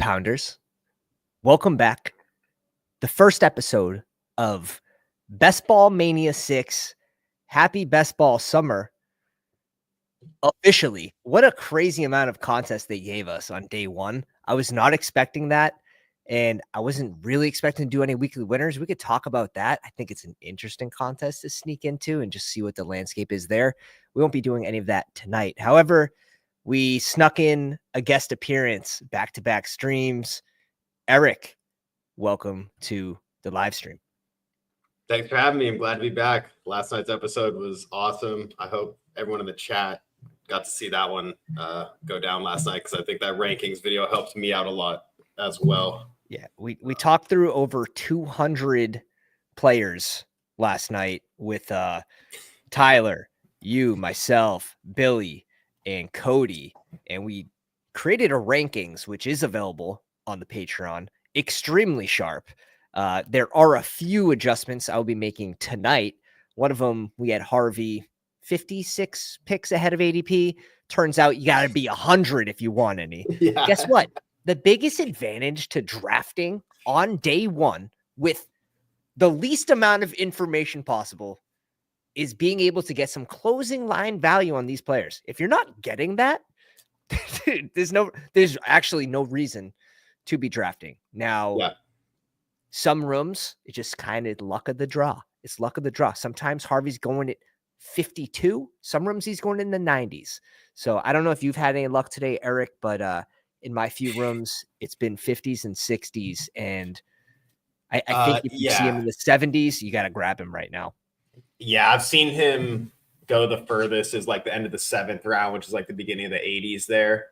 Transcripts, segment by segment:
Pounders, welcome back. The first episode of Best Ball Mania 6. Happy Best Ball Summer. Officially, what a crazy amount of contests they gave us on day one. I was not expecting that, and I wasn't really expecting to do any weekly winners. We could talk about that. I think it's an interesting contest to sneak into and just see what the landscape is there. We won't be doing any of that tonight. However, we snuck in a guest appearance, back-to-back streams. Eric, welcome to the live stream. Thanks for having me. I'm glad to be back. Last night's episode was awesome. I hope everyone in the chat got to see that one go down last night, because I think that rankings video helped me out a lot as well. Yeah, we talked through over 200 players last night with Tyler, you, myself, Billy, and Cody, and we created a rankings, which is available on the Patreon. Extremely sharp. There are a few adjustments I'll be making tonight. One of them, we had Harvey 56 picks ahead of ADP. Turns out you got to be 100 if you want any. Yeah. Guess what? The biggest advantage to drafting on day one with the least amount of information possible is being able to get some closing line value on these players. If you're not getting that, there's actually no reason to be drafting. Now, yeah. Some rooms, it's just kind of luck of the draw. It's luck of the draw. Sometimes Harvey's going at 52. Some rooms he's going in the 90s. So I don't know if you've had any luck today, Eric, but in my few rooms, it's been 50s and 60s. And I think if you see him in the 70s, you got to grab him right now. Yeah, I've seen him go the furthest is like the end of the 7th round, which is like the beginning of the 80s there.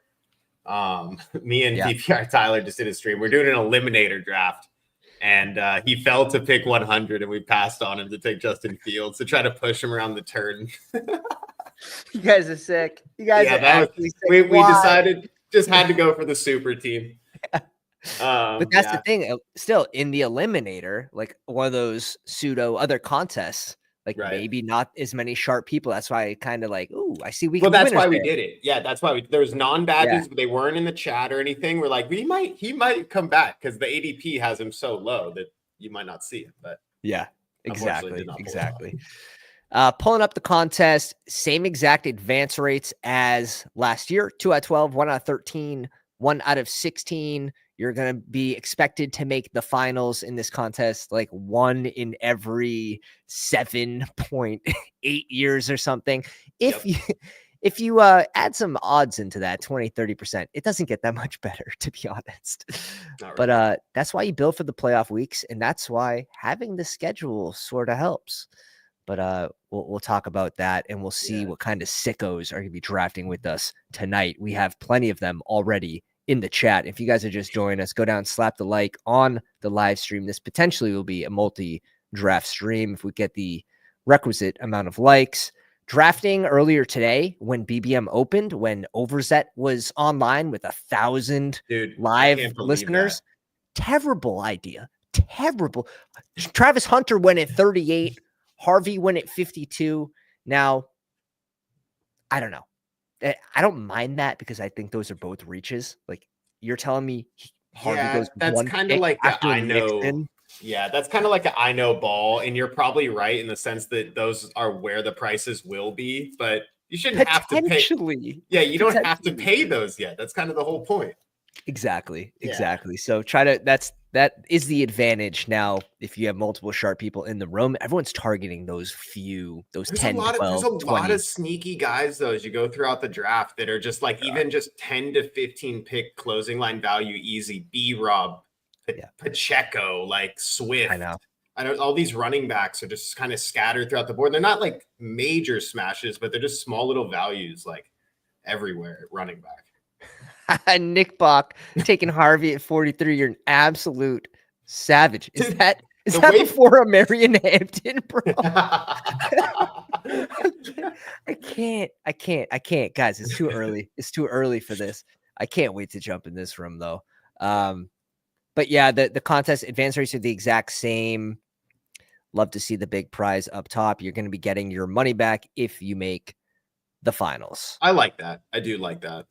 Me and DPR Tyler just did a stream. We're doing an eliminator draft. And he fell to pick 100, and we passed on him to take Justin Fields to try to push him around the turn. You guys are sick. You guys are actually sick. We decided just had to go for the super team. But that's the thing. Still, in the eliminator, like one of those pseudo other contests, like maybe not as many sharp people. That's why I kind of like, ooh, I see we. Well, that's why we did it. Yeah, that's why there was non-badges, but they weren't in the chat or anything. We're like, he might come back because the ADP has him so low that you might not see it. But yeah, exactly. Pulling up the contest, same exact advance rates as last year: 2 out of 12, 1 out of 13, 1 out of 16. You're going to be expected to make the finals in this contest like 1 in every 7.8 years or something. If you add some odds into that, 20, 30%, it doesn't get that much better, to be honest. But that's why you build for the playoff weeks, and that's why having the schedule sort of helps. But we'll talk about that, and we'll see what kind of sickos are going to be drafting with us tonight. We have plenty of them already in the chat. If you guys are just joining us, go down, slap the like on the live stream. This potentially will be a multi-draft stream if we get the requisite amount of likes. Drafting earlier today when BBM opened, when Overzet was online with 1,000 live listeners. Terrible idea. Terrible. Travis Hunter went at 38. Harvey went at 52. Now, I don't know. I don't mind that because I think those are both reaches. Like you're telling me Harvey goes that's kind of like I know. Yeah, that's kind of like I know ball, and you're probably right in the sense that those are where the prices will be, but you shouldn't have to pay. Yeah, you don't have to pay those yet. That's kind of the whole point. Exactly. So that is the advantage now. If you have multiple sharp people in the room, everyone's targeting those 10, 12, there's a 20. lot of sneaky guys though, as you go throughout the draft that are just like even just 10 to 15 pick closing line value easy. B-Rob, Pacheco, like Swift. I know all these running backs are just kind of scattered throughout the board. They're not like major smashes, but they're just small little values like everywhere at running back. Nick Bach taking Harvey at 43. You're an absolute savage. Is that before a Marion Hampton, bro? I can't, guys. It's too early. It's too early for this. I can't wait to jump in this room though. But yeah, the contest advance rates are the exact same. Love to see the big prize up top. You're going to be getting your money back if you make the finals. I like that. I do like that.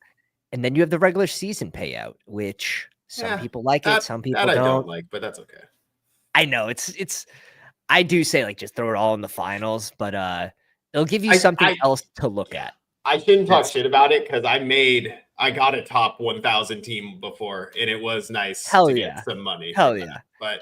And then you have the regular season payout, which Some people like it, some people I don't. don't like, but that's okay. I know it's. I do say like just throw it all in the finals, but it'll give you something else to look at. I shouldn't talk shit about it because I got a top 1,000 team before, and it was nice to get some money. Hell yeah! But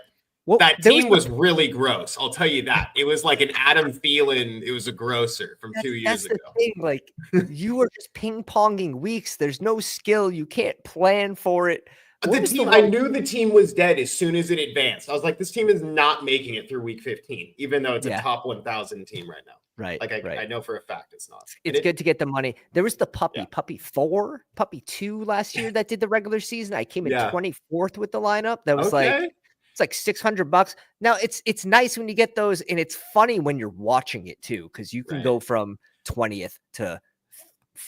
that team was really gross. I'll tell you that. It was like an Adam Thielen. It was a grosser from 2 years ago. That's the thing. Like you are just ping ponging weeks. There's no skill. You can't plan for it. I knew the team was dead as soon as it advanced. I was like, this team is not making it through week 15, even though it's a top 1,000 team right now. Right. Like I know for a fact it's not. It's good to get the money. There was the puppy 2 last year that did the regular season. I came in 24th with the lineup. That was it's like $600. Now it's nice when you get those, and it's funny when you're watching it too, because you can go from 20th to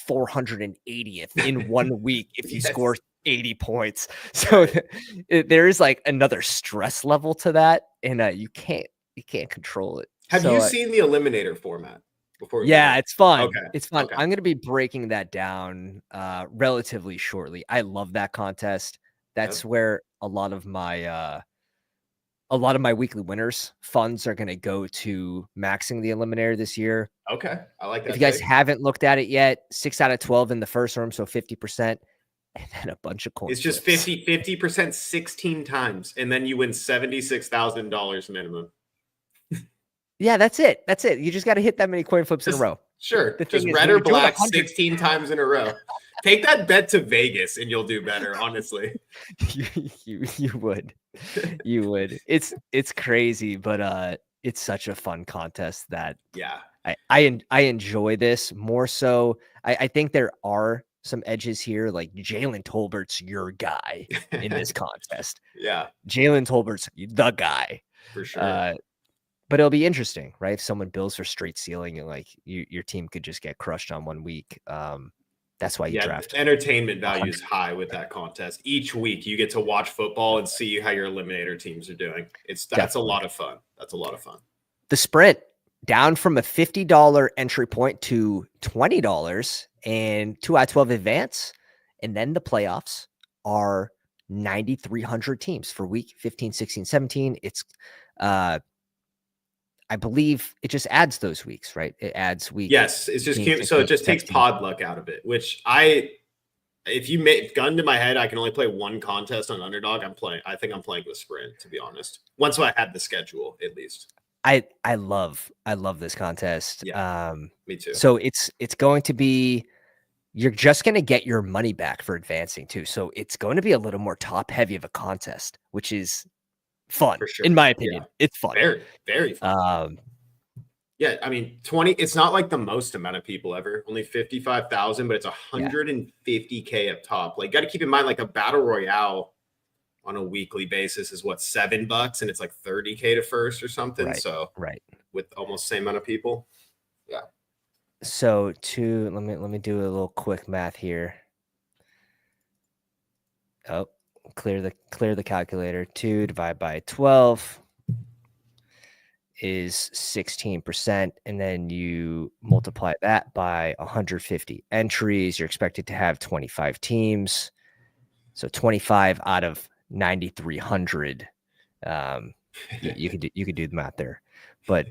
480th in 1 week if you score 80 points. So there is like another stress level to that, and you can't control it. Have you seen the eliminator format before? Yeah, it's fun. Okay. It's fun. Okay. I'm going to be breaking that down relatively shortly. I love that contest. That's where a lot of my weekly winners funds are going to go to maxing the eliminator this year. Okay. I like that. If you guys haven't looked at it yet, 6 out of 12 in the first room, so 50%. And then a bunch of coins. It's just 50% 16 times, and then you win $76,000 minimum. Yeah, that's it. That's it. You just got to hit that many coin flips in a row. Sure. Just red or black 16 times in a row. Take that bet to Vegas and you'll do better, honestly. You would. You would. It's crazy, but it's such a fun contest that I enjoy this more so. I think there are some edges here, like Jalen Tolbert's your guy in this contest. Yeah. Jalen Tolbert's the guy. For sure. But it'll be interesting, right? If someone builds for straight ceiling and like your team could just get crushed on 1 week. That's why you draft. Entertainment value is high with that contest. Each week you get to watch football and see how your eliminator teams are doing. That's a lot of fun. That's a lot of fun. The sprint down from a $50 entry point to $20 and 2 out of 12 advance. And then the playoffs are 9,300 teams for week 15, 16, 17. It's I believe it just adds those weeks, right? It adds week. Yes, it's just 15, so it just 16. Takes pod luck out of it, which if you make gun to my head, I can only play one contest on Underdog. I think I'm playing with sprint, to be honest. Once I had the schedule, at least. I love this contest. Yeah, me too. So it's going to be, you're just going to get your money back for advancing too. So it's going to be a little more top heavy of a contest, which is fun, for sure. In my opinion. Yeah. It's fun. Very, very fun. Yeah, I mean, 20, it's not like the most amount of people ever, only 55,000, but it's 150K up top. Like, got to keep in mind, like a battle royale on a weekly basis is what, $7, and it's like 30K to first or something. Right, so right, with almost the same amount of people. Yeah. So let me do a little quick math here. Oh, clear the calculator. 2 divided by 12 is 16%, and then you multiply that by 150 entries. You're expected to have 25 teams, so 25 out of 9,300. You could do the math there, but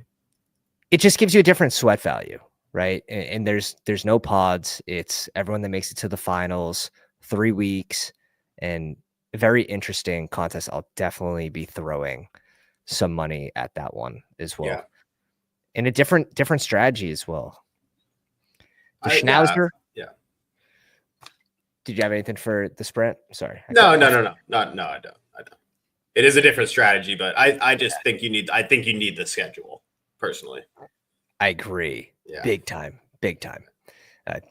it just gives you a different sweat value, right? And there's no pods. It's everyone that makes it to the finals, 3 weeks, and a very interesting contest. I'll definitely be throwing some money at that one as well. Yeah. And a different strategy as well. The Schnauzer. Yeah. Did you have anything for the sprint? Sorry. No, I don't. It is a different strategy, but I just think you need the schedule personally. I agree. Yeah. Big time.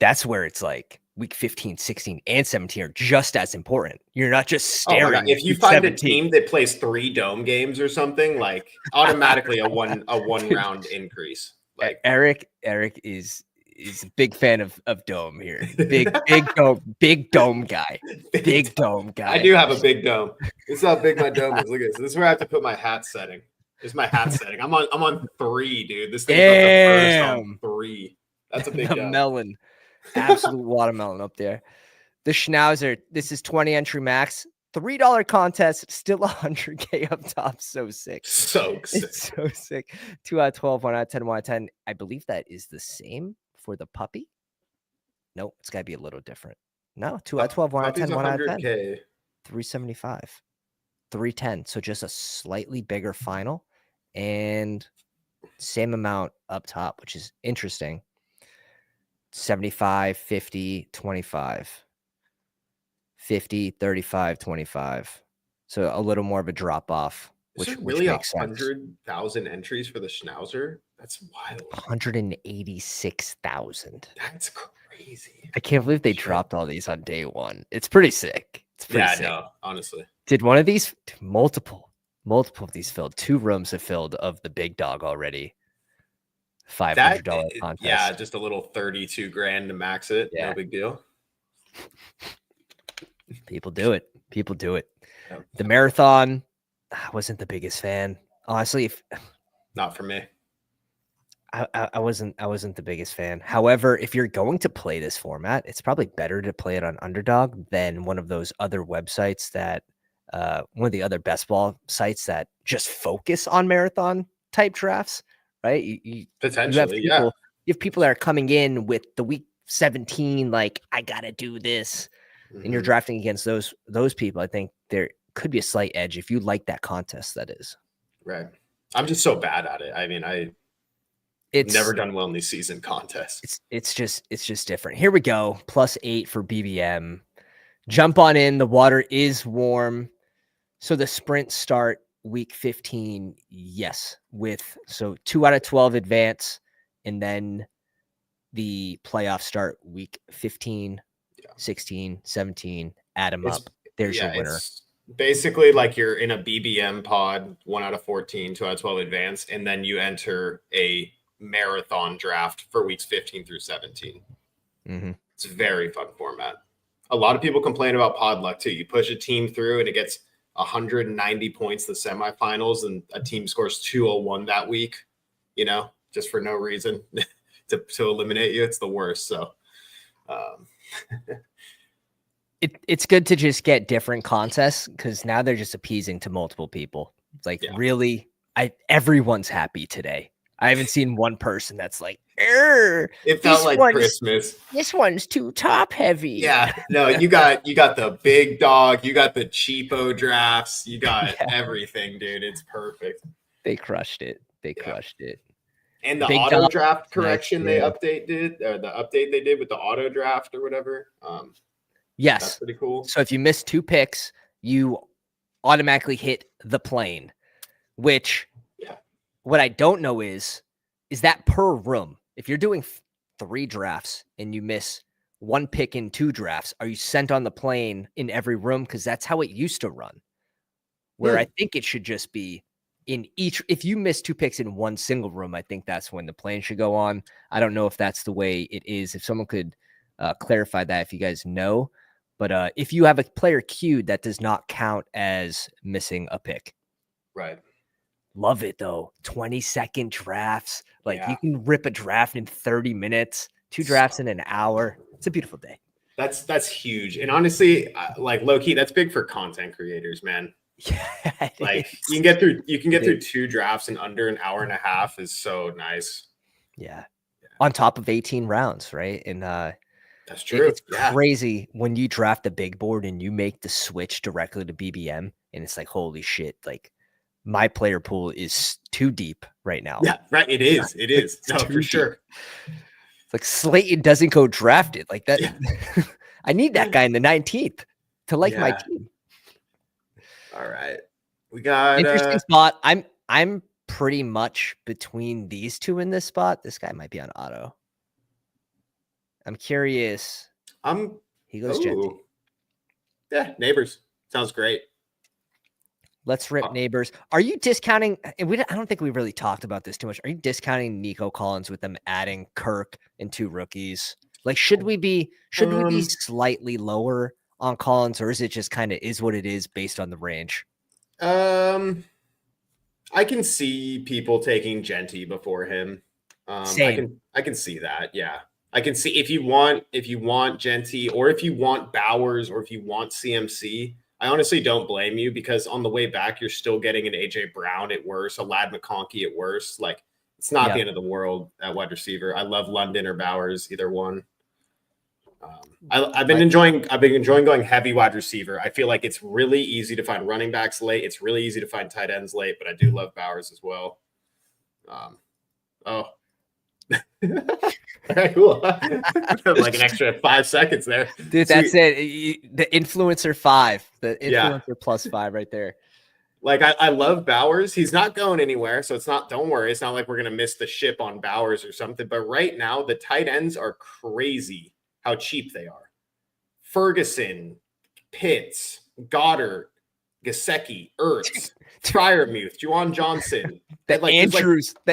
That's where it's like week 15, 16, and 17 are just as important. You're not just staring. If you find 17. A team that plays 3 dome games or something, like automatically a one round increase. Like Eric is a big fan of dome here. Big dome guy. Big dome guy. I do have a big dome. This is how big my dome is. Look at this. This is where I have to put my hat setting. This is my hat setting. I'm on 3, dude. This thing's the first on 3. That's a big dome. Melon. Absolute watermelon up there. The Schnauzer, this is 20 entry max. $3 contest, still 100K up top. So sick. So sick. It's so sick. 2 out of 12, 1 out of 10, 1 out of 10. I believe that is the same for the puppy. Nope, it's got to be a little different. No, 2 out of 12, 1 out of 10, 1 out of 10. 375, 310. So just a slightly bigger final and same amount up top, which is interesting. 75, 50, 25. 50, 35, 25. So a little more of a drop off, which really makes 100,000 entries for the Schnauzer? That's wild. 186,000. That's crazy. I can't believe they dropped all these on day one. It's pretty sick. It's pretty sick. No, honestly. Did one of these multiple of these filled? 2 rooms have filled of the big dog already. $500 contest. Yeah, just a little 32 grand to max it. Yeah. No big deal. People do it. The marathon, I wasn't the biggest fan. Honestly, not for me. I wasn't the biggest fan. However, if you're going to play this format, it's probably better to play it on Underdog than one of those other websites that one of the other best ball sites that just focus on marathon type drafts, right? You Potentially, you have people that are coming in with the week 17, like, I gotta do this. And you're drafting against those people. I think there could be a slight edge if you like that contest. That is right. I'm just so bad at it. I mean, it's never done well in these season contests. It's just different. Here we go. +8 for BBM. Jump on in. The water is warm. So the sprints start week 15. Yes, so 2 out of 12 advance, and then the playoffs start week 15. 16, 17, add them up. There's your winner. It's basically like you're in a BBM pod, 1 out of 14, 2 out of 12 advance, and then you enter a marathon draft for weeks 15 through 17. It's a very fun format. A lot of people complain about pod luck too. You push a team through and it gets 190 points the semifinals, and a team scores 201 that week, just for no reason to eliminate you. It's the worst. So it's good to just get different contests, because now they're just appeasing to multiple people. It's like, really, everyone's happy today. I haven't seen one person that's like, it felt like Christmas. This one's too top heavy. Yeah, no, you got the big dog, you got the cheapo drafts, you got everything, dude. It's perfect. They crushed it. Crushed it. And the auto draft correction the update they did with the auto draft or whatever. Yes. That's pretty cool. So if you miss 2 picks, you automatically hit the plane, which what I don't know is that per room. If you're doing 3 drafts and you miss 1 pick in 2 drafts, are you sent on the plane in every room? Because that's how it used to run, where I think it should just be in each. If you miss 2 picks in one single room, I think that's when the plane should go on. I don't know if that's the way it is. If someone could clarify that, if you guys know. But if you have a player queued, that does not count as missing a pick. Right. Love it, though. 20-second drafts. You can rip a draft in 30 minutes, 2 drafts in an hour. It's a beautiful day. That's huge. And honestly, low key, that's big for content creators, man. Yeah, you can get through 2 drafts in under an hour and a half is so nice. Yeah. On top of 18 rounds, right? And that's true. It's crazy when you draft a big board and you make the switch directly to BBM, and it's like, holy shit, like my player pool is too deep right now. Yeah, right. It is. No, for sure. It's like Slayton doesn't go drafted like that. Yeah. I need that guy in the 19th to like my team. All right. We got interesting spot. I'm pretty much between these 2 in this spot. This guy might be on auto. I'm curious. He goes Genty. Yeah, Neighbors. Sounds great. Let's rip Neighbors. Are you discounting? And I don't think we really talked about this too much. Are you discounting Nico Collins with them adding Kirk and 2 rookies? Like, should we be slightly lower on Collins, or is it just kind of is what it is based on the range? I can see people taking Genty before him. Same. I can see that. Yeah. I can see if you want Genty, or if you want Bowers, or if you want CMC, I honestly don't blame you, because on the way back, you're still getting an AJ Brown at worst, a Ladd McConkey at worst. Like, it's not the end of the world at wide receiver. I love London or Bowers, either one. I've been enjoying going heavy wide receiver. I feel like it's really easy to find running backs late. It's really easy to find tight ends late, but I do love Bowers as well. All right, cool. Like an extra 5 seconds there. Dude, that's it. The influencer 5, the influencer plus 5 right there. Like, I love Bowers. He's not going anywhere, so don't worry. It's not like we're going to miss the ship on Bowers or something. But right now, the tight ends are crazy how cheap they are. Ferguson, Pitts, Goddard, Gesicki, Ertz, Freiermuth, Juwan Johnson. The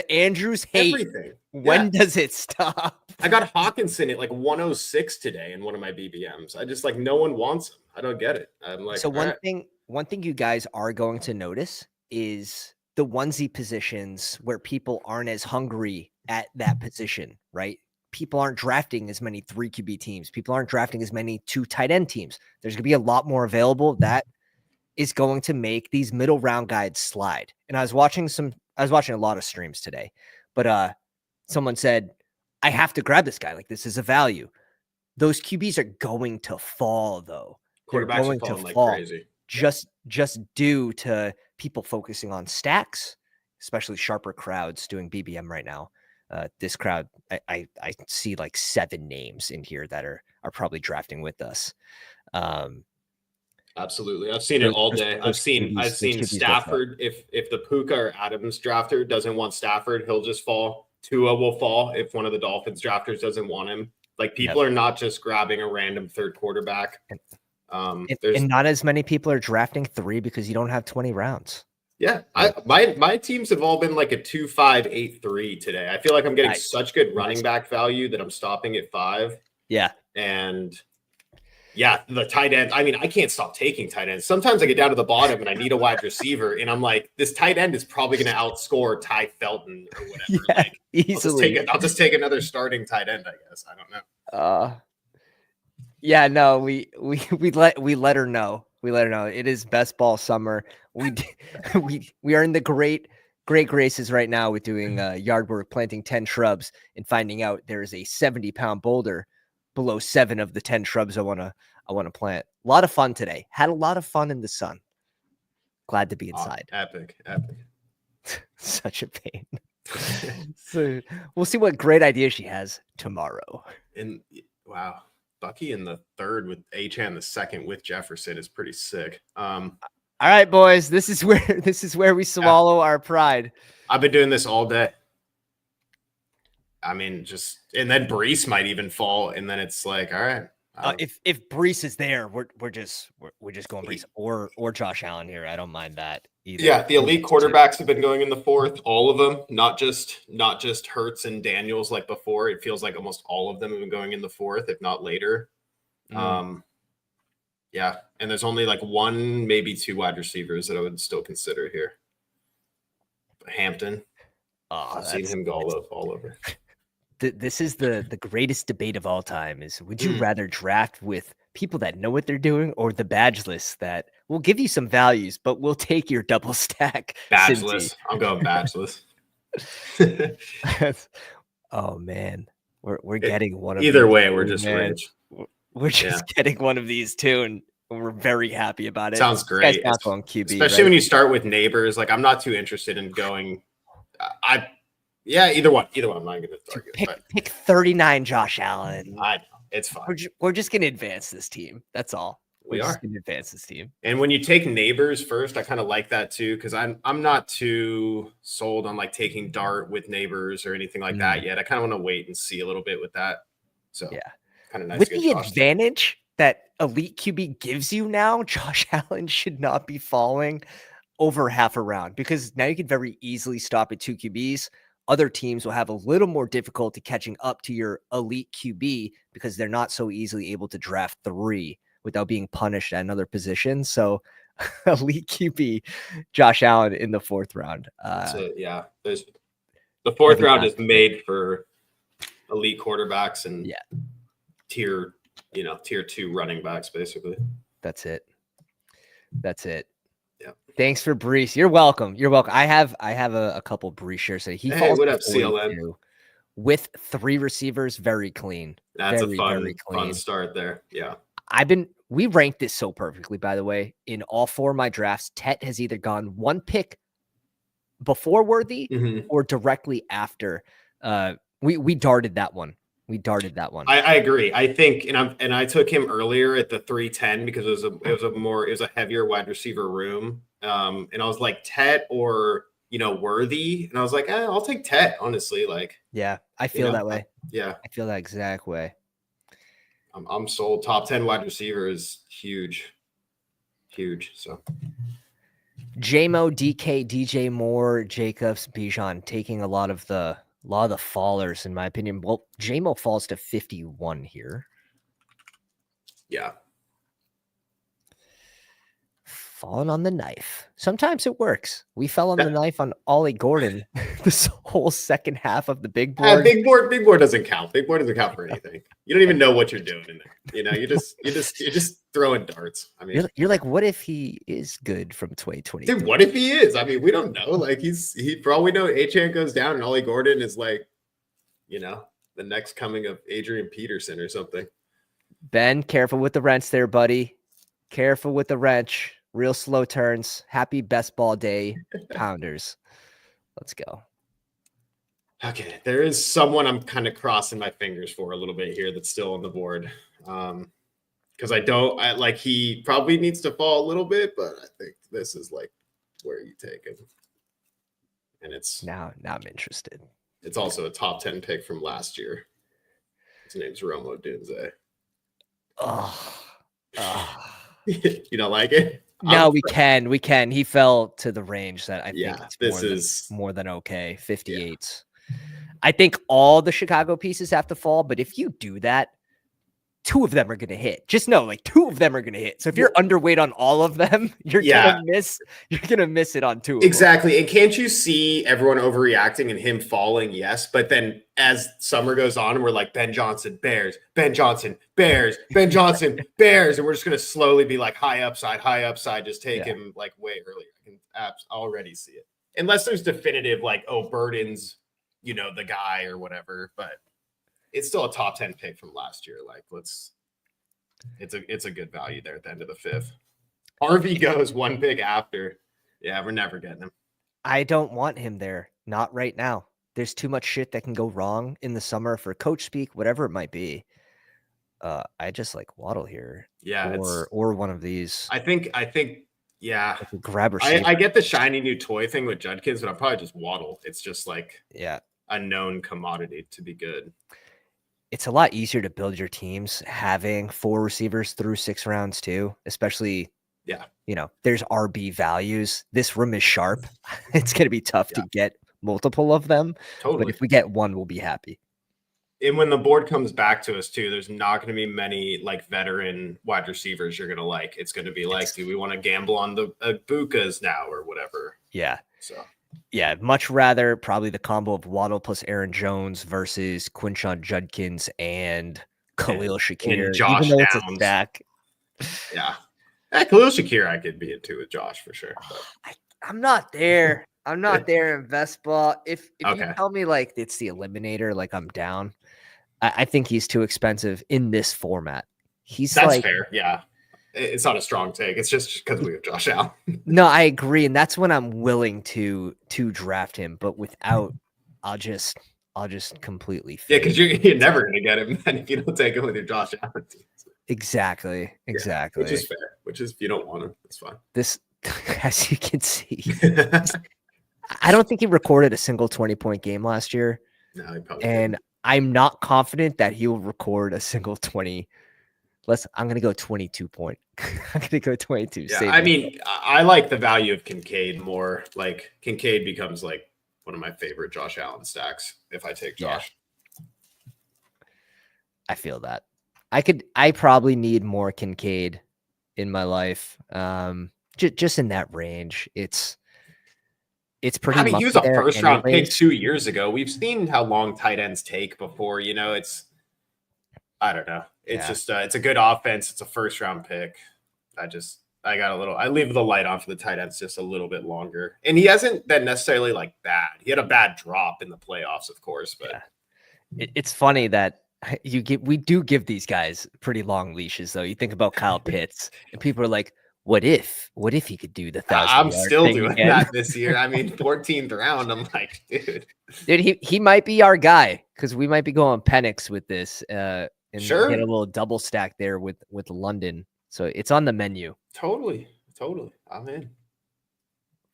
Andrews hate. Everything. When does it stop? I got Hawkinson at like 106 today in one of my BBMs. I just, like, no one wants him. I don't get it. I'm like, so one thing you guys are going to notice is the onesie positions where people aren't as hungry at that position, right? People aren't drafting as many 3 QB teams. People aren't drafting as many 2 tight end teams. There's going to be a lot more available. That is going to make these middle round guides slide. And I was watching a lot of streams today, but someone said, I have to grab this guy. Like, this is a value. Those QBs are going to fall, though. Quarterbacks are falling like crazy. Just due to people focusing on stacks, especially sharper crowds doing BBM right now. This crowd, I see like 7 names in here that are probably drafting with us. Absolutely. I've seen it all day. I've seen Stafford. If the Puka or Adams drafter doesn't want Stafford, he'll just fall. Tua will fall if one of the Dolphins drafters doesn't want him. Like, people are not just grabbing a random third quarterback. And not as many people are drafting 3 because you don't have 20 rounds. Yeah, my teams have all been like a 2-5, 8-3 today. I feel like I'm getting such good running back value that I'm stopping at 5. Yeah, and yeah, the tight end. I mean, I can't stop taking tight ends. Sometimes I get down to the bottom and I need a wide receiver, and I'm like, this tight end is probably going to outscore Ty Felton or whatever. Yeah, like, easily. I'll just take another starting tight end, I guess. I don't know. Yeah, no, we let her know. We let her know it is best ball summer. We are in the great graces right now with doing yard work, planting 10 shrubs, and finding out there is a 70-pound boulder below 7 of the 10 shrubs I want to plant. A lot of fun today. Had a lot of fun in the sun. Glad to be inside. Epic. Such a pain. So we'll see what great idea she has tomorrow. And wow. Bucky in the 3rd with Achane the 2nd with Jefferson is pretty sick. All right, boys. This is where we swallow our pride. I've been doing this all day. I mean, and then Brees might even fall, and then it's like, all right. If Brees is there, we're just going Brees or Josh Allen here. I don't mind that either. Yeah, the elite quarterbacks have been going in the 4th, all of them, not just Hurts and Daniels like before. It feels like almost all of them have been going in the 4th, if not later. Yeah, and there's only like 1, maybe 2 wide receivers that I would still consider here. Hampton, I've seen him go all over. This is the greatest debate of all time is, would you rather draft with people that know what they're doing or the badgeless that will give you some values, but will take your double stack? Badgeless. I'm going badgeless. Oh man, we're getting one of either these way. We're just rich. We're just getting one of these too, and we're very happy about it. Sounds great. Not going QB, especially when you start with neighbors. Like, I'm not too interested in going. Either one. I'm not going to target. Pick 39, Josh Allen. I know. It's fine. We're just going to advance this team. That's all. We're just going to advance this team. And when you take neighbors first, I kind of like that too, because I'm not too sold on like taking Dart with neighbors or anything like that yet. I kind of want to wait and see a little bit with that. So yeah, kind of nice. With the advantage that elite QB gives you now, Josh Allen should not be falling over half a round, because now you can very easily stop at 2 QBs. Other teams will have a little more difficulty catching up to your elite QB because they're not so easily able to draft 3 without being punished at another position. So elite QB, Josh Allen in the 4th round. There's the 4th round is made for elite quarterbacks and tier 2 running backs, basically. That's it. That's it. Yeah. Thanks for Brees. You're welcome. You're welcome. I have a couple Brees shares. So he falls what up, 42 CLN? with 3 receivers. Very clean. That's very, a very clean. fun start there. Yeah. We ranked this so perfectly, by the way. In all 4 of my drafts, Tet has either gone 1 pick before Worthy or directly after. We darted that one. I agree. I think, and I took him earlier at the 310 because it was a heavier wide receiver room. And I was like Tet or Worthy, and I was like, I'll take Tet, honestly. Like, yeah, I feel that way. Yeah, I feel that exact way. I'm sold. Top 10 wide receiver is huge. So JMO, DK, DJ Moore, Jacobs, Bijan taking a lot of the fallers, in my opinion. Well, JMO falls to 51 here. Yeah. Falling on the knife. Sometimes it works. We fell on the knife on Ollie Gordon this whole second half of the big board. Big board doesn't count. Big board doesn't count for anything. You don't even know what you're doing in there. You're just throwing darts. I mean, you're like, what if he is good from 2020? Dude, what if he is? I mean, we don't know. Like for all we know, Achane goes down and Ollie Gordon is like, the next coming of Adrian Peterson or something. Ben, careful with the wrench there, buddy. Careful with the wrench. Real slow turns. Happy best ball day, Pounders. Let's go. Okay, there is someone I'm kind of crossing my fingers for a little bit here that's still on the board. Because he probably needs to fall a little bit, but I think this is like where you take him. And it's now I'm interested. It's also a top 10 pick from last year. His name's Romo Dunze. You don't like it? No, we can. He fell to the range that I think is more than okay. 58. Yeah. I think all the Chicago pieces have to fall, but if you do that, 2 of them are going to hit. Just know, like 2 of them are going to hit. So if you're underweight on all of them, you're going to miss it on 2 of them. Exactly. And can't you see everyone overreacting and him falling? Yes. But then as summer goes on and we're like, Ben Johnson, Bears, Ben Johnson, Bears, Ben Johnson, Bears. And we're just going to slowly be like high upside, just take him like way earlier. I can already see it. Unless there's definitive like, Burden's, the guy or whatever, but it's still a top 10 pick from last year. Like it's a good value there at the end of the 5th. RV goes 1 pick after. Yeah, we're never getting him. I don't want him there. Not right now. There's too much shit that can go wrong in the summer for coach speak, whatever it might be. I just like Waddle here. Yeah. Or one of these. I think yeah. Like grab or I get the shiny new toy thing with Judkins, but I'll probably just Waddle. It's just like a known commodity to be good. It's a lot easier to build your teams having 4 receivers through 6 rounds too, especially, there's RB values. This room is sharp. It's going to be tough to get multiple of them. Totally. But if we get 1, we'll be happy. And when the board comes back to us too, there's not going to be many like veteran wide receivers you're going to like. It's going to be like, do we want to gamble on the Bukas now or whatever? Yeah. So. Yeah, much rather probably the combo of Waddle plus Aaron Jones versus Quinshon Judkins and Khalil Shakir. And Josh even though Downs. It's a stack. Yeah. Khalil Shakir I could be into with Josh for sure. I'm not there. I'm not there in best ball. If you tell me like it's the eliminator, like I'm down. I think he's too expensive in this format. That's fair. Yeah. It's not a strong take. It's just because we have Josh Allen. No, I agree, and that's when I'm willing to draft him. But without, I'll just completely fade. Yeah, because you're never going to get him then if you don't take him with your Josh Allen team. Exactly. Yeah, which is fair. Which is if you don't want him, it's fine. This, as you can see, I don't think he recorded a single 20-point game last year. No, he probably and didn't. I'm not confident that he will record a single 20. I'm going to go 22 point. I'm going to go 22. Yeah, I mean, I like the value of Kincaid more. Like Kincaid becomes like one of my favorite Josh Allen stacks if I take Josh. Yeah. I feel that. I probably need more Kincaid in my life. Just in that range. It's pretty. I mean, he was a first round pick 2 years ago. We've seen how long tight ends take before. I don't know. It's just it's a good offense. It's a first round pick. I leave the light on for the tight ends just a little bit longer. And he hasn't been necessarily like bad. He had a bad drop in the playoffs, of course, but it's funny that we do give these guys pretty long leashes though. You think about Kyle Pitts and people are like, what if he could do the 1,000 I'm yard still thing doing again? that this year. I mean, 14th round. I'm like, dude, he might be our guy because we might be going Penix with this and sure, get a little double stack there with London. So it's on the menu. Totally. I'm in.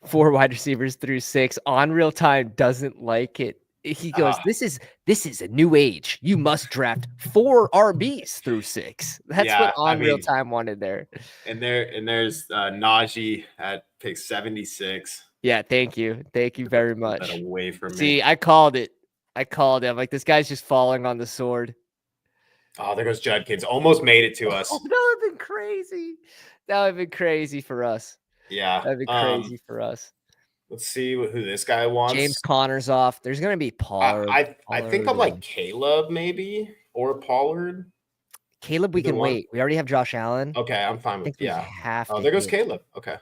4 wide receivers through 6. On Real Time doesn't like it. He goes, this is a new age. You must draft 4 RBs through 6. That's what On Real Time wanted there. And there's Najee at pick 76. Yeah, thank you very much. Away from me. See, I called it. I'm like, this guy's just falling on the sword. Oh, there goes Judkins. Almost made it to us. Oh, that would have been crazy. That would have been crazy for us. Yeah, that'd be crazy for us. Let's see who this guy wants. James Conner's off. There's gonna be Pollard. I think I'm like Caleb maybe or Pollard. Caleb, we can wait. We already have Josh Allen. Okay, I'm fine with there goes Caleb. Okay.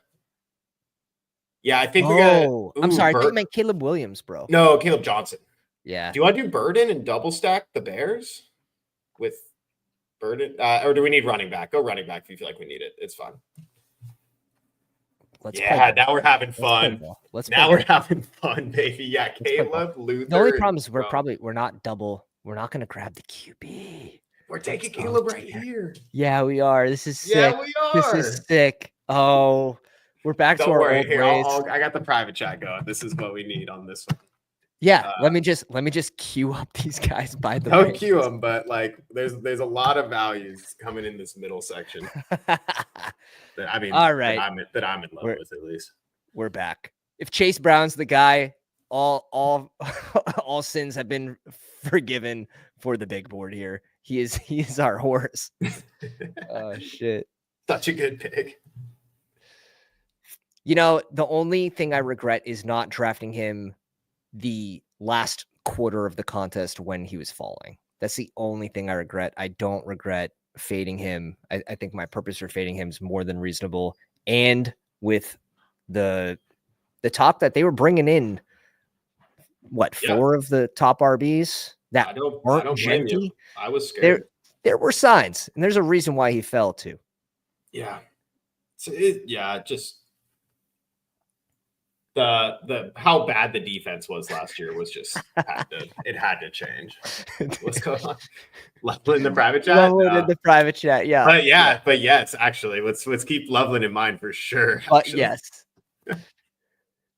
Yeah, I think we got. I'm sorry, I think I meant Caleb Williams, bro. No, Caleb Johnson. Yeah. Do you want to do Burden and double stack the Bears with Burden, or do we need running back? Go running back if you feel like we need it. It's fine. Now we're having fun. We're having fun, baby. Yeah, Caleb, Luther. The only problem is we're not going to grab the QB. We're taking Caleb right here. Yeah, we are. This is sick. Yeah, we are. This is sick. Oh, we're back to our old ways. I got the private chat going. This is what we need on this one. Yeah, let me just queue up these guys by the way. Don't queue them, but like there's a lot of values coming in this middle section. I mean, all right, that I'm in love with at least. We're back. If Chase Brown's the guy, all sins have been forgiven for the big board here. He is our horse. Oh shit! Such a good pick. You know, the only thing I regret is not drafting him the last quarter of the contest when he was falling. That's the only thing I regret. I don't regret fading him. I think my purpose for fading him is more than reasonable. And with the top that they were bringing in, 4 of the top RBs that weren't Genty. I was scared. There were signs, and there's a reason why he fell too. Yeah. Just the how bad the defense was last year was just it had to change. What's going on? Loveland in the private chat? Loveland in the private chat, yeah. But yes, actually, let's keep Loveland in mind for sure. Yes.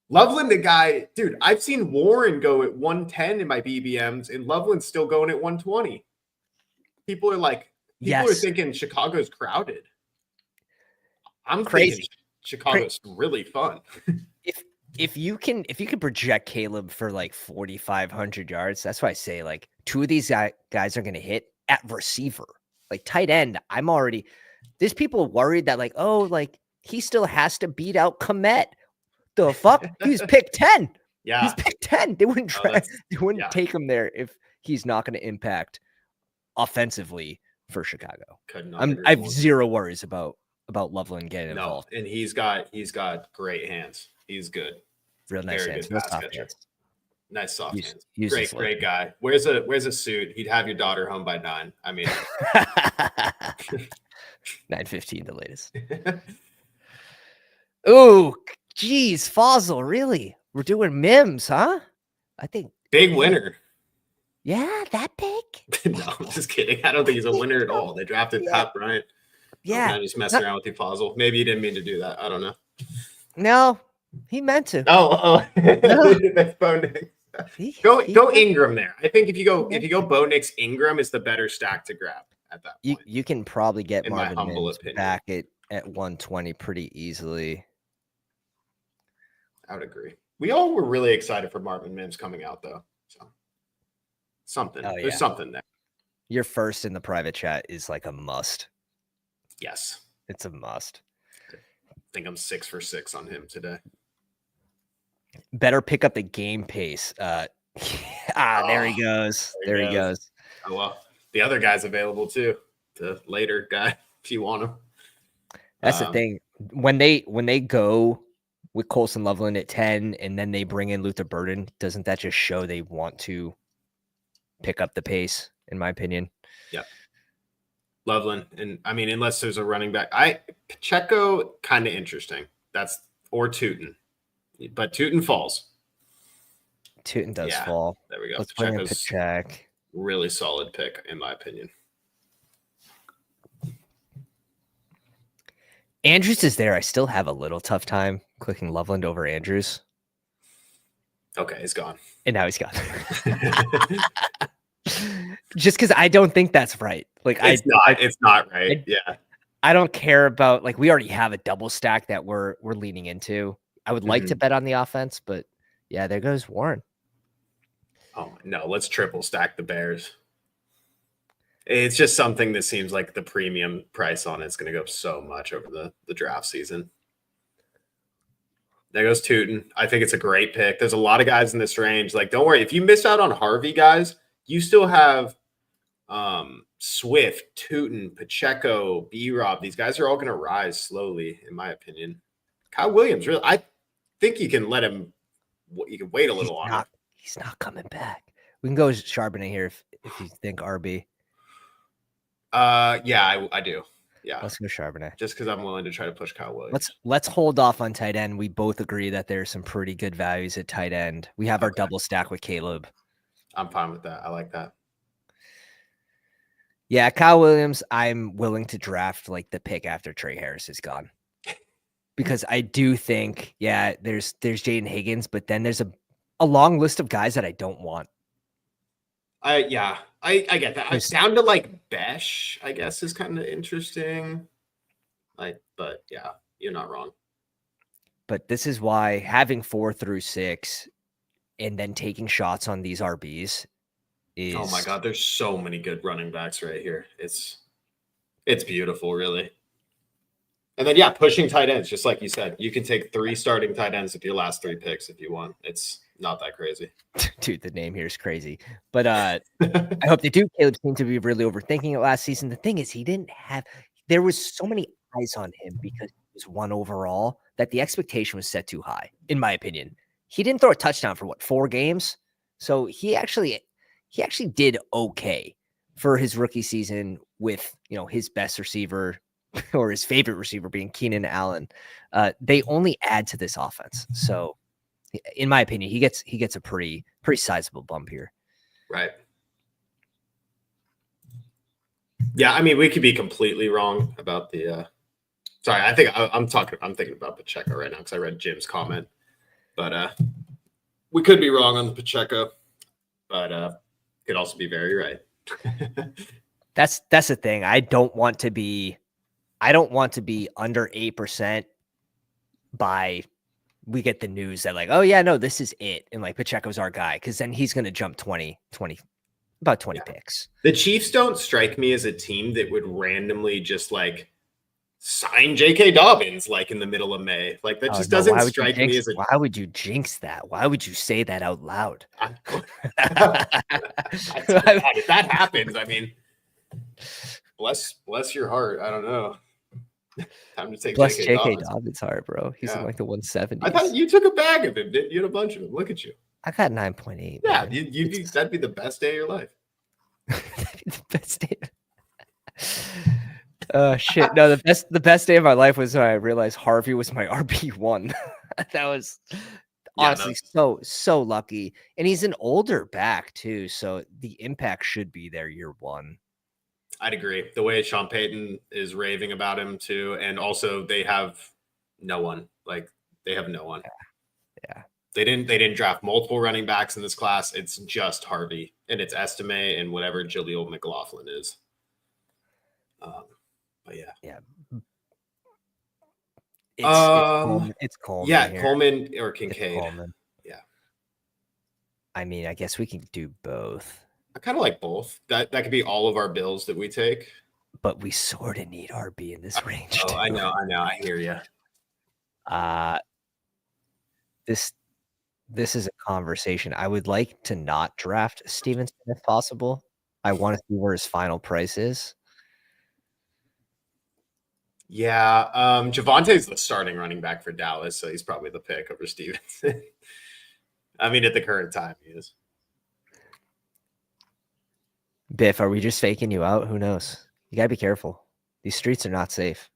Loveland, the guy, dude, I've seen Warren go at 110 in my BBMs, and Loveland's still going at 120. People are thinking Chicago's crowded. I'm thinking Chicago's really fun. If you can project Caleb for like 4,500 yards, that's why I say like 2 of these guys are going to hit at receiver. Like tight end, there's people worried that he still has to beat out Komet. The fuck? He's picked 10. Yeah. He's picked 10. They wouldn't take him there if he's not going to impact offensively for Chicago. I have zero worries about Loveland getting involved. And he's got great hands. He's good. Real nice hands. Real soft hands. Nice soft hands. Great guy. Where's a suit? He'd have your daughter home by 9. I mean 9:15 the latest. Ooh, geez, Fossil, really? We're doing Mims, huh? I think big winner. Yeah, that big? No, I'm just kidding. I don't think he's a winner at all. They drafted Pat Bryant. Yeah. I just messed around with you, Fossil. Maybe he didn't mean to do that. I don't know. No, he meant to. Oh. No. That's Bo Nix. Go Ingram there. I think if you go Bo Nix, Ingram is the better stack to grab at that point. You can probably get Marvin Mims opinion. back at 120 pretty easily. I would agree. We all were really excited for Marvin Mims coming out though. So something. There's something there. Your first in the private chat is like a must. Yes. It's a must. I think I'm 6 for 6 on him today. Better pick up the game pace. There he goes. There he goes. Oh, well, the other guy's available too. The later guy, if you want him. That's the thing. when they go with Colson Loveland at 10 and then they bring in Luther Burden, doesn't that just show they want to pick up the pace, in my opinion? Yeah. Loveland. And I mean, unless there's a running back, Pacheco, kind of interesting. Or Tootin. But Tootin falls. Tootin does fall. There we go. Let's bring in Pacheco. Really solid pick, in my opinion. Andrews is there. I still have a little tough time clicking Loveland over Andrews. Okay, he's gone. And now he's gone. Just because I don't think that's right. Like it's not right. Yeah. I don't care about, like, we already have a double stack that we're leaning into. I would like to bet on the offense, but yeah, there goes Warren. Oh no, let's triple stack the Bears. It's just something that seems like the premium price on it's going to go up so much over the draft season. There goes Tootin. I think it's a great pick. There's a lot of guys in this range. Like, don't worry. If you miss out on Harvey, guys, you still have Swift, Tootin, Pacheco, B-Rob. These guys are all going to rise slowly, in my opinion. Kyle Williams, really, I think you can let him. You can wait a little on him. He's not coming back. We can go Charbonnet here if you think RB. Yeah, I do. Yeah, let's go Charbonnet. Just because I'm willing to try to push Kyle Williams. Let's hold off on tight end. We both agree that there's some pretty good values at tight end. We have our double stack with Caleb. I'm fine with that. I like that. Yeah, Kyle Williams, I'm willing to draft like the pick after Trey Harris is gone. Because I do think, there's Jaden Higgins, but then there's a long list of guys that I don't want. I get that. Down to like Besh, I guess, is kind of interesting. But yeah, you're not wrong. But this is why having 4 through 6 and then taking shots on these RBs is. Oh my God, there's so many good running backs right here. It's beautiful, really. And then pushing tight ends, just like you said, you can take 3 starting tight ends with your last 3 picks if you want. It's not that crazy. Dude, the name here is crazy. But I hope they do. Caleb seemed to be really overthinking it last season. The thing is, there was so many eyes on him because he was 1 overall that the expectation was set too high, in my opinion. He didn't throw a touchdown for 4 games. So he actually did okay for his rookie season with, his best receiver or his favorite receiver being Keenan Allen. They only add to this offense. So in my opinion, he gets a pretty sizable bump here. Right. Yeah, I mean, we could be completely wrong about the sorry, I think I'm thinking about Pacheco right now because I read Jim's comment. But we could be wrong on the Pacheco, but could also be very right. That's the thing. I don't want to be under 8% by we get the news that like, oh yeah, no, this is it. And like Pacheco's our guy. Cause then he's going to jump 20 picks. The Chiefs don't strike me as a team that would randomly just like sign J.K. Dobbins like in the middle of May. Like that just doesn't strike me as a. Why would you jinx that? Why would you say that out loud? If that happens, I mean, bless your heart. I don't know. Time to take Bless J.K. Dobbins' heart, bro. He's in like the 170s. I thought you took a bag of him, didn't you? You had a bunch of them. Look at you. I got 9.8. Yeah, that'd be the best day of your life. That'd be the best day. Oh shit! No, the best day of my life was when I realized Harvey was my RB1. That was honestly so lucky, and he's an older back too, so the impact should be there year 1. I'd agree. The way Sean Payton is raving about him too, and also they have no one. Like they have no one. Yeah. They didn't draft multiple running backs in this class. It's just Harvey, and it's Estime and whatever Jaleel McLaughlin is. But yeah. It's Coleman. Yeah, here. Coleman or Kincaid. Coleman. Yeah. I mean, I guess we can do both. I kind of like both. That could be all of our bills that we take. But we sort of need RB in this range. Oh, too. I know. I hear you. This is a conversation. I would like to not draft Stevenson if possible. I want to see where his final price is. Yeah, Javante's the starting running back for Dallas, so he's probably the pick over Stevenson. I mean, at the current time, he is. Biff, are we just faking you out? Who knows? You gotta be careful. These streets are not safe.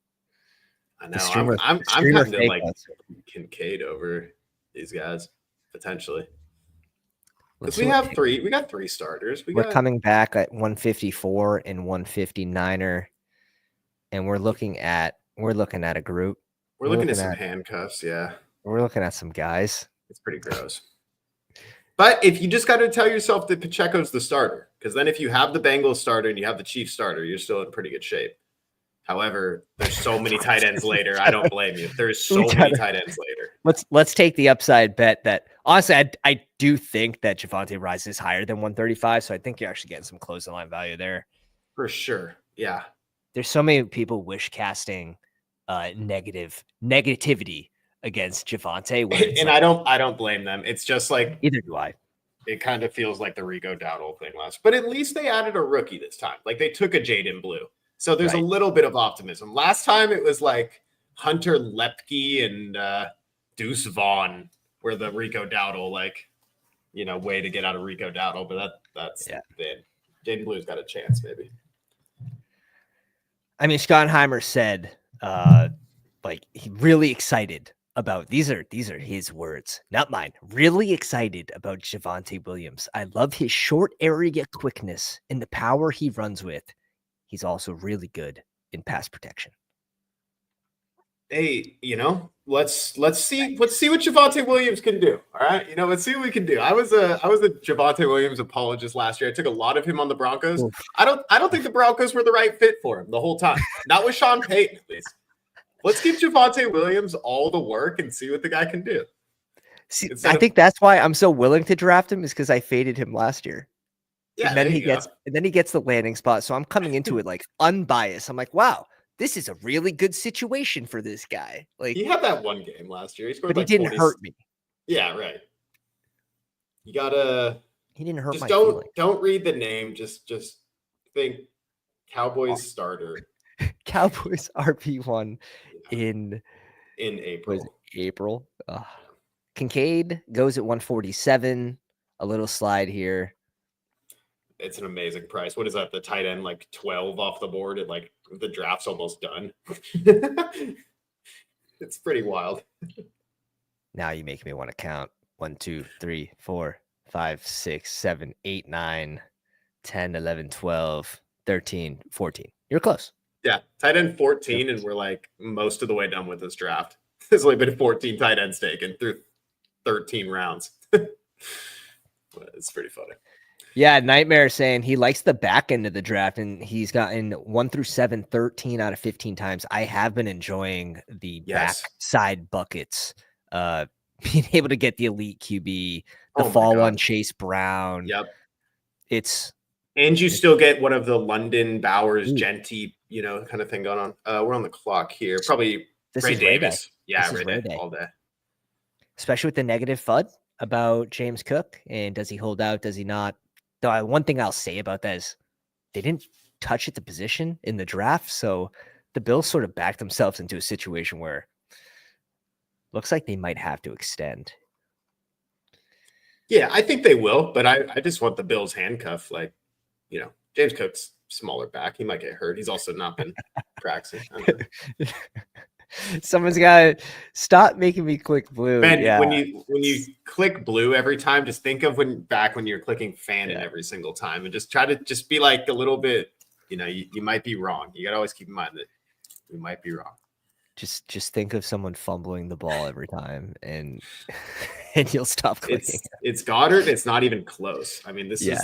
I know. I'm kind of like outs. Kincaid over these guys potentially. Because we got three starters. We're coming back at 154 and 159er, and we're looking at a group. We're looking at some handcuffs, yeah. We're looking at some guys. It's pretty gross. But if you just got to tell yourself that Pacheco's the starter, because then if you have the Bengals starter and you have the Chiefs starter, you're still in pretty good shape. However, there's so many tight ends later. I don't blame you. There's so many tight ends later. Let's take the upside bet that honestly, I do think that Javonte rises higher than 135. So I think you're actually getting some closing line value there. For sure. Yeah. There's so many people wish casting negativity against Javonte. And like, I don't blame them. It's just like either do I. It kind of feels like the Rico Dowdle thing last, but at least they added a rookie this time. Like they took a Jaden Blue. So there's a little bit of optimism. Last time it was like Hunter Lepke and Deuce Vaughn were the Rico Dowdle, way to get out of Rico Dowdle. But that's it. Jaden Blue's got a chance, maybe. I mean, Schottenheimer said, he really excited about these are his words, not mine. Really excited about Javonte Williams. I love his short area quickness and the power he runs with. He's also really good in pass protection. Hey, let's see what Javonte Williams can do. All right, let's see what we can do. I was a Javonte Williams apologist last year. I took a lot of him on the Broncos. Oof. I don't think the Broncos were the right fit for him the whole time. Not with Sean Payton, at least. Let's give Javonte Williams all the work and see what the guy can do. I think that's why I'm so willing to draft him, is because I faded him last year. Yeah, and then he gets the landing spot. So I'm coming into it like unbiased. I'm like, wow, this is a really good situation for this guy. Like he had that one game last year. He scored, but he didn't hurt me. Yeah, right. You gotta. He didn't hurt just my don't feeling. Don't read the name. Just think Cowboys starter. Cowboys RP1 in April. April. Kincaid goes at 147. A little slide here. It's an amazing price. What is that? The tight end, 12 off the board, and the draft's almost done. It's pretty wild. Now you make me want to count 1, 2, 3, 4, 5, 6, 7, 8, 9, 10, 11, 12, 13, 14. You're close. Yeah, tight end 14, and we're most of the way done with this draft. There's only been 14 tight ends taken through 13 rounds. It's pretty funny. Yeah, Nightmare saying he likes the back end of the draft, and he's gotten 1 through 7, 13 out of 15 times. I have been enjoying the backside buckets, being able to get the elite QB, the fall on Chase Brown. Yep. And you still get one of the London Bowers Genty, kind of thing going on. We're on the clock here. Probably Ray Davis. Yeah, Ray Day all day. Especially with the negative FUD about James Cook. And does he hold out? Does he not? Though one thing I'll say about that is they didn't touch at the position in the draft. So the Bills sort of backed themselves into a situation where looks like they might have to extend. Yeah, I think they will, but I just want the Bills handcuff. James Cook's smaller back. He might get hurt. He's also not been practicing. Someone's got to stop making me click blue. Ben, when you click blue every time, just think of when you're clicking fan in every single time, and just try to just be a little bit. You might be wrong. You got to always keep in mind that you might be wrong. Just think of someone fumbling the ball every time, and you'll stop clicking. It's Goddard. It's not even close. I mean, this is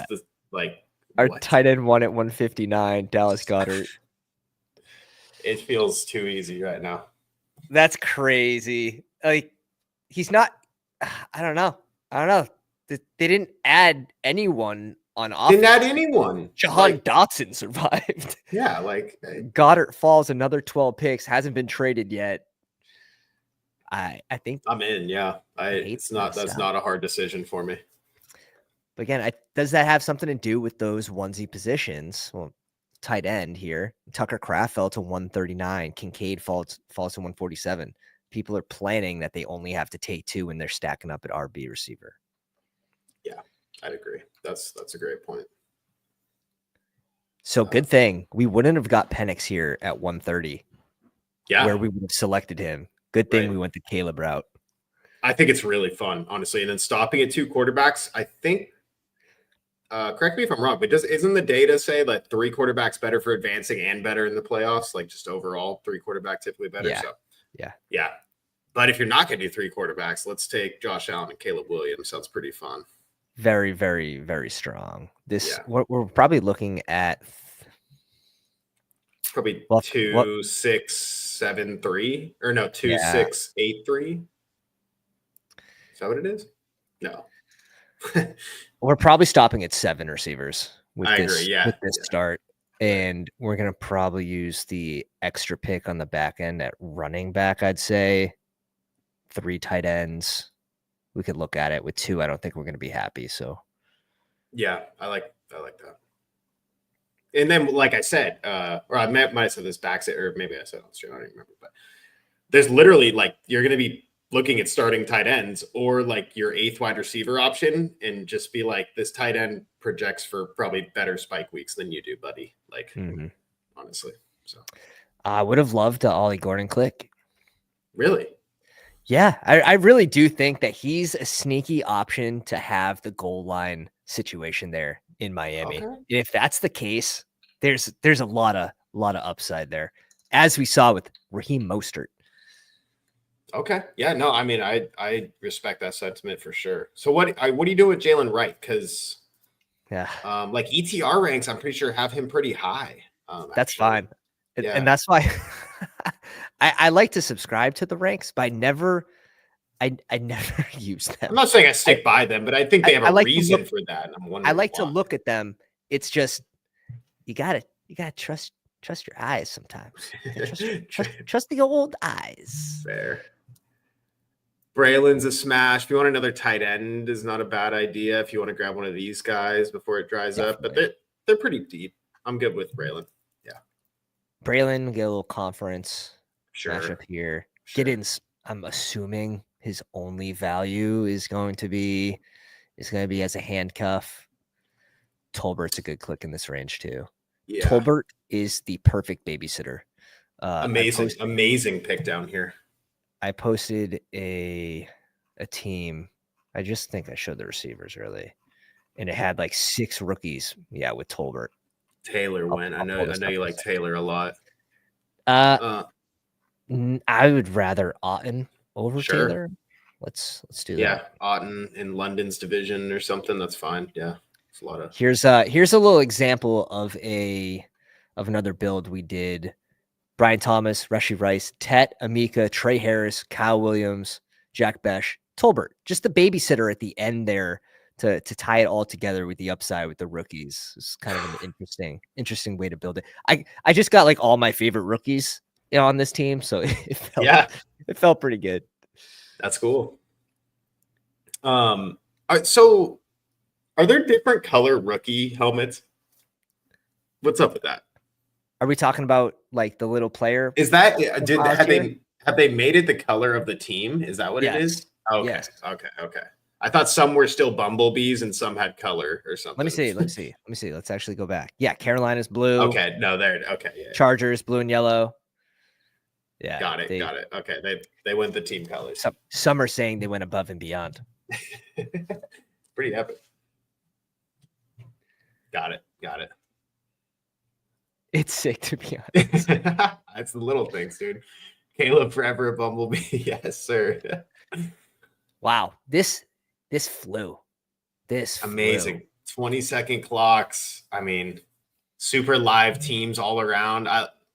our tight end 1 at 159. Dallas Goddard. It feels too easy right now. That's crazy. He's not. I don't know. They didn't add anyone on offense. Didn't add anyone. Jahan Dotson survived. Yeah, Goddard falls another 12 picks. Hasn't been traded yet. I think I'm in. Yeah, that's not a hard decision for me. But again, does that have something to do with those onesie positions? Well, tight end here. Tucker Kraft fell to 139. Kincaid falls to 147. People are planning that they only have to take 2 when they're stacking up at RB receiver. Yeah, I'd agree. That's a great point. So good thing we wouldn't have got Penix here at 130. Yeah, where we would have selected him. Good thing we went the Caleb route. I think it's really fun, honestly. And then stopping at 2 quarterbacks, I think. Correct me if I'm wrong, but isn't the data say that 3 quarterbacks better for advancing and better in the playoffs? Like just overall, 3 quarterbacks typically better. Yeah. So yeah. But if you're not going to do 3 quarterbacks, let's take Josh Allen and Caleb Williams. Sounds pretty fun. Very, very, very strong. We're probably looking at probably 2, 6, 7, 3, or no 2, 6, 8, 3. Is that what it is? No. We're probably stopping at 7 receivers with this start. And we're going to probably use the extra pick on the back end at running back, I'd say. 3 tight ends. We could look at it. With 2, I don't think we're going to be happy. So, yeah, I like that. And then, like I said, or I might have said this back, or maybe I said on the stream, I don't even remember. But there's literally you're going to be looking at starting tight ends or your 8th wide receiver option, and just be like, this tight end projects for probably better spike weeks than you do, buddy. Honestly. So I would have loved to Ollie Gordon click. Really? Yeah, I really do think that he's a sneaky option to have the goal line situation there in Miami. Okay. If that's the case, there's a lot of upside there, as we saw with Raheem Mostert. Okay. Yeah, no, I mean, I respect that sentiment for sure. So what do you do with Jalen Wright? Because ETR ranks, I'm pretty sure have him pretty high. That's fine. And that's why I like to subscribe to the ranks, but I never use them. I'm not saying I stick by them, but I think they have a reason for that. And I'm wondering. I like to look at them. It's just you gotta trust your eyes sometimes. Trust the old eyes. Fair. Braylon's a smash. If you want another tight end, is not a bad idea. If you want to grab one of these guys before it dries up, but they're pretty deep. I'm good with Braylon. Yeah. Braylon, get a little conference matchup here. Get in. I'm assuming his only value is going to be as a handcuff. Tolbert's a good click in this range too. Yeah. Tolbert is the perfect babysitter. Amazing pick down here. I posted a team. I just think I showed the receivers early, and it had 6 rookies. Yeah, with Tolbert. Taylor went. I know you like Taylor a lot. I would rather Otten over Taylor. Let's do that. Yeah, Otten in London's division or something. That's fine. Yeah, it's a lot of. Here's a little example of another build we did. Brian Thomas, Rashee Rice, Tet, Amika, Trey Harris, Kyle Williams, Jack Besh, Tolbert. Just the babysitter at the end there to tie it all together with the upside with the rookies. It's kind of an interesting way to build it. I just got all my favorite rookies on this team, so it felt pretty good. That's cool. So are there different color rookie helmets? What's up with that? Are we talking about the little player? Is that have they made it the color of the team? Is that what it is? Okay. Yes. Okay. I thought some were still bumblebees and some had color or something. Let me see. Let's actually go back. Yeah, Carolina's blue. Okay, no, there. Okay, yeah. Chargers blue and yellow. Yeah, got it. Okay, they went the team colors. Some are saying they went above and beyond. Pretty epic. Got it. It's sick, to be honest. It's the little things, dude. Caleb forever a bumblebee. Yes, sir. Wow. This flew. Amazing. 20-second clocks. I mean, super live teams all around.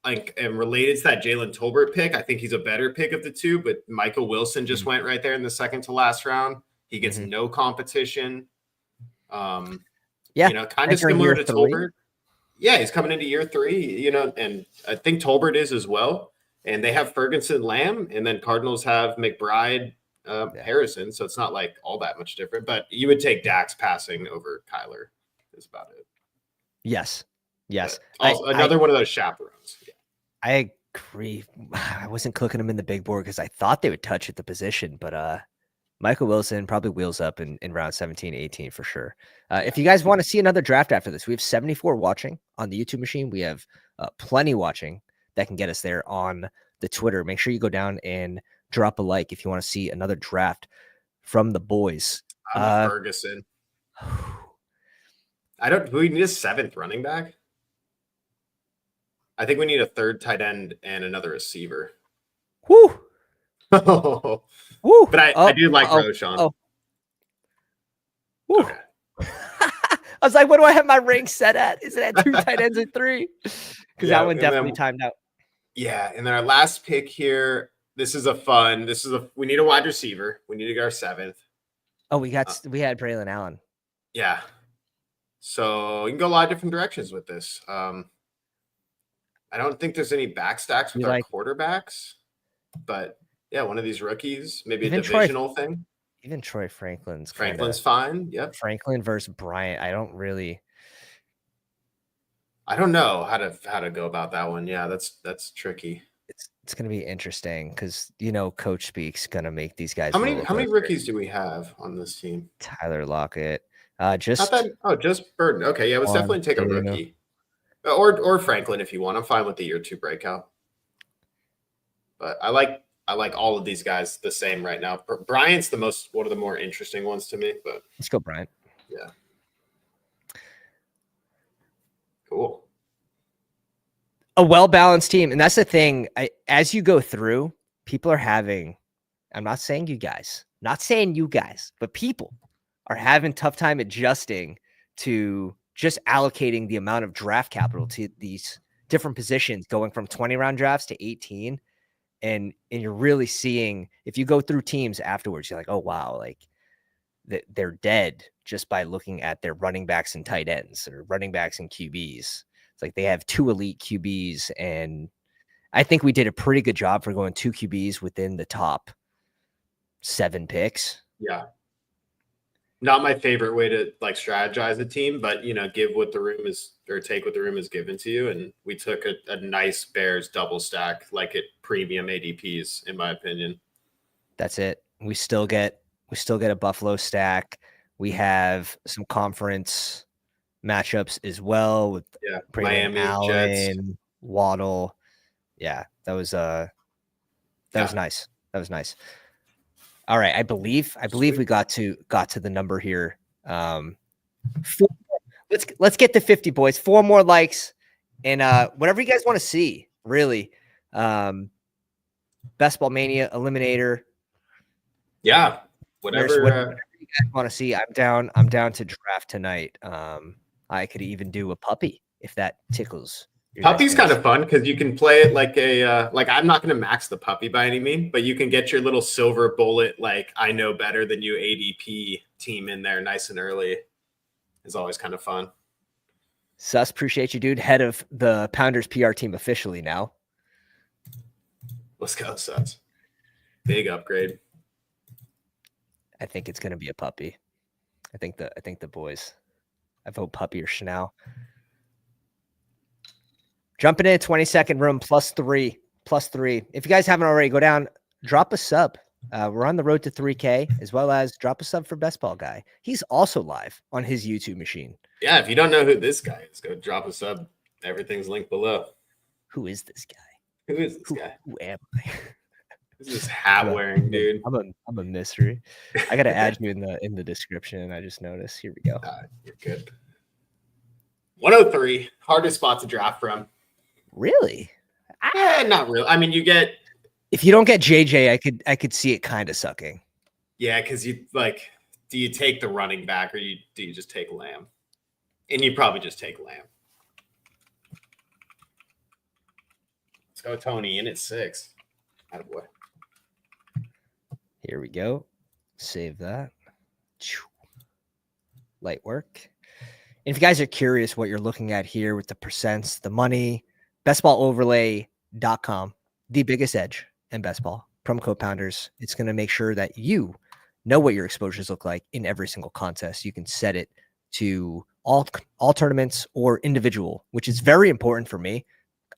And related to that Jalen Tolbert pick, I think he's a better pick of the 2, but Michael Wilson just went right there in the second to last round. He gets no competition. Kind of similar to Tolbert. Yeah, he's coming into year 3, and I think Tolbert is as well. And they have Ferguson, Lamb, and then Cardinals have McBride, Harrison. So it's not all that much different. But you would take Dax passing over Kyler. Is about it. Yes. Yes. Also, another one of those chaperones. Yeah. I agree. I wasn't clicking them in the big board because I thought they would touch at the position, but Michael Wilson probably wheels up in round 17, 18 for sure. If you guys want to see another draft after this, we have 74 watching on the YouTube machine. We have plenty watching that can get us there on the Twitter. Make sure you go down and drop a like if you want to see another draft from the boys. Ferguson. Do we need a 7th running back? I think we need a 3rd tight end and another receiver. Woo! Woo! But I do like Roshan. Okay. I was like, what do I have my rank set at? Is it at 2 tight ends and 3? Because that one definitely timed out. Yeah, and then our last pick here. We need a wide receiver. We need to get our 7th. Oh, we had Braylon Allen. Yeah. So you can go a lot of different directions with this. I don't think there's any backstacks with our quarterbacks, but yeah, one of these rookies, maybe a divisional thing. Even Troy Franklin's fine. Yep. Franklin versus Bryant. I don't know how to go about that one. Yeah, that's tricky. It's going to be interesting because Coach Speak's going to make these guys. How many rookies do we have on this team? Tyler Lockett. Just Burton. Okay, yeah, let's definitely take a rookie. Or Franklin if you want. I'm fine with the year 2 breakout. But I like all of these guys the same right now. Bryant's one of the more interesting ones to me. But let's go, Bryant. Yeah. Cool. A well-balanced team. And that's the thing. As you go through, people are having, I'm not saying you guys, but people are having tough time adjusting to just allocating the amount of draft capital to these different positions, going from 20-round drafts to 18. And you're really seeing, if you go through teams afterwards, you're like, oh, wow, like they're dead just by looking at their running backs and tight ends or running backs and QBs. It's like they have 2 elite QBs. And I think we did a pretty good job for going 2 QBs within the top 7 picks. Yeah. Not my favorite way to strategize a team, but give what the room is or take what the room is given to you. And we took a nice Bears double stack, like at premium ADPs, in my opinion. That's it. We still get a Buffalo stack. We have some conference matchups as well with Miami, Allen, Jets, Waddle. Yeah, that was nice. That was nice. All right, I believe we got to the number here. Let's get to 50, boys. 4 more likes, and whatever you guys want to see, really. Best Ball Mania Eliminator. Yeah, whatever you guys want to see. I'm down to draft tonight. I could even do a puppy if that tickles. Puppy's kind of fun because you can play it like I'm not going to max the puppy by any means, but you can get your little silver bullet, I know better than you ADP team in there nice and early. Is always kind of fun. Sus, appreciate you, dude. Head of the Pounders PR team officially now. Let's go, Sus. Big upgrade. I think it's going to be a puppy. I think the boys. I vote puppy or Chanel. Jumping in 20-second room +3. If you guys haven't already, go down, drop a sub. We're on the road to 3K, as well as drop a sub for Best Ball Guy. He's also live on his YouTube machine. Yeah, if you don't know who this guy is, go drop a sub. Everything's linked below. Who is this guy? Who am I? Who's this hat wearing dude? I'm a mystery. I gotta add you in the description. I just noticed. Here we go. You're good. 103, hardest spot to draft from. Really? Not really. I mean, you get. If you don't get JJ, I could see it kind of sucking. Yeah, because do you take the running back or do you just take Lamb? And you probably just take Lamb. Let's go, Tony, in at 6. Attaboy. Here we go. Save that. Light work. And if you guys are curious what you're looking at here with the percents, the money, bestballoverlay.com, the biggest edge in best ball. Promo code Pounders. It's going to make sure that you know what your exposures look like in every single contest. You can set it to all tournaments or individual, which is very important for me.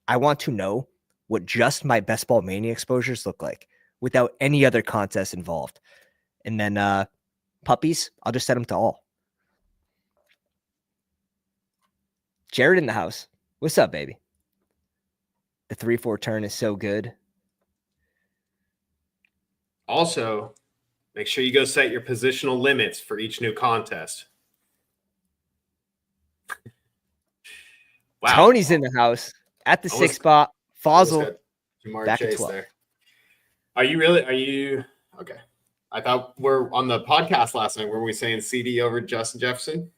I want to know what just my Best Ball Mania exposures look like without any other contests involved. And then puppies, I'll just set them to all. Jared in the house. What's up, baby? The 3-4 turn is so good. Also, make sure you go set your positional limits for each new contest. Wow. Tony's in the house at the 6 spot. Fossil back at 12. There. Are you okay? I thought we're on the podcast last night. Were we saying CD over Justin Jefferson?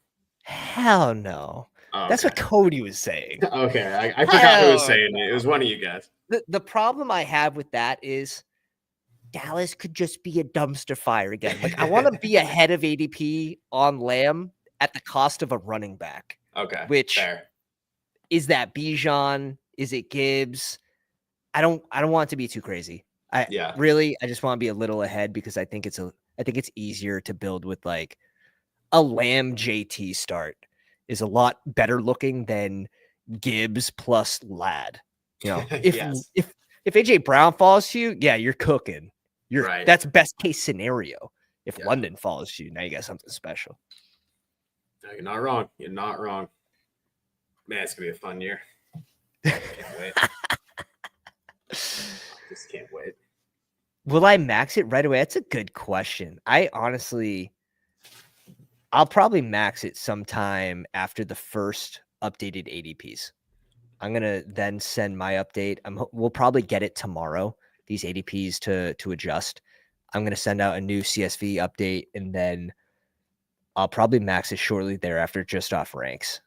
Hell no. Oh, okay. That's what Cody was saying. Okay, I forgot who was saying it. It was one of you guys. The problem I have with that is Dallas could just be a dumpster fire again. Like, I want to be ahead of ADP on Lamb at the cost of a running back. Okay, which is that Bijan? Is it Gibbs? I don't want it to be too crazy. I just want to be a little ahead because I think it's easier to build with like a Lamb JT start is a lot better looking than Gibbs plus Ladd. You know, if AJ Brown falls to you, yeah, you're cooking. You're right. That's best case scenario. If London falls to you, now you got something special. No, you're not wrong. You're not wrong. Man, it's gonna be a fun year. Can't wait. Just can't wait. Will I max it right away? That's a good question. I'll probably max it sometime after the first updated ADPs. I'm gonna then send my update. We'll probably get it tomorrow. These ADPs to adjust. I'm gonna send out a new CSV update, and then I'll probably max it shortly thereafter, just off ranks.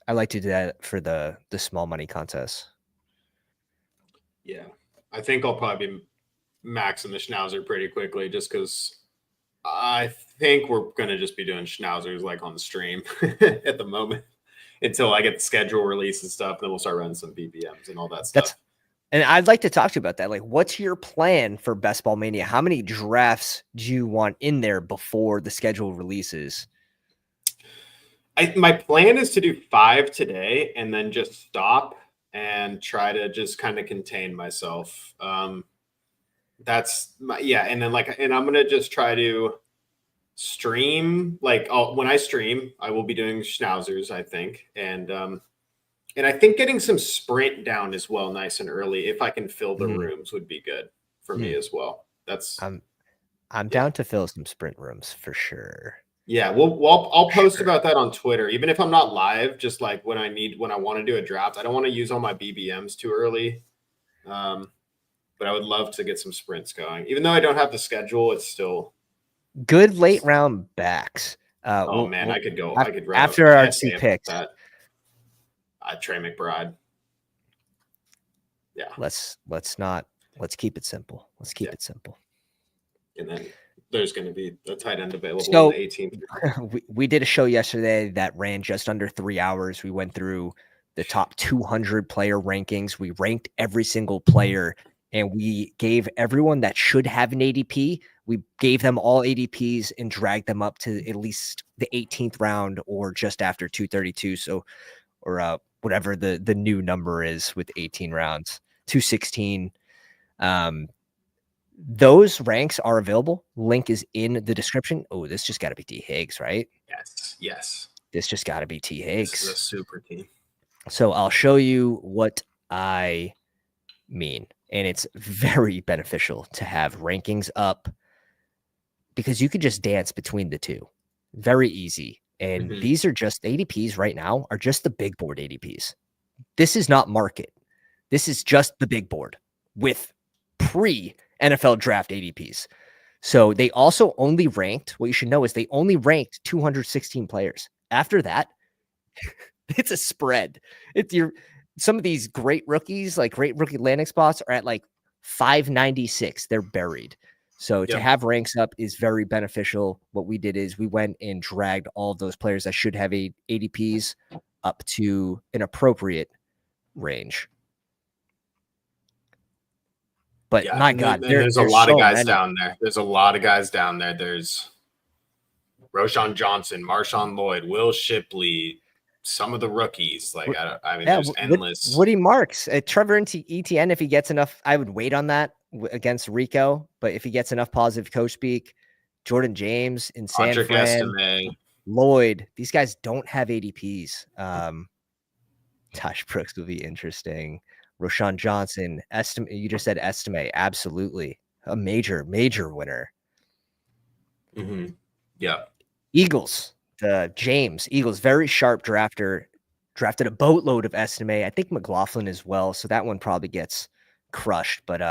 I like to do that for the small money contests. Yeah, I think I'll probably be maxing the Schnauzer pretty quickly, just because I think we're gonna just be doing Schnauzers like on the stream at the moment until I get the schedule release and stuff. Then we'll start running some BBMs and all that stuff. And I'd like to talk to you about that. Like, what's your plan for Best Ball Mania? How many drafts do you want in there before the schedule releases? My plan is to do 5 today and then just stop and try to just kind of contain myself. That's and then and I'm gonna just try to stream. Like, when I stream, I will be doing Schnauzers, I think, and I think getting some sprint down as well, nice and early, if I can fill the rooms, would be good for me as well. That's I'm down to fill some sprint rooms for sure. Yeah, I'll post about that on Twitter, even if I'm not live. Just like when I want to do a draft, I don't want to use all my BBMs too early. But I would love to get some sprints going, even though I don't have the schedule. It's still good late round backs. I could go. I could after our 2 picks. Trey McBride. Yeah. Let's keep it simple. Let's keep it simple. And then there's going to be a tight end available on the 18th. We did a show yesterday that ran just under 3 hours. We went through the top 200 player rankings. We ranked every single player, and we gave everyone that should have an ADP, we gave them all ADPs and dragged them up to at least the 18th round or just after 232. So, or whatever the new number is with 18 rounds, 216. Those ranks are available. Link is in the description. Oh, this just got to be T. Higgs, right? Yes. This just got to be T. Higgs. This is a super team. So I'll show you what I mean. And it's very beneficial to have rankings up because you could just dance between the two. Very easy. And these are just ADPs right now are just the big board ADPs. This is not market. This is just the big board with pre-NFL draft ADPs. So they also only ranked, what you should know is they only ranked 216 players. After that, it's a spread. Some of these great rookies, like great rookie landing spots, are at like 596. They're buried. So to have ranks up is very beneficial. What we did is we went and dragged all of those players that should have ADPs up to an appropriate range. But my God, there's a lot of guys down there. There's a lot of guys down there. There's Roshan Johnson, Marshawn Lloyd, Will Shipley, some of the rookies. Like, I mean, there's endless. Woody Marks, Trevor Etienne, if he gets enough, I would wait on that against Rico. But if he gets enough positive coach speak, Jordan James in San Fran, Lloyd, these guys don't have ADPs. Tosh Brooks would be interesting. Roshan Johnson, you just said Estime, absolutely a major winner. Mm-hmm. Yeah. Eagles, Eagles, very sharp drafter, drafted a boatload of Estime. I think McLaughlin as well. So that one probably gets crushed, but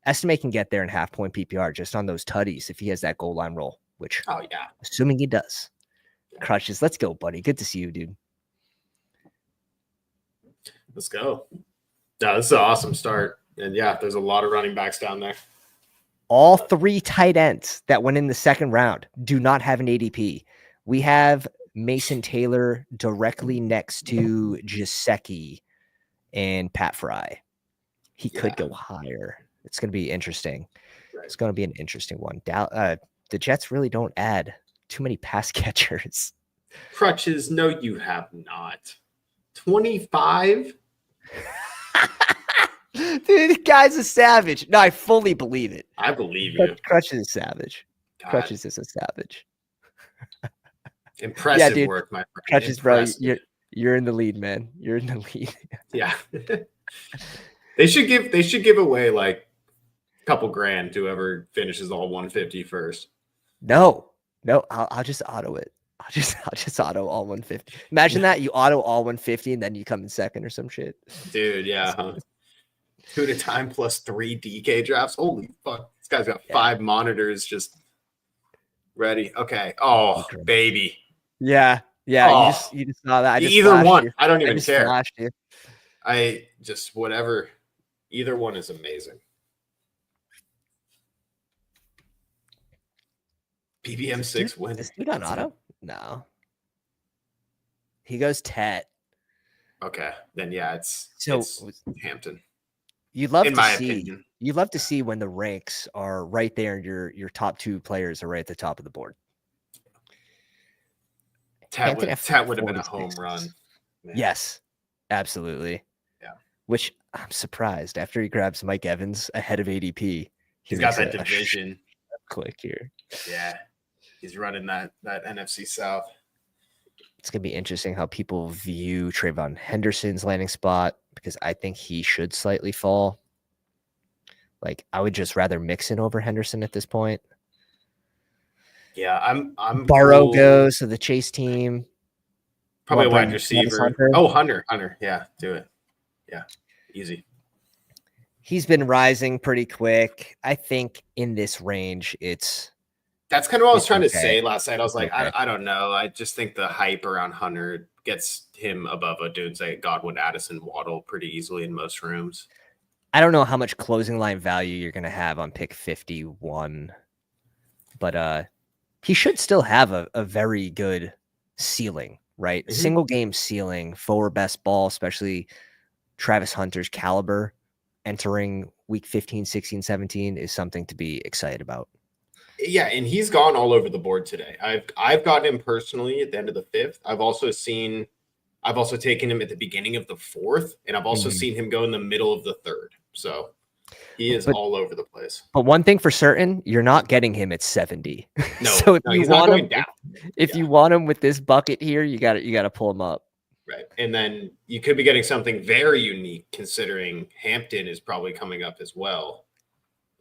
Estime can get there in half point PPR just on those tutties if he has that goal line roll, which assuming he does. Crushes. Let's go, buddy. Good to see you, dude. Let's go. No, this is an awesome start. And yeah, there's a lot of running backs down there. All 3 tight ends that went in the second round do not have an ADP. We have Mason Taylor directly next to Gesicki and Pat Fry. He could go higher. It's going to be interesting. Right. It's going to be an interesting one. The Jets really don't add too many pass catchers. Crutches, no, you have not. 25? Dude, the guy's a savage. No, I fully believe it. I believe you. Crutches is savage. God. Crutches is a savage. Impressive work, my friend. Crutches, impressive. Bro. You're in the lead, man. You're in the lead. Yeah. They should give away like a couple grand to whoever finishes all 150 first. No, I'll just auto it. I'll just auto all 150. Imagine that you auto all 150 and then you come in second or some shit. Dude, yeah. Huh? 2 at a time plus 3 DK drafts. Holy fuck. This guy's got 5 monitors just ready. Okay. Oh, baby. Yeah. Oh. You just saw that. Either one. You. I don't even care. You. I just whatever. Either one is amazing. PBM 6 win. This dude on auto? No. He goes Tet. Okay. Then yeah, it's Hampton. You'd love to see when the ranks are right there and your top 2 players are right at the top of the board. Tet would have been a home run. Man. Yes, absolutely. Yeah. Which I'm surprised after he grabs Mike Evans ahead of ADP. He's got that division. Click here. Yeah. He's running that NFC South. It's going to be interesting how people view Trayvon Henderson's landing spot because I think he should slightly fall. Like, I would just rather Mixon over Henderson at this point. Yeah, I'm Burrow goes to the Chase team. Probably a wide receiver. Hunter. Yeah, do it. Yeah, easy. He's been rising pretty quick. I think in this range, that's kind of what I was trying to say last night. I was like, I don't know. I just think the hype around Hunter gets him above a dudes like Godwin, Addison, Waddle pretty easily in most rooms. I don't know how much closing line value you're going to have on pick 51, but he should still have a very good ceiling, right? Mm-hmm. Single game ceiling for best ball, especially Travis Hunter's caliber entering week 15, 16, 17 is something to be excited about. Yeah, and he's gone all over the board today. I've got him personally at the end of the 5th. I've also taken him at the beginning of the 4th, and I've also seen him go in the middle of the 3rd. So he is all over the place. But one thing for certain, you're not getting him at 70. No, so if he's not going down. If you want him with this bucket here, you got to pull him up. Right. And then you could be getting something very unique considering Hampton is probably coming up as well.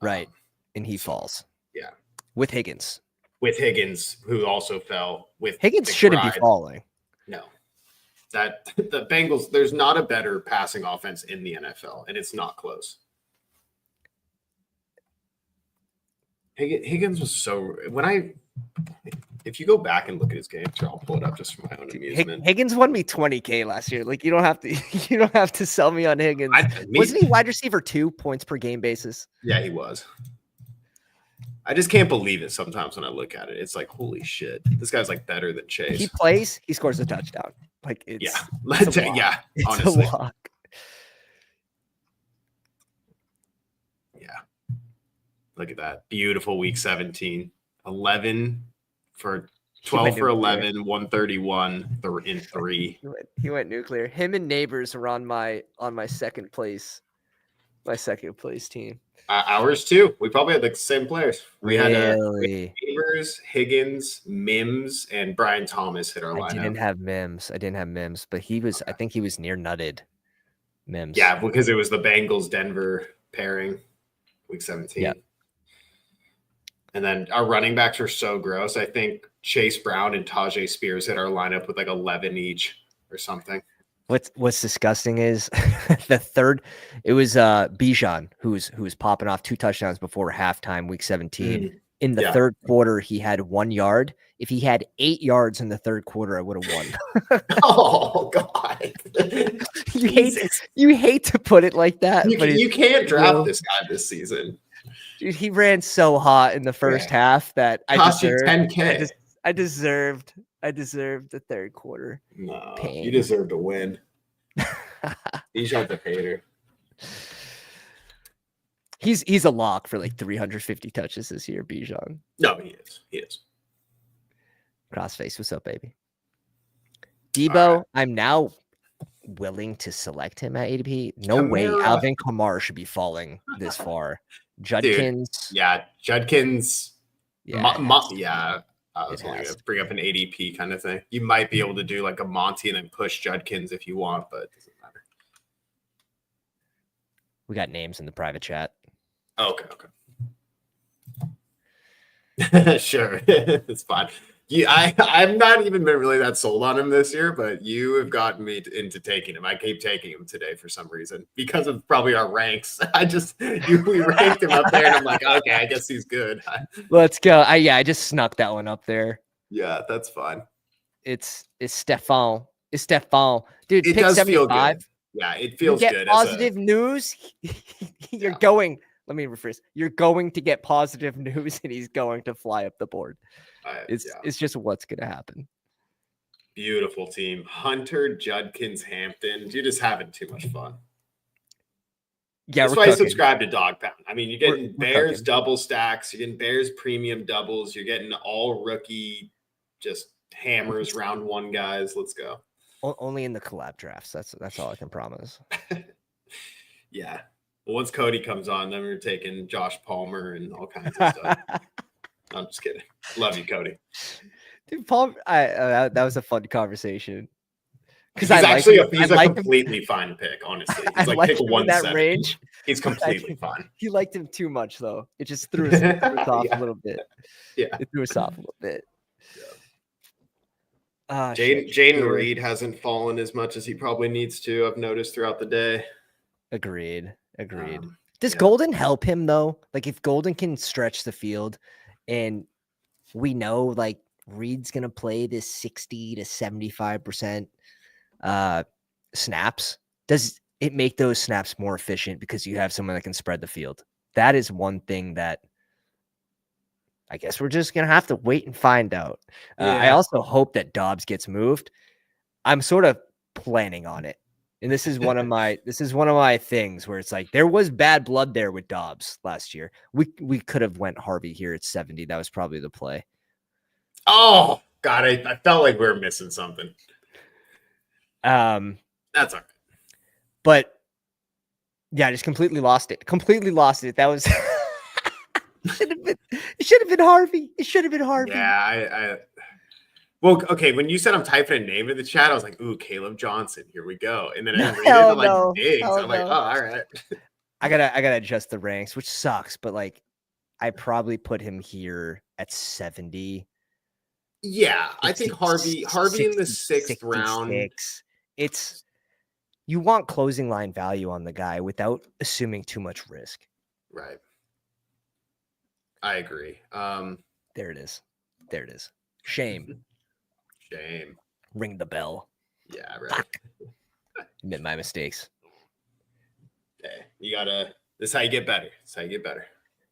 Right. And he falls. Yeah. With Higgins, who also fell with Higgins shouldn't be falling. No, that the Bengals, there's not a better passing offense in the NFL, and it's not close. Higgins was if you go back and look at his games, I'll pull it up just for my own amusement. Higgins won me $20K last year. Like you don't have to sell me on Higgins. Wasn't he wide receiver 2 points per game basis? Yeah, he was. I just can't believe it sometimes when I look at it. It's like, holy shit, this guy's like better than Chase. He plays, he scores a touchdown. Like it's honestly. A lock. Yeah. Look at that. Beautiful week 17. 11 for 12 for 11, 131 in 3. He went nuclear. Him and Neighbors are on my second place team. Ours too. We probably had the same players. We had Neighbors, Higgins, Mims, and Brian Thomas hit our lineup. I didn't have Mims, but he was. Okay. I think he was near nutted. Mims. Yeah, because it was the Bengals Denver pairing, week 17. Yeah. And then our running backs were so gross. I think Chase Brown and Tajay Spears hit our lineup with like 11 each or something. What's disgusting is the third. It was Bijan who was popping off 2 touchdowns before halftime, week 17. In the third quarter, he had 1 yard. If he had 8 yards in the third quarter, I would have won. Oh God! you hate to put it like that, but you can't draft this guy this season. Dude, he ran so hot in the first half that I deserved 10K. I deserved the third quarter. No, pain. You deserve to win. Bijan's a hater. He's a lock for like 350 touches this year, Bijan. No, he is. Crossface, what's up, baby? Debo, right. I'm now willing to select him at ADP. No way Alvin Kamara should be falling this far. Judkins. Dude, yeah, Judkins. Yeah. I was going to bring up an ADP kind of thing. You might be able to do like a Monty and then push Judkins if you want, but it doesn't matter. We got names in the private chat. Okay. Sure. It's fine. I'm not even been really that sold on him this year, but you have gotten me into taking him. I keep taking him today for some reason because of probably our ranks. We ranked him up there, and I'm like, okay, I guess he's good. Let's go. I just snuck that one up there. Yeah, that's fine. It's Stephon. It's Stephon, dude. It pick does 75. feel good. Yeah, it feels you get good. Positive news. You're going. Let me rephrase. You're going to get positive news, and he's going to fly up the board. It's just what's going to happen. Beautiful team. Hunter, Judkins, Hampton. You're just having too much fun. Yeah, that's why I subscribe to Dog Pound. I mean, you're getting Bears double stacks. You're getting Bears premium doubles. You're getting all rookie just hammers round 1 guys. Let's go. Only in the collab drafts. That's all I can promise. Yeah. Well, once Cody comes on, then we're taking Josh Palmer and all kinds of stuff. I'm just kidding. Love you, Cody. Dude, Palmer, that was a fun conversation. He's a completely fine pick, honestly. He's like pick 170. Range. He's completely fine. He liked him too much, though. It just threw us off a little bit. Yeah. It threw us off a little bit. Yeah. Jaden Reed hasn't fallen as much as he probably needs to. I've noticed throughout the day. Agreed. Does Golden help him though? Like if Golden can stretch the field, and we know like Reed's gonna play this 60 to 75% snaps, does it make those snaps more efficient because you have someone that can spread the field? That is one thing that I guess we're just gonna have to wait and find out. I also hope that Dobbs gets moved. I'm sort of planning on it, and this is one of my things where it's like there was bad blood there with Dobbs last year. We could have went Harvey here at 70. That was probably the play. Oh God, I felt like we were missing something. That's all right. But yeah, I just completely lost it. That was it should have been Harvey. Yeah, well, okay, when you said I'm typing a name in the chat, I was like, ooh, Caleb Johnson, here we go. And then I read it, I'm like, Diggs. I'm like, oh, all right. I gotta adjust the ranks, which sucks, but like I probably put him here at 70. Yeah, I think Harvey in the 6th round. It's you want closing line value on the guy without assuming too much risk. Right. I agree. There it is. Shame. Ring the bell. Yeah, right. Admit my mistakes. Hey, this is how you get better.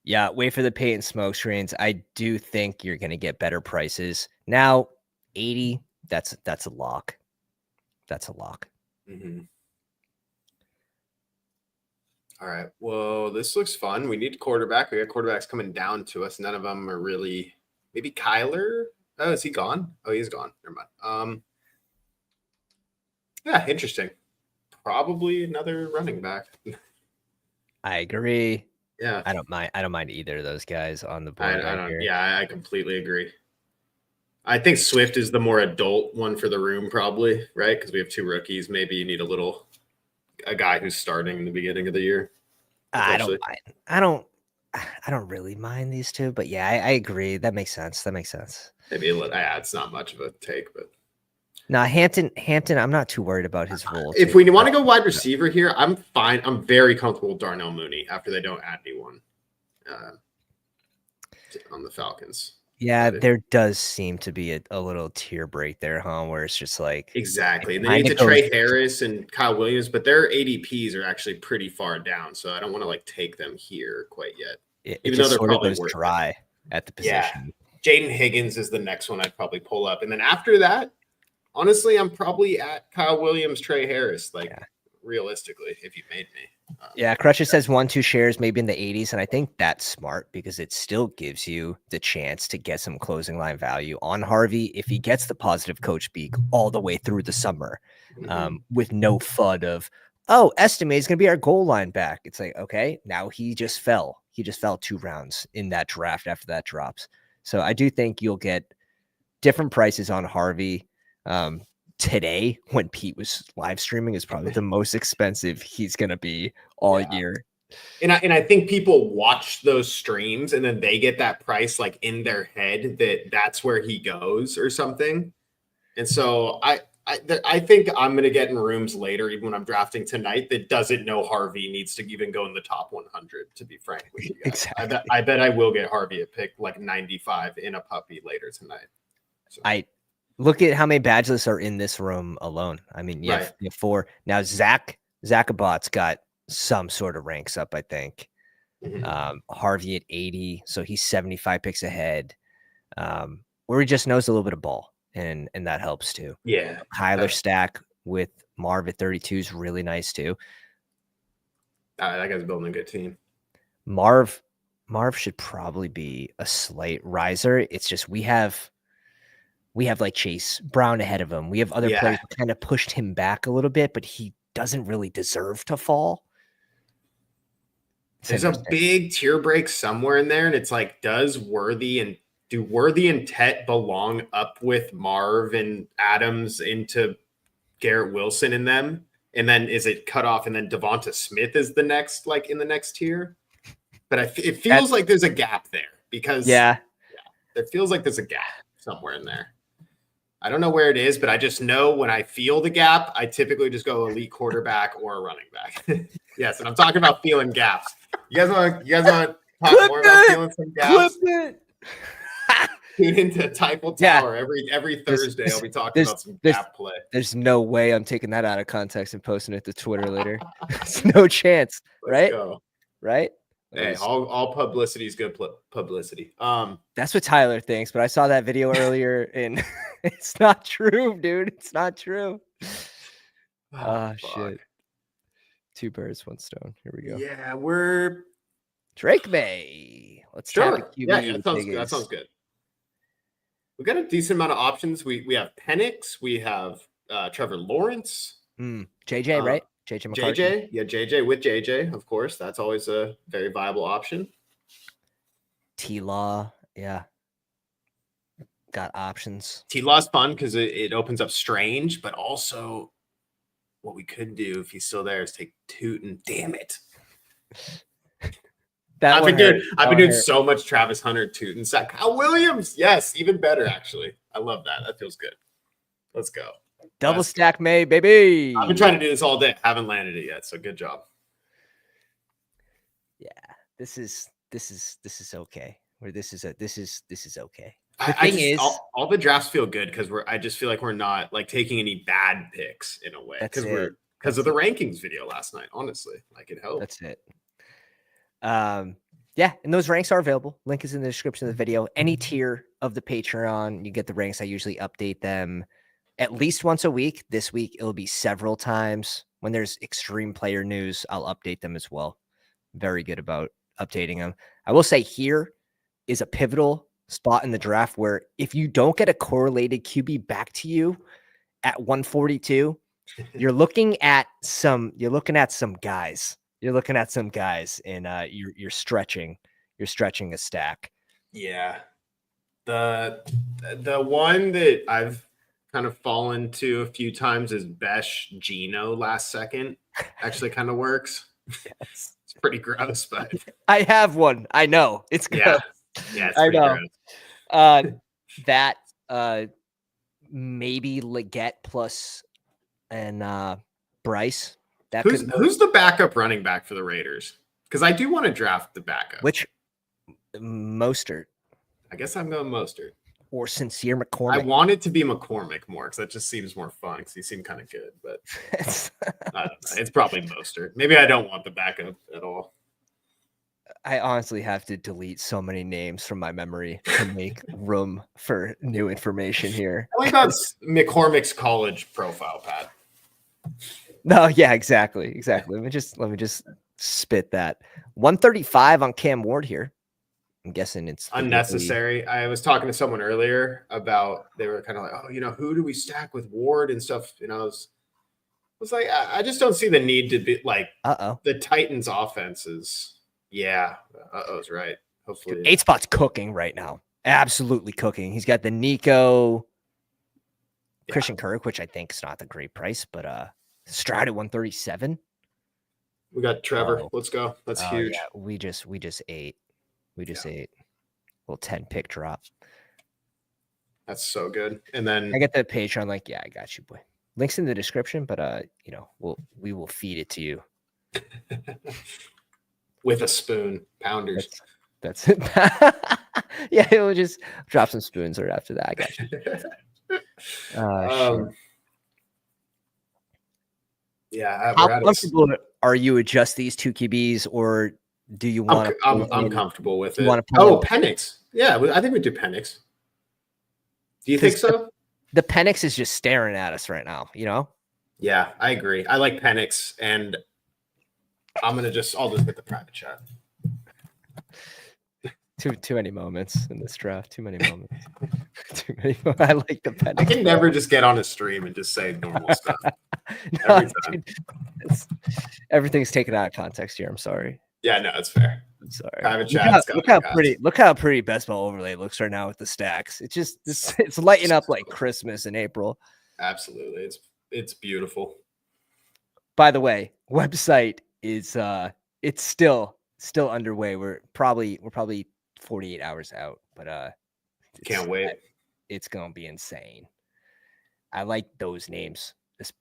Yeah, wait for the pay and smoke screens. I do think you're going to get better prices. Now, 80, that's a lock. Mm-hmm. All right. Well, this looks fun. We need quarterback. We got quarterbacks coming down to us. None of them are really. Maybe Kyler Oh, is he gone? Oh, he's gone. Never mind. Yeah, interesting. Probably another running back. I agree. Yeah. I don't mind either of those guys on the board I don't. here. Yeah, I completely agree. I think Swift is the more adult one for the room, probably, right? Because we have 2 rookies. Maybe you need a guy who's starting in the beginning of the year. I don't really mind these 2, but yeah, I agree. That makes sense. Maybe it's not much of a take, but now Hampton, I'm not too worried about his role. If we want to go wide receiver here, I'm fine. I'm very comfortable with Darnell Mooney after they don't add anyone on the Falcons. Yeah, there does seem to be a little tier break there, huh? Where it's just like exactly. They need to Trey Harris and Kyle Williams, but their ADPs are actually pretty far down, so I don't want to like take them here quite yet. Even though they're probably dry at the position. Yeah. Jaden Higgins is the next one I'd probably pull up, and then after that, honestly, I'm probably at Kyle Williams, Trey Harris, realistically, if you made me. Yeah, Crutcher says 1-2 shares maybe in the 80s, and I think that's smart because it still gives you the chance to get some closing line value on Harvey if he gets the positive coach speak all the way through the summer with no FUD of, oh, Estimate is going to be our goal line back. It's like, okay, now he just fell. He just fell 2 rounds in that draft after that drops. So I do think you'll get different prices on Harvey. Today, when Pete was live streaming, is probably the most expensive he's going to be all year. And I think people watch those streams and then they get that price like in their head that's where he goes or something. And so I think I'm going to get in rooms later, even when I'm drafting tonight, that doesn't know Harvey needs to even go in the top 100, to be frank with you guys. Exactly. I bet I will get Harvey a pick like 95 in a puppy later tonight. So. Look at how many badgeless are in this room alone. I mean, you have 4. Now, Zachabot's got some sort of ranks up, I think. Harvey at 80, so he's 75 picks ahead. Where he just knows a little bit of ball, and that helps too. Yeah. Kyler stack with Marv at 32 is really nice too. That guy's building a good team. Marv should probably be a slight riser. It's just we have like Chase Brown ahead of him. We have other players who kind of pushed him back a little bit, but he doesn't really deserve to fall. There's a big tier break somewhere in there, and it's like, do Worthy and Tet belong up with Marv and Adams into Garrett Wilson in them? And then is it cut off, and then Devonta Smith is the next, like in the next tier? But it feels like there's a gap there because it feels like there's a gap somewhere in there. I don't know where it is, but I just know when I feel the gap, I typically just go elite quarterback or a running back. Yes, and I'm talking about feeling gaps. You guys want to talk more about feeling some gaps? Tune into Typal Tower every Thursday. I'll be talking about some gap play. There's no way I'm taking that out of context and posting it to Twitter later. There's no chance, right? Go. Right? Hey, all publicity is good publicity. That's what Tyler thinks, but I saw that video earlier and it's not true, dude. It's not true. Shit. 2 birds, 1 stone. Here we go. Yeah, we're Drake May. Let's sure. That sounds good. We got a decent amount of options. We have Penix, we have Trevor Lawrence, JJ, right? JJ McCarthy. JJ with JJ, of course. That's always a very viable option. T-Law, got options. T-Law's fun because it opens up Strange, but also what we could do if he's still there is take Tootin. Damn it. I've been doing so much Travis Hunter, Tootin, sack. Kyle Williams. Yes, even better, actually. I love that. That feels good. Let's go. Double stack May, baby. I've been trying to do this all day. Haven't landed it yet, so good job. Yeah, this is okay. This is okay. All the drafts feel good because I just feel like we're not like taking any bad picks in a way because of the rankings video last night. Honestly, like it helped. That's it. Yeah, and those ranks are available. Link is in the description of the video. Any tier of the Patreon, you get the ranks. I usually update them at least once a week. This week, it'll be several times. When there's extreme player news, I'll update them as well. Very good about updating them. I will say here is a pivotal spot in the draft where if you don't get a correlated QB back to you at 142, you're looking at some guys. You're looking at some guys, and you're stretching a stack. Yeah. The one that I've kind of fallen to a few times is Besh Gino last second. Actually kind of works. Yes. It's pretty gross, but I have one. I know. It's gross. Yeah, it's pretty gross. That maybe Leggett plus and Bryce. Who's the backup running back for the Raiders? Because I do want to draft the backup. Which Mostert? I guess I'm going Mostert. Or Sincere McCormick. I want it to be McCormick more because that just seems more fun because he seemed kind of good. But I don't know. It's probably Mostert. Maybe I don't want the backup at all. I honestly have to delete so many names from my memory to make room for new information here. I think that's McCormick's college profile, Pat. No, yeah, exactly. Let me just spit that. 135 on Cam Ward here. I'm guessing it's unnecessary. I was talking to someone earlier about, they were kind of like, oh, who do we stack with Ward and stuff? I was like, I just don't see the need to be like, the Titans offense is, is right. Hopefully. 8 spot's cooking right now. Absolutely cooking. He's got the Nico, Christian Kirk, which I think is not the great price, but Stroud at 137. We got Trevor. Let's go. That's huge. Yeah, we just ate. We just ate a little 10 pick drop. That's so good. And then I get the Patreon. Like, yeah, I got you, boy. Links in the description, but we will feed it to you with a spoon, pounders. That's it. Yeah, we'll just drop some spoons right after that. I got you. Yeah, how comfortable are you adjust these two QBs, or do you want? I'm comfortable with it. Penix. Yeah, I think we do Penix. Do you think so? The Penix is just staring at us right now. Yeah, I agree. I like Penix, and I'll just hit the private chat. Too many moments in this draft. Too many moments. Too many. I like the Penix. I can never just get on a stream and just say normal stuff. Every time. Everything's taken out of context here. I'm sorry. Yeah, no, it's fair. I'm sorry. Private chat. Look how pretty Best Ball Overlay looks right now with the stacks. It's just it's lighting up like Christmas in April. Absolutely, it's beautiful. By the way, website is it's still underway. We're probably 48 hours out, but can't wait. It's gonna be insane. I like those names.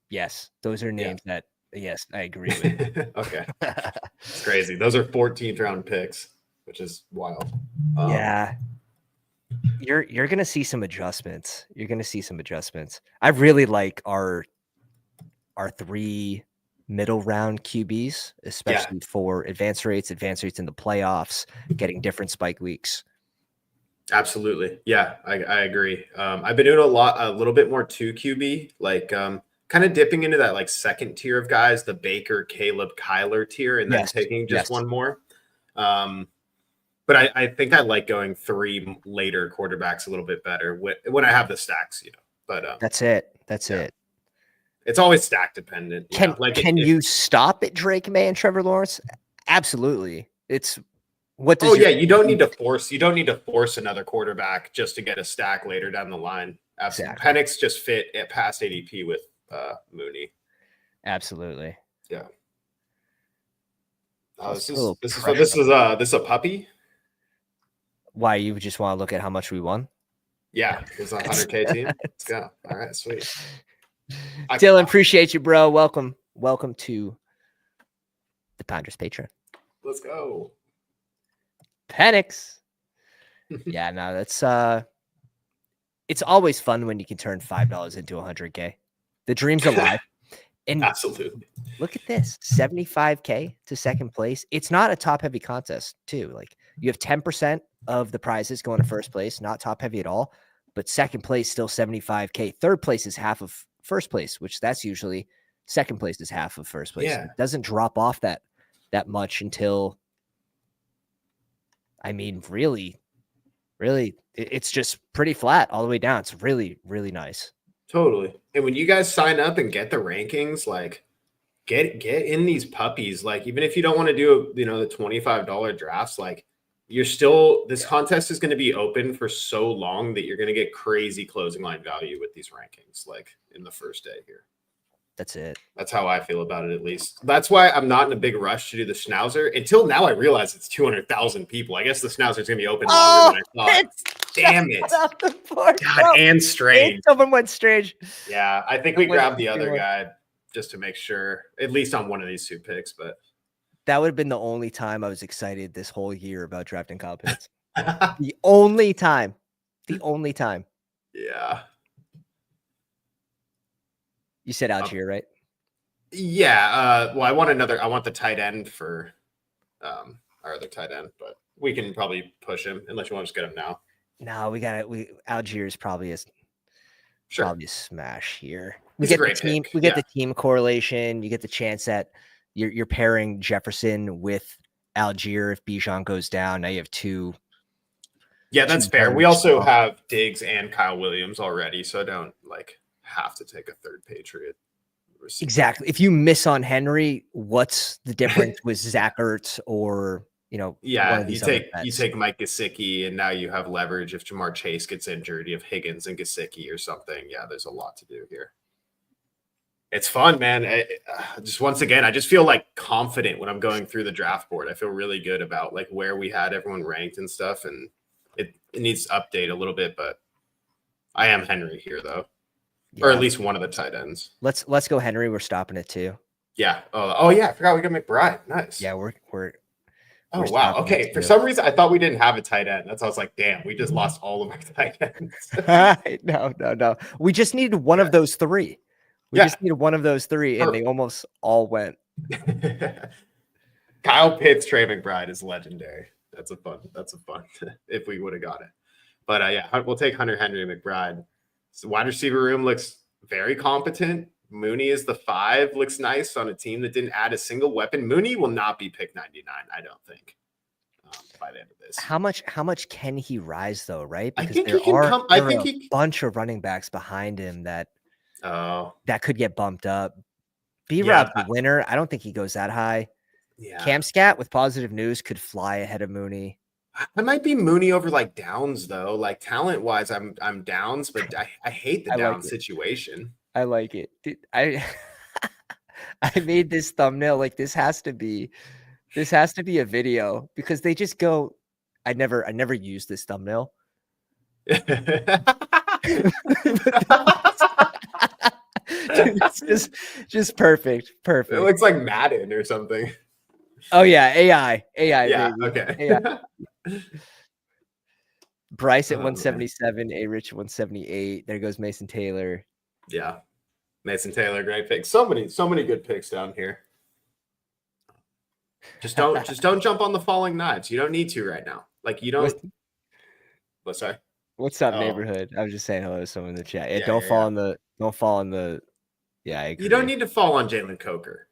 Yes, those are names that. Yes, I agree with. Okay, it's crazy. Those are 14th round picks, which is wild. You're gonna see some adjustments. I really like our 3 middle round QBs, especially for advance rates in the playoffs, getting different spike weeks. Absolutely. Yeah, I agree. I've been doing a little bit more 2 QB, like kind of dipping into that like second tier of guys, the Baker, Caleb, Kyler tier, and then taking just one more. But I think I like going 3 later quarterbacks a little bit better when I have the stacks, But that's it. It's always stack dependent. Can you stop at Drake May and Trevor Lawrence? Absolutely. It's what does you don't need to force another quarterback just to get a stack later down the line. Absolutely. Exactly. Penix just fit at past ADP with Mooney. Absolutely. Yeah. This is a puppy. Why, you just want to look at how much we won? Yeah, it's a 100K team. Let's go. All right, sweet. Dylan, appreciate you, bro. Welcome to the Pounders Patreon. Let's go. Penix. Yeah, no, that's it's always fun when you can turn $5 into 100K. The dream's alive. And absolutely. Look at this, 75K to second place. It's not a top heavy contest, too. Like, you have 10% of the prizes going to first place, not top heavy at all, but second place still 75K. Third place is half of first place, which that's usually second place is half of first place. Yeah. It doesn't drop off that much until, I mean, really Really, it's just pretty flat all the way down. It's really, really nice. Totally. And when you guys sign up and get the rankings, like get in these puppies. Like even if you don't want to do, the $25 drafts, like you're still, this contest is going to be open for so long that you're going to get crazy closing line value with these rankings, like in the first day here. That's it. That's how I feel about it, at least. That's why I'm not in a big rush to do the Schnauzer. Until now, I realize it's 200,000 people. I guess the Schnauzer is going to be open longer than I thought. Damn it. God, and Strange. Someone went Strange. Yeah, I think we grabbed the other guy just to make sure, at least on one of these 2 picks. But that would have been the only time I was excited this whole year about drafting Kyle Pitts. The only time. The only time. Yeah. You said Algier, right? Yeah. Well, I want the tight end for our other tight end, but we can probably push him unless you want to just get him now. No, Algier is probably a smash here. We get the team correlation. You get the chance that you're pairing Jefferson with Algier if Bijan goes down. Now you have 2. Yeah, that's fair. We also have Diggs and Kyle Williams already, so I don't have to take a third Patriot receiver. Exactly. If you miss on Henry, what's the difference with Zach Ertz or Yeah, you take Mike Gesicki, and now you have leverage if Jamar Chase gets injured. You have Higgins and Gesicki or something. Yeah, there's a lot to do here. It's fun, man. Just once again, I just feel confident when I'm going through the draft board. I feel really good about where we had everyone ranked and stuff, and it needs to update a little bit, but I am Henry here though. Yeah. Or at least one of the tight ends. Let's go Henry. We're stopping it too. Yeah. Oh yeah, I forgot we got McBride. Nice. Yeah, we're oh wow. Okay. For some reason I thought we didn't have a tight end. That's why I was like, damn, we just lost all of our tight ends. No. We just needed one of those 3. We just needed one of those 3, and they almost all went. Kyle Pitts, Trey McBride is legendary. That's a fun if we would have got it. But yeah, we'll take Hunter Henry McBride. So wide receiver room looks very competent. Mooney is the 5, looks nice on a team that didn't add a single weapon. Mooney will not be pick 99, I don't think, by the end of this. How much can he rise though, right? Because I think he can come. I think a bunch of running backs behind him that could get bumped up. B-Rob the winner. I don't think he goes that high. Yeah. Cam Scat with positive news could fly ahead of Mooney. I might be Mooney over Downs though. Talent wise, I'm Downs, but I hate the Downs situation. I like it. Dude, I made this thumbnail. This has to be a video because they just go. I never used this thumbnail. Dude, it's just perfect. It looks like Madden or something. Oh yeah, AI. Yeah, baby. Okay. AI. Bryce at 177, A Rich 178. There goes Mason Taylor. Yeah, Mason Taylor, great pick. So many good picks down here. Just don't jump on the falling knives. You don't need to right now. You don't. What's that? What's up, neighborhood? I was just saying hello to someone in the chat. Yeah, don't fall on the. Yeah, I agree. You don't need to fall on Jalen Coker.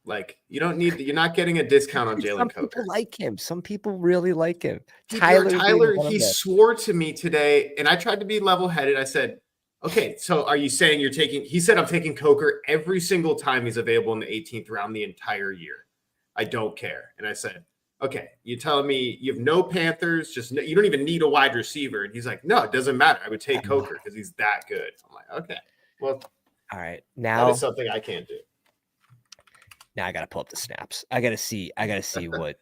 You don't need. You're not getting a discount on Jalen Coker. Some people like him. Some people really like him. Tyler, he swore to me today, and I tried to be level-headed. I said, "Okay, so are you saying you're taking?" He said, "I'm taking Coker every single time he's available in the 18th round the entire year. I don't care." And I said, "Okay, you're telling me you have no Panthers? You don't even need a wide receiver?" And he's like, "No, it doesn't matter. I would take Coker because he's that good." I'm like, "Okay, well." All right, now that is something I can't do. Now I gotta pull up the snaps. I gotta see what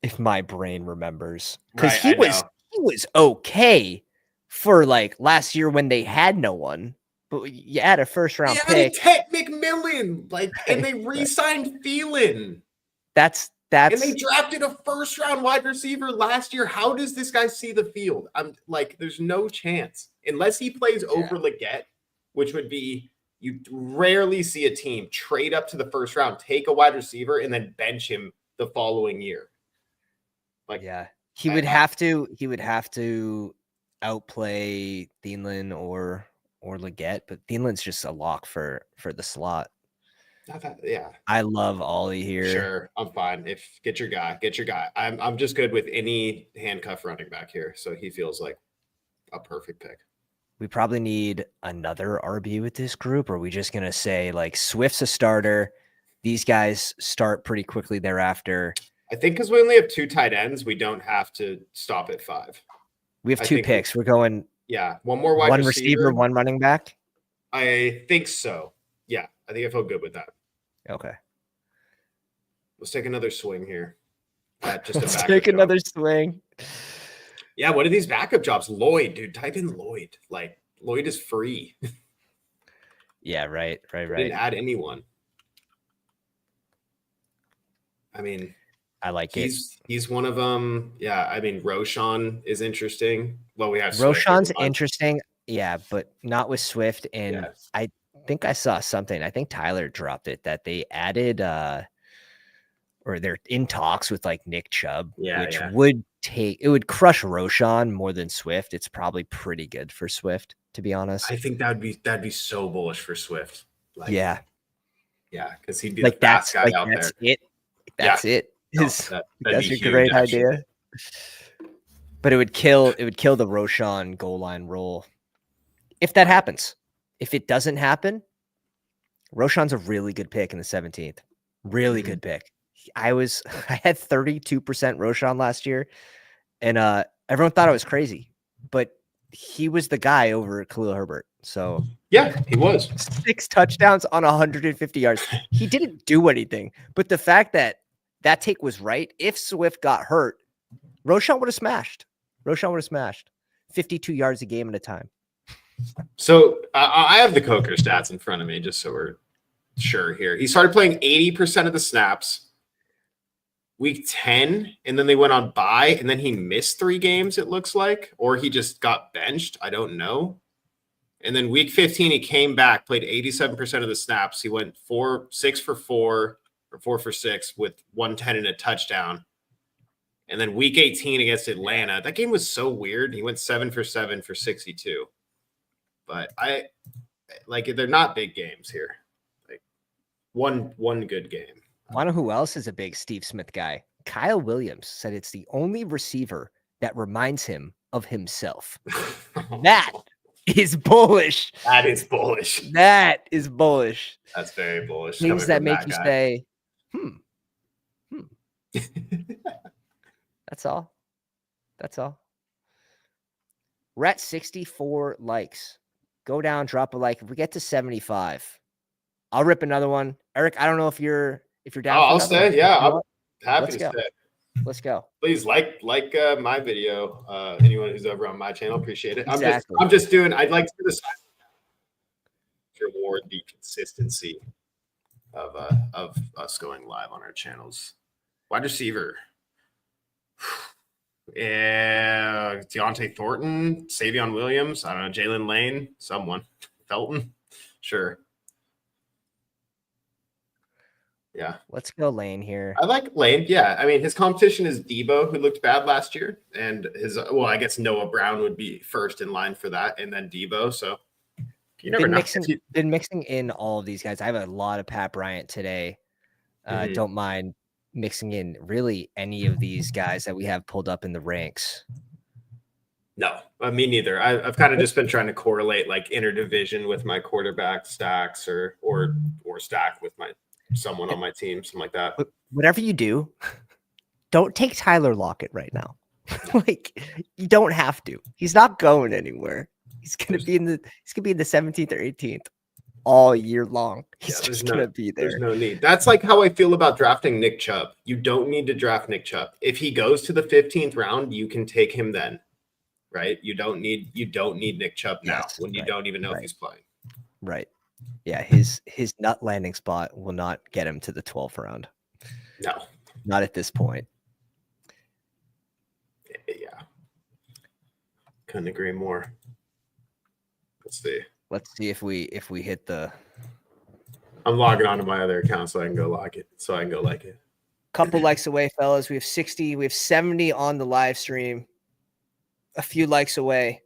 if my brain remembers because he was okay for last year when they had no one, but you had a first round pick. McMillan, and they re-signed Thielen. That's and they drafted a first round wide receiver last year. How does this guy see the field? I'm there's no chance unless he plays over Leggett, which would be you rarely see a team trade up to the first round, take a wide receiver, and then bench him the following year. He would have to outplay Thielen or Leggett, but Thielen's just a lock for the slot. Yeah. I love Ollie here. Sure, I'm fine. Get your guy. I'm just good with any handcuff running back here. So he feels like a perfect pick. We probably need another RB with this group, or are we just gonna say like Swift's a starter? These guys start pretty quickly thereafter. I think because we only have 2 tight ends, we don't have to stop at 5. We have 2 picks. We're going one more wide receiver, 1 running back. I think so. Yeah, I think I feel good with that. Okay. Let's take another swing here. Let's take another swing. Yeah, what are these backup jobs? Lloyd, dude, type in Lloyd. Like, Lloyd is free. Yeah, right. Didn't add anyone. I mean, I like it. He's one of them. Yeah, I mean, Roshan is interesting. Well, we have Roshan's interesting. Yeah, but not with Swift. And I think I saw something. I think Tyler dropped it that they added or they're in talks with like Nick Chubb, which would crush Roshan more than Swift. It's probably pretty good for Swift, to be honest. I think that'd be so bullish for Swift. Like, yeah, because he'd be like the fast guy out that's there. That's it. That's a great idea. But it would kill the Roshan goal line roll if that happens. If it doesn't happen, Roshan's a really good pick in the 17th. Really good pick. I had 32% Roshan last year, and everyone thought I was crazy, but he was the guy over Khalil Herbert. So yeah, he was 6 touchdowns on 150 yards. He didn't do anything, but the fact that take was right. If Swift got hurt, Roshan would have smashed. 52 yards a game at a time. So I have the Coker stats in front of me, just so we're sure here. He started playing 80% of the snaps week 10, and then they went on bye, and then he missed 3 games, it looks like, or he just got benched. I don't know. And then week 15, he came back, played 87% of the snaps. He went 6 for 4 or 4 for 6 with 110 and a touchdown. And then week 18 against Atlanta, that game was so weird. He went 7 for 7 for 62. But they're not big games here. Like one good game. Want to know who else is a big Steve Smith guy? Kyle Williams said it's the only receiver that reminds him of himself. That is bullish. That is bullish. That's very bullish. Things that make you say, That's all. We're at 64 likes. Go down, drop a like. If we get to 75, I'll rip another one. Eric, I don't know if you're down. I'll stay. Yeah, I'm happy to stay. Let's go. Please like my video. Anyone who's over on my channel, appreciate it. Exactly. I'm just doing. I'd like to do this to reward the consistency of us going live on our channels. Wide receiver. Yeah, Deontay Thornton, Savion Williams. I don't know, Jalen Lane, someone, Felton. Sure. Yeah. Let's go Lane here. I like Lane. Yeah. I mean, his competition is Debo, who looked bad last year. And I guess Noah Brown would be first in line for that. And then Debo. So you never know. Been mixing in all of these guys. I have a lot of Pat Bryant today. Don't mind mixing in really any of these guys that we have pulled up in the ranks. No, me neither. I've kind of just been trying to correlate like interdivision with my quarterback stacks or stack with someone on my team, something like that. Whatever you do, don't take Tyler Lockett right now. Like you don't have to. He's not going anywhere. He's gonna be in the 17th or 18th all year long. He's just gonna be there. There's no need. That's like how I feel about drafting Nick Chubb. You don't need to draft Nick Chubb. If he goes to the 15th round, you can take him then. Right? You don't need Nick Chubb now when you don't even know if he's playing. Right. Yeah, his nut landing spot will not get him to the 12th round. No. Not at this point. Yeah. Couldn't agree more. Let's see if we hit the. I'm logging onto my other account so I can go like it. Couple likes away, fellas. We have 60, we have 70 on the live stream. A few likes away,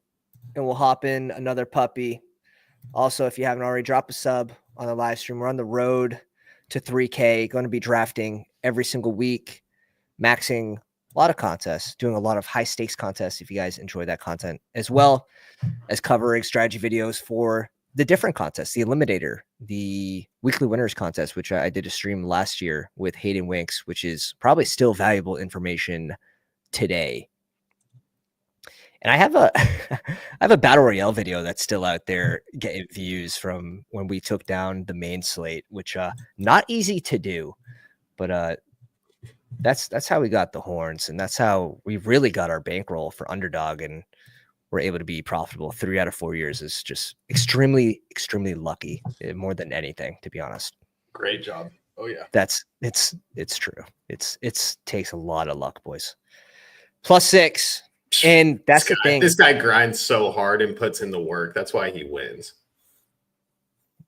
and we'll hop in another puppy. Also, if you haven't already, drop a sub on the live stream. We're on the road to 3K, going to be drafting every single week, maxing a lot of contests, doing a lot of high stakes contests if you guys enjoy that content, as well as covering strategy videos for the different contests, the Eliminator, the Weekly Winners contest, which I did a stream last year with Hayden Winks, which is probably still valuable information today. And I have a Battle Royale video that's still out there getting views from when we took down the main slate, which not easy to do, but that's how we got the horns, and that's how we really got our bankroll for Underdog, and we're able to be profitable 3 out of 4 years. Is just extremely, extremely lucky, more than anything, to be honest. Great job. Oh yeah. It's true. It's takes a lot of luck, boys. +6. And that's the thing. This guy grinds so hard and puts in the work. That's why he wins.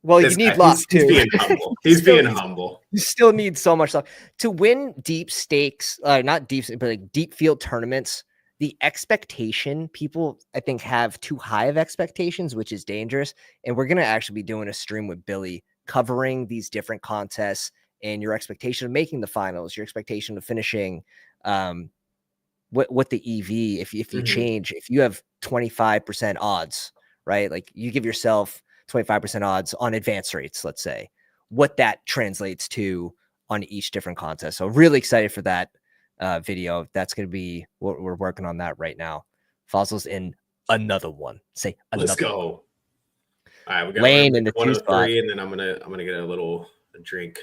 Well, you need luck too. He's being humble. He's being humble. You still need so much luck to win deep stakes, not deep, but like deep field tournaments. The expectation, people I think have too high of expectations, which is dangerous. And we're gonna actually be doing a stream with Billy covering these different contests and your expectation of making the finals, your expectation of finishing. What the EV, if you change, if you have 25% odds, right? Like you give yourself 25% odds on advance rates, let's say, what that translates to on each different contest. So really excited for that video. That's going to be what we're working on that right now. Fossil's in another one. Say another. Let's go. All right, we got Lane in the 103, and then I'm gonna get a drink.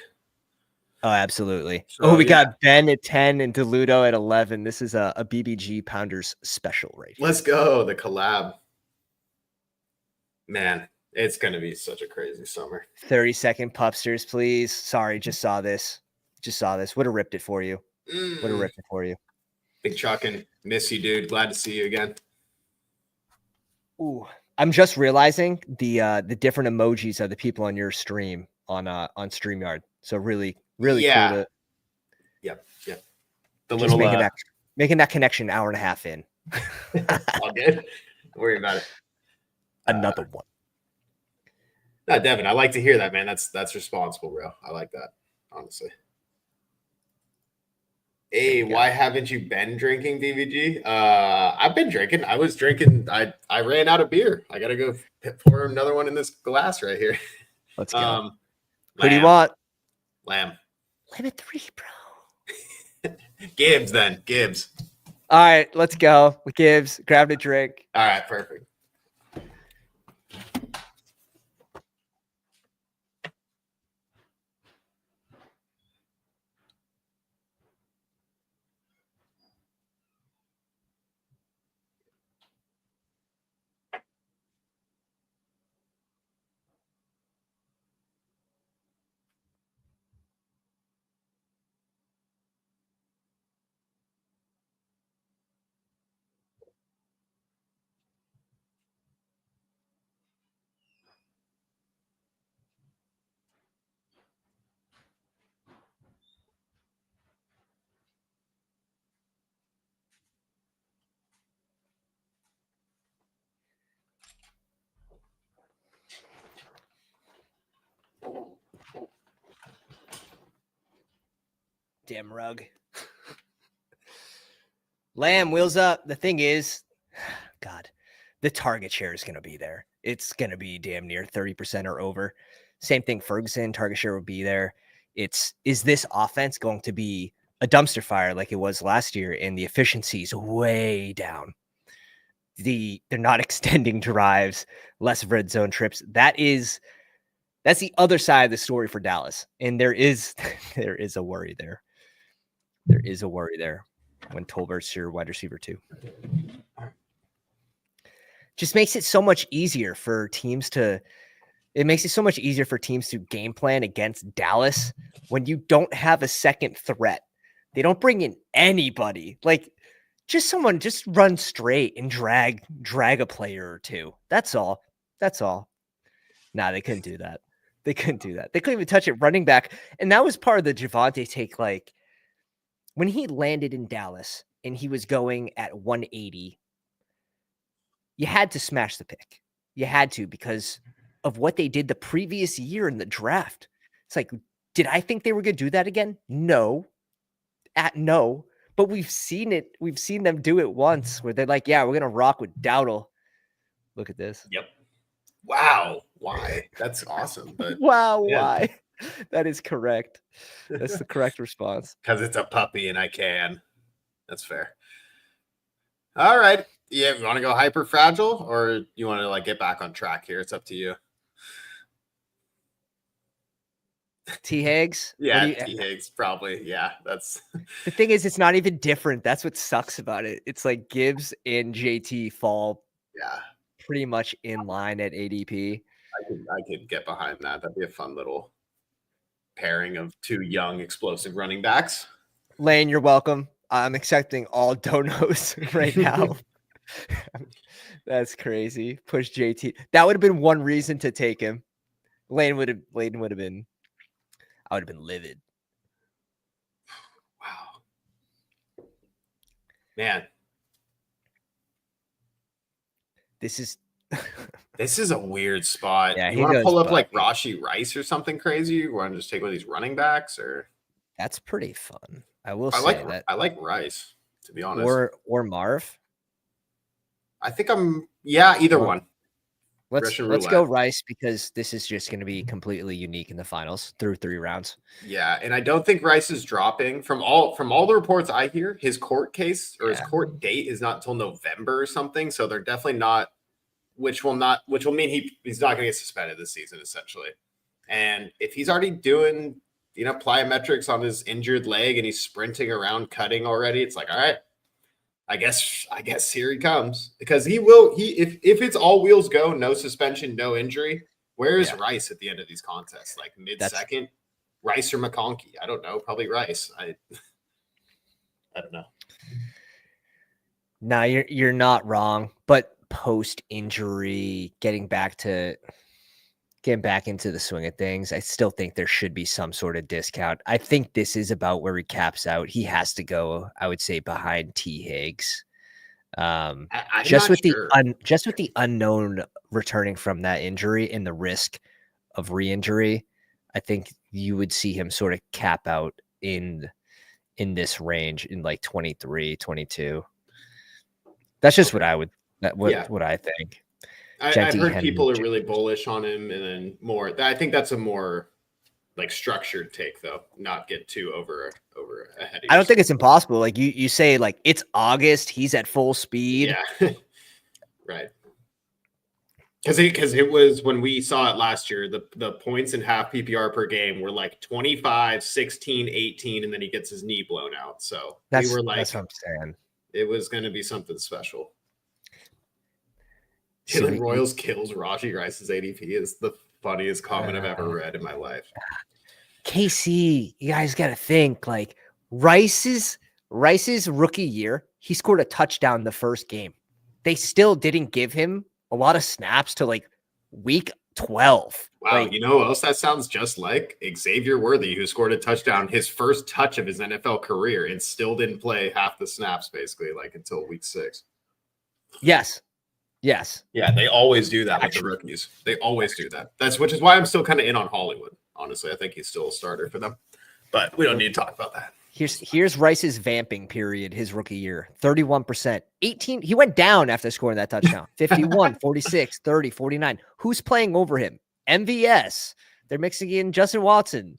Oh, absolutely. So, we got Ben at 10 and Deludo at 11. This is a BBG Pounders special right here. Let's go. The collab. Man, it's going to be such a crazy summer. 30-second pupsters, please. Sorry, just saw this. Would have ripped it for you. Big Chuckin'. Miss you, dude. Glad to see you again. Ooh, I'm just realizing the different emojis of the people on your stream on StreamYard. So really cool to Yep. The little making that connection an hour and a half in. All good. Don't worry about it. Another one. No, Devin, I like to hear that, man. That's responsible, bro. I like that, honestly. Hey, why haven't you been drinking, DVG? I've been drinking. I was drinking. I ran out of beer. I gotta go pour another one in this glass right here. Let's go. Who do you want? Lamb. Limit 3, bro. Gibbs, then. Gibbs. All right, let's go. Gibbs, grab a drink. All right, perfect. Damn rug. Lamb, wheels up. The thing is, God, the target share is going to be there. It's going to be damn near 30% or over. Same thing, Ferguson, target share will be there. Is this offense going to be a dumpster fire like it was last year? And the efficiency is way down. They're not extending drives, less red zone trips. That's the other side of the story for Dallas. And there is a worry there. There is a worry there when Tolbert's your wide receiver too. Just makes it so much easier for teams to game plan against Dallas when you don't have a second threat. They don't bring in anybody. Like just run straight and drag a player or two. That's all. Nah, they couldn't do that. They couldn't even touch it running back. And that was part of the Javonte take. Like when he landed in Dallas and he was going at 180, you had to smash the pick. You had to because of what they did the previous year in the draft. It's like, Did I think they were going to do that again? No. No. But we've seen it. We've seen them do it once where they're like, yeah, we're going to rock with Dowdle. Look at this. Yep. Wow. Why? That's awesome. But wow. Man. Why? That is correct. That's the correct response. Because it's a puppy and I can. That's fair. All right. Yeah, you want to go hyper fragile or you want to like get back on track here? It's up to you. T Higgs? Yeah, T Higgs probably. Yeah, that's the thing is, it's not even different. That's what sucks about it. It's like Gibbs and JT fall pretty much in line at ADP. I could get behind that. That'd be a fun little pairing of two young explosive running backs. Lane, you're welcome. I'm accepting all donos right now. That's crazy. Push JT. That would have been one reason to take him. Lane would have been. I would have been livid. Wow. Man. This is a weird spot. Yeah, you want to pull up like Rashee Rice or something crazy? You want to just take one of these running backs or? That's pretty fun. I will say that. I like Rice, to be honest. Or Marv. I think either one. Let's go Rice because this is just going to be completely unique in the finals through 3 rounds. Yeah, and I don't think Rice is dropping from all the reports I hear. His court case or his court date is not until November or something, so they're definitely not. Which will mean he's not going to get suspended this season essentially. And if he's already doing plyometrics on his injured leg and he's sprinting around cutting already, it's like all right. I guess here he comes because if it's all wheels go, no suspension, no injury. Where is Rice at the end of these contests? Like mid-second, Rice or McConkey? I don't know. Probably Rice. I don't know. No, you're not wrong. But post-injury, getting back into the swing of things, I still think there should be some sort of discount. I think this is about where he caps out. He has to go, I would say, behind T Higgs. Just with the unknown returning from that injury and the risk of re-injury, I think you would see him sort of cap out in this range in like 23, 22. That's just what I would what I think. I've heard people are really bullish on him, and then more. I think that's a more like structured take, though. Not get too over ahead. I don't think it's impossible. Like you say, like it's August, he's at full speed. Yeah, right. Because it was when we saw it last year, the points in half PPR per game were like 25, 16, 18, and then he gets his knee blown out. So we were like, that's what I'm saying. It was going to be something special. Jalen Royals kills Rashee Rice's ADP is the funniest comment I've ever read in my life. KC, you guys got to think like Rice's rookie year. He scored a touchdown the first game. They still didn't give him a lot of snaps to like week 12. Wow, like, you know what else that sounds just like? Xavier Worthy, who scored a touchdown his first touch of his NFL career and still didn't play half the snaps basically like until week 6. Yes. Yeah, they always do that with the rookies. They always do that. Which is why I'm still kind of in on Hollywood. Honestly, I think he's still a starter for them. But we don't need to talk about that. Here's Rice's vamping period, his rookie year. 31%. 18. He went down after scoring that touchdown. 51, 46, 30, 49. Who's playing over him? MVS. They're mixing in Justin Watson,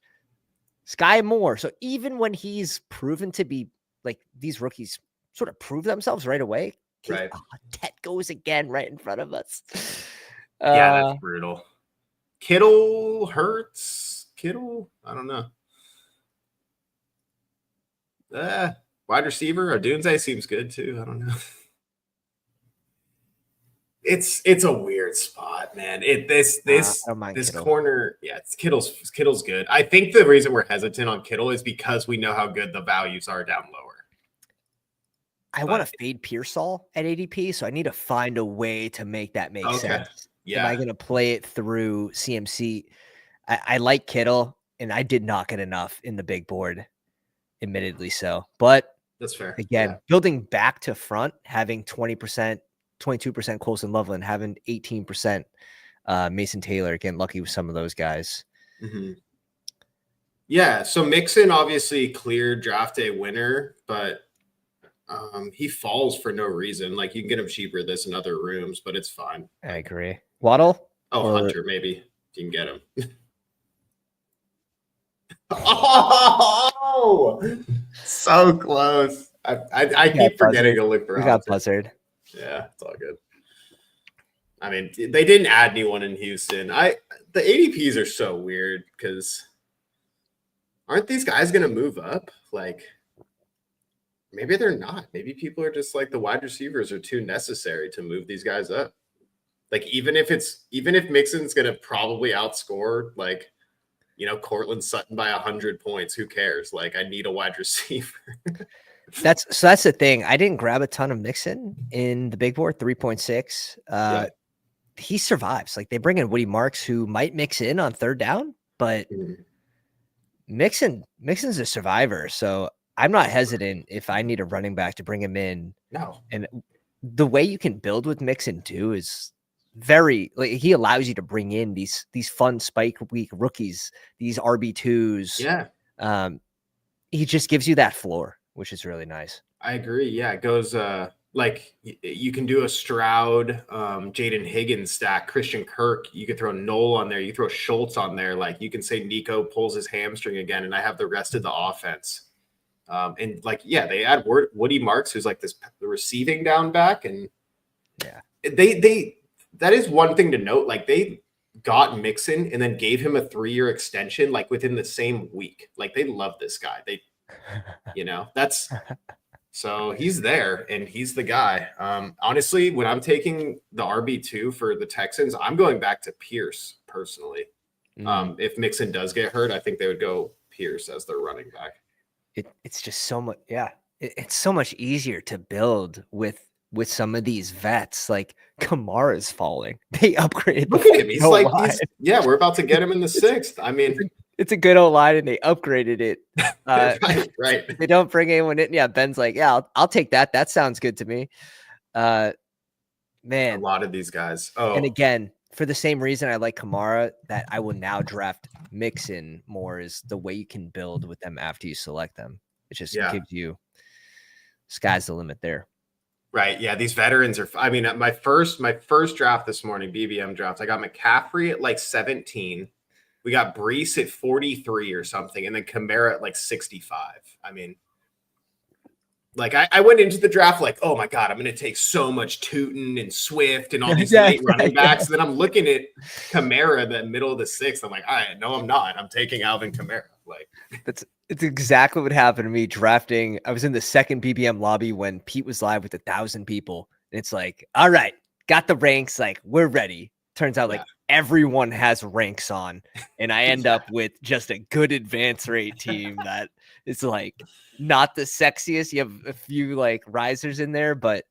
Sky Moore. So even when he's proven to be like these rookies sort of prove themselves right away. Right. Tet goes again right in front of us. Yeah, that's brutal. Kittle hurts. Kittle, I don't know. Wide receiver, Odunze seems good too. I don't know. It's a weird spot, man. This Kittle. Corner, Kittle's good. I think the reason we're hesitant on Kittle is because we know how good the values are down lower. I want to fade Pearsall at ADP, so I need to find a way to make that make sense. Yeah. Am I going to play it through CMC? I like Kittle, and I did not get enough in the big board, admittedly so. But that's fair. Again, building back to front, having 20%, 22% Colson Loveland, having 18% Mason Taylor. Again, lucky with some of those guys. Mm-hmm. Yeah, so Mixon obviously cleared draft day winner, but he falls for no reason. Like you can get him cheaper this in other rooms, but it's fine. I agree. Waddle? Hunter, maybe you can get him. Oh, so close. I keep forgetting to look for. We got buzzard. Yeah, it's all good. I mean, they didn't add anyone in Houston. The ADPs are so weird because aren't these guys going to move up? Like, maybe they're not. Maybe people are just like the wide receivers are too necessary to move these guys up. Like, even if Mixon's going to probably outscore, like, Cortland Sutton by 100 points, who cares? Like, I need a wide receiver. That's the thing. I didn't grab a ton of Mixon in the big board, 3.6. He survives. Like, they bring in Woody Marks, who might mix in on third down, but Mixon's a survivor. So I'm not hesitant if I need a running back to bring him in. No. And the way you can build with Mixon too is very, like, he allows you to bring in these fun spike week rookies, these RB2s. Yeah. He just gives you that floor, which is really nice. I agree. Yeah. It goes, like you can do a Stroud, Jaden Higgins stack, Christian Kirk. You could throw Knoll on there. You throw Schultz on there. Like you can say Nico pulls his hamstring again, and I have the rest of the offense. And like, yeah, they add Woody Marks, who's like the receiving down back, and yeah, they that is one thing to note. Like they got Mixon and then gave him a 3-year extension, like within the same week. Like they love this guy. They, that's. So he's there and he's the guy. Honestly, when I'm taking the RB2 for the Texans, I'm going back to Pierce personally. If Mixon does get hurt, I think they would go Pierce as their running back. It's just so much. Yeah. It's so much easier to build with some of these vets. Like Kamara's falling. They upgraded. Look at him. He's like, we're about to get him in the 6th. I mean, it's a good old line, and they upgraded it. Right. They don't bring anyone in. Yeah, Ben's like, yeah, I'll take that. That sounds good to me. Man, a lot of these guys. Oh, and again, for the same reason I like Kamara, that I will now draft Mixon more, is the way you can build with them after you select them. It just gives you sky's the limit there. Right. Yeah. These veterans are, I mean, my first draft this morning, BBM draft, I got McCaffrey at like 17. We got Brees at 43 or something, and then Kamara at like 65. I mean, like I went into the draft like, oh my God, I'm going to take so much Tootin and Swift and all these late running backs. And then I'm looking at Kamara in the middle of the 6th. I'm like, all right, no, I'm not. I'm taking Alvin Kamara. Like it's exactly what happened to me drafting. I was in the second BBM lobby when Pete was live with 1,000 people. And it's like, all right, got the ranks. Like, we're ready. Turns out like everyone has ranks on, and I end up with just a good advance rate team that is like not the sexiest. You have a few like risers in there, but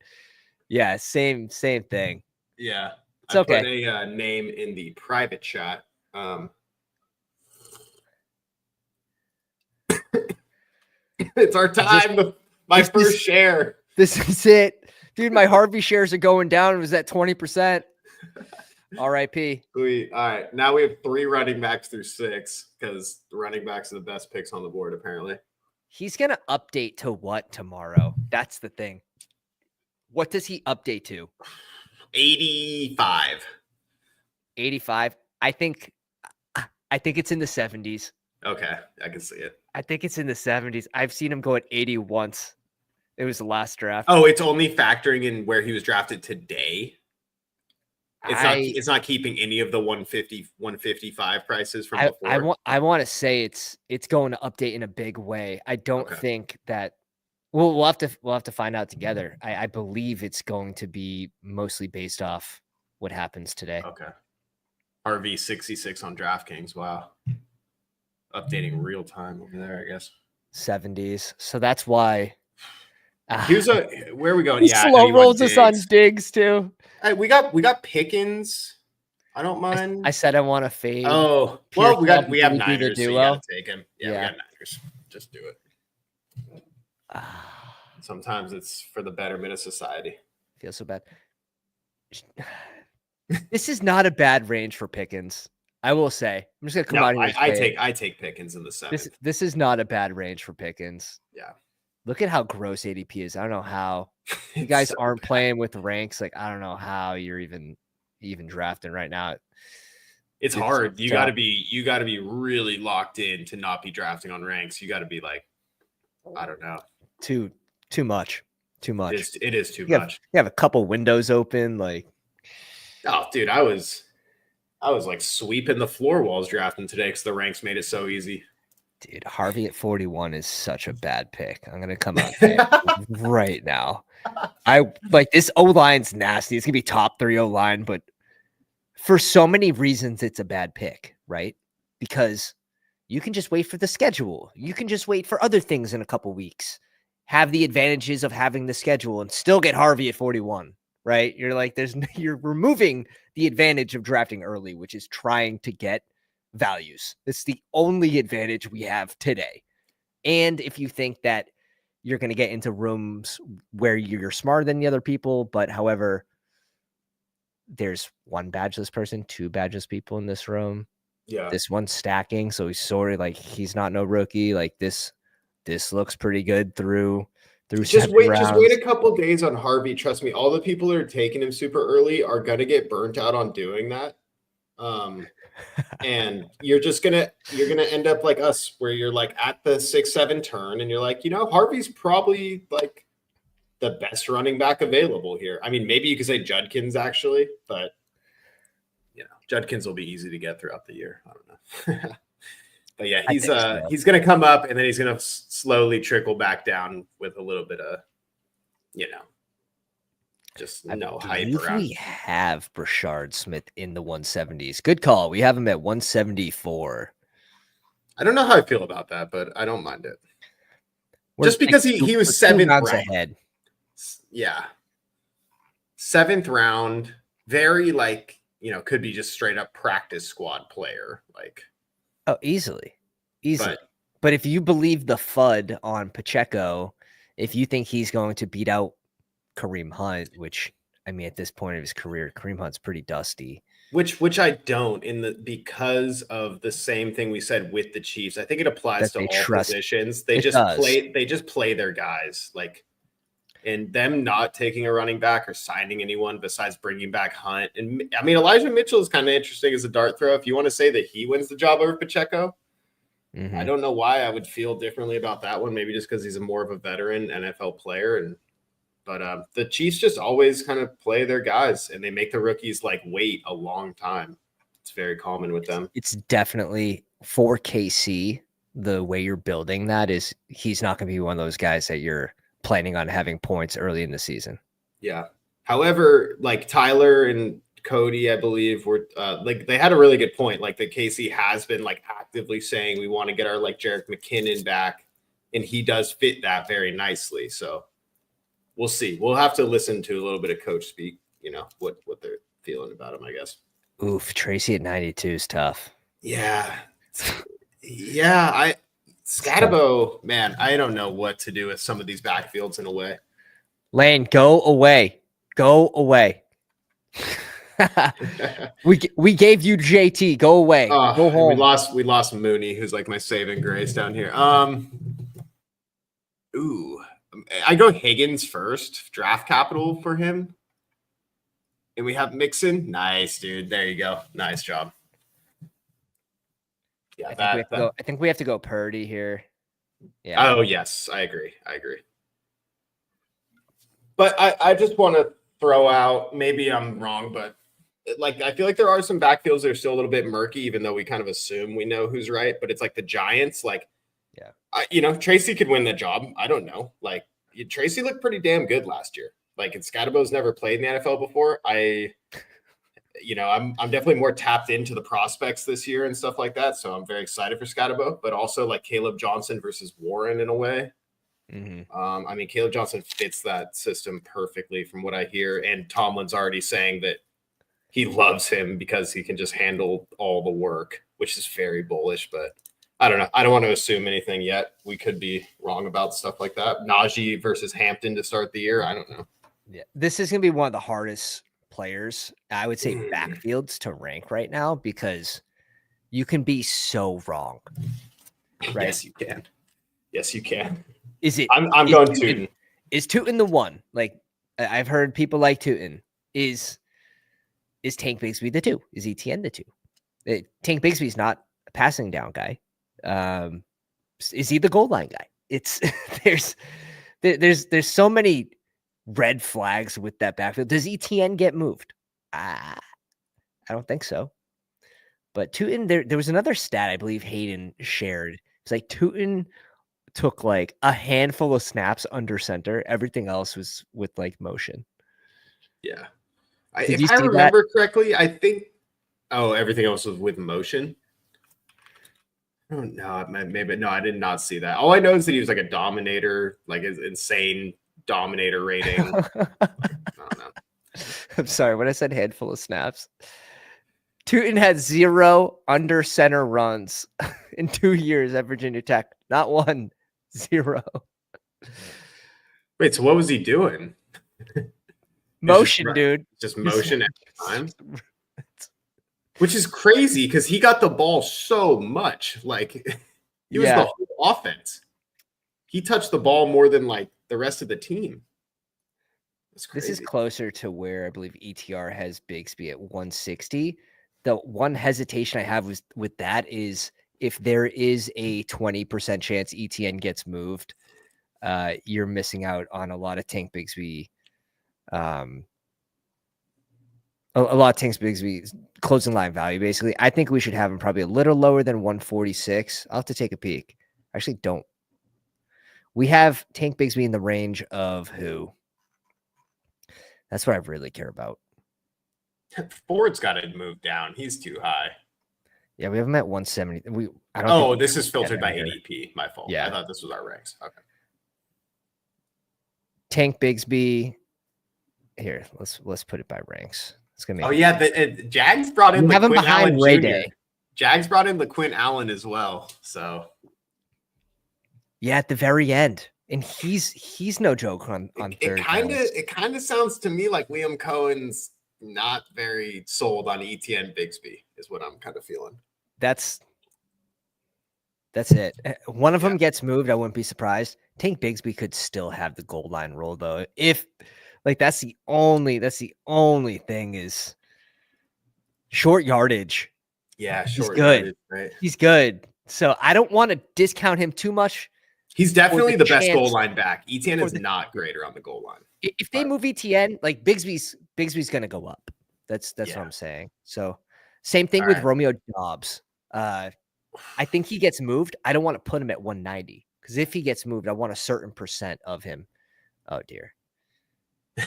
yeah, same thing. Yeah. It's okay. Put a name in the private chat. It's our time. My first share. This is it. Dude, my Harvey shares are going down. It was at 20%. RIP. All right. Now we have 3 running backs through 6 because the running backs are the best picks on the board, apparently. He's going to update to what tomorrow? That's the thing. What does he update to? 85. 85. I think it's in the 70s. Okay. I can see it. I think it's in the 70s. I've seen him go at 80 once. It was the last draft. Oh, it's only factoring in where he was drafted today. It's not keeping any of the 150, 155 prices from before. I want to say it's going to update in a big way. I don't think that we'll have to find out together. I believe it's going to be mostly based off what happens today. Okay. RV 66 on DraftKings. Wow. Updating real time over there, I guess. 70s. So that's why. Where are we going? Yeah, slow rolls us on Diggs too. We got Pickens. I don't mind. I said I want to fade. Oh, well, we have Niners. So you gotta take him. Yeah, we got Niners. Just do it. Sometimes it's for the betterment of society. Feels so bad. This is not a bad range for Pickens. I will say, I'm just gonna come out here and say I take Pickens in the 7th. This is not a bad range for Pickens. Yeah. Look at how gross ADP is. I don't know how you guys aren't playing with ranks. Like, I don't know how you're even drafting right now. It's hard. You got to be really locked in to not be drafting on ranks. You got to be like, I don't know. Too much. Too much. It is too much. You have a couple windows open. Like, oh, dude, I was like sweeping the floor walls drafting today because the ranks made it so easy. Dude, Harvey at 41 is such a bad pick. I'm gonna come out right now. I like this O-line's nasty. It's gonna be top 3 O-line, but for so many reasons, it's a bad pick, right? Because you can just wait for the schedule. You can just wait for other things in a couple weeks. Have the advantages of having the schedule and still get Harvey at 41, right? You're like, you're removing the advantage of drafting early, which is trying to get values. It's the only advantage we have today. And if you think that you're going to get into rooms where you're smarter than the other people, but however, there's 1 badgeless person, 2 badgeless people in this room. Yeah. This one's stacking. So he's sort of like, he's not no rookie. Like this looks pretty good through just wait a couple days on Harvey. Trust me, all the people that are taking him super early are going to get burnt out on doing that. And you're gonna end up like us, where you're like at the 6-7 turn and you're like, Harvey's probably like the best running back available here. I mean, maybe you could say Judkins actually, but Judkins will be easy to get throughout the year. I don't know. But yeah, he's gonna come up and then he's gonna slowly trickle back down with a little bit of, just no hype around. We have Brashard Smith in the 170s. Good call. We have him at 174. I don't know how I feel about that, but I don't mind it. Just because he was 7th round ahead. Yeah. 7th round, very could be just straight up practice squad player. Like, oh, easily. But if you believe the FUD on Pacheco, if you think he's going to beat out Kareem Hunt, which, I mean, at this point of his career, Kareem Hunt's pretty dusty. Which I don't, because of the same thing we said with the Chiefs. I think it applies to all positions. They just play their guys. Like, and them not taking a running back or signing anyone besides bringing back Hunt. And I mean, Elijah Mitchell is kind of interesting as a dart throw. If you want to say that he wins the job over Pacheco, I don't know why I would feel differently about that one. Maybe just because he's more of a veteran NFL player. But the Chiefs just always kind of play their guys, and they make the rookies wait a long time. It's very common with them. It's definitely for KC. The way you're building that is he's not going to be one of those guys that you're planning on having points early in the season. Yeah. However, Tyler and Cody, I believe, were they had a really good point. Like, the KC has been actively saying we want to get our Jerick McKinnon back, and he does fit that very nicely. So we'll see. We'll have to listen to a little bit of coach speak, what they're feeling about him, I guess. Oof, Tracy at 92 is tough. Yeah. Yeah, Scatabo, man, I don't know what to do with some of these backfields in a way. Lane, go away. Go away. we gave you JT. Go away. Go home. We lost Mooney, who's my saving grace down here. I go Higgins first, draft capital for him. And we have Mixon. Nice, dude. There you go. Nice job. Yeah, I think we have to go Purdy here. Yeah. Oh, yes. I agree. But I just want to throw out, maybe I'm wrong, but I feel like there are some backfields that are still a little bit murky, even though we kind of assume we know who's right. But it's the Giants, Tracy could win the job. I don't know. Tracy looked pretty damn good last year. And Scatabo's never played in the NFL before. I'm definitely more tapped into the prospects this year and stuff like that. So I'm very excited for Scatabo, but also Caleb Johnson versus Warren in a way. I mean, Caleb Johnson fits that system perfectly from what I hear. And Tomlin's already saying that he loves him because he can just handle all the work, which is very bullish, but I don't know. I don't want to assume anything yet. We could be wrong about stuff like that. Najee versus Hampton to start the year. I don't know. Yeah, this is going to be one of the hardest players, I would say, backfields to rank right now, because You can be so wrong. Right? Yes, you can. Yes, you can. Is it? I'm going Tootin. Is Tootin the one? Like, I've heard people like Tootin. Is Tank Bigsby the 2? Is ETN the 2? Tank Bigsby's not a passing down guy. Is he the goal line guy? It's there's so many red flags with that backfield. Does ETN get moved? I don't think so. But Tootin, there was another stat I believe Hayden shared. It's like Tootin took like a handful of snaps under center. Everything else was with like motion. Yeah. If I remember correctly, I think everything else was with motion. Oh no, maybe no, I did not see that. All I know is that he was like a dominator, like his insane dominator rating. I don't know. I'm sorry, when I said handful of snaps. Tootin had 0 under center runs in 2 years at Virginia Tech. Not 1, 0. Wait, so what was he doing? Motion, dude. Just motion every time. Which is crazy because he got the ball so much. Like he was the whole offense. He touched the ball more than like the rest of the team. This is closer to where I believe ETR has Bigsby at 160. The one hesitation I have with that is if there is a 20% chance ETN gets moved, you're missing out on a lot of Tank Bigsby. A lot of Tank Bigsby closing line value, basically. I think we should have him probably a little lower than 146. I'll have to take a peek. Actually, don't. We have Tank Bigsby in the range of who? That's what I really care about. Ford's got to move down. He's too high. Yeah, we have him at 170. This is filtered by ADP. My fault. Yeah, I thought this was our ranks. Okay. Tank Bigsby. Here, let's put it by ranks. It's gonna be. Oh yeah, Jags brought in. We have him behind Ray Day. Jags brought in LaQuint Allen as well. So. Yeah, at the very end. And he's no joke on third. It kind of sounds to me like Liam Cohen's not very sold on ETN Bigsby is what I'm kind of feeling. That's it. One of them gets moved, I wouldn't be surprised. Tank Bigsby could still have the goal line role though. If like that's the only thing is short yardage. Yeah, short yardage, right? He's good. So I don't want to discount him too much. He's definitely the best goal line back. ETN is not greater on the goal line. If they move ETN, like Bigsby's going to go up. That's what I'm saying. So same thing with Romeo Dobbs. I think he gets moved. I don't want to put him at 190 because if he gets moved, I want a certain percent of him. Oh dear.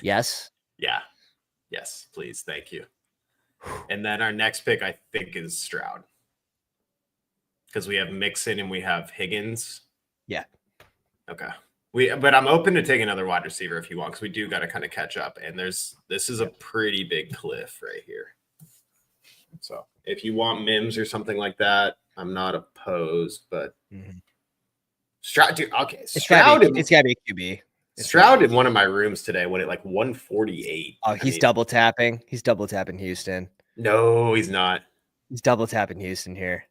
Yes. Yeah. Yes, please. Thank you. And then our next pick, I think, is Stroud because we have Mixon and we have Higgins. Yeah. Okay. But I'm open to taking another wide receiver if you want, because we do got to kind of catch up. And this is a pretty big cliff right here. So if you want Mims or something like that, I'm not opposed. But Stroud, dude, okay. Stroud, it's gotta be a QB. Stroud in one of my rooms today went at like 148. Oh, he's double tapping. He's double tapping Houston. No, he's not. He's double tapping Houston here.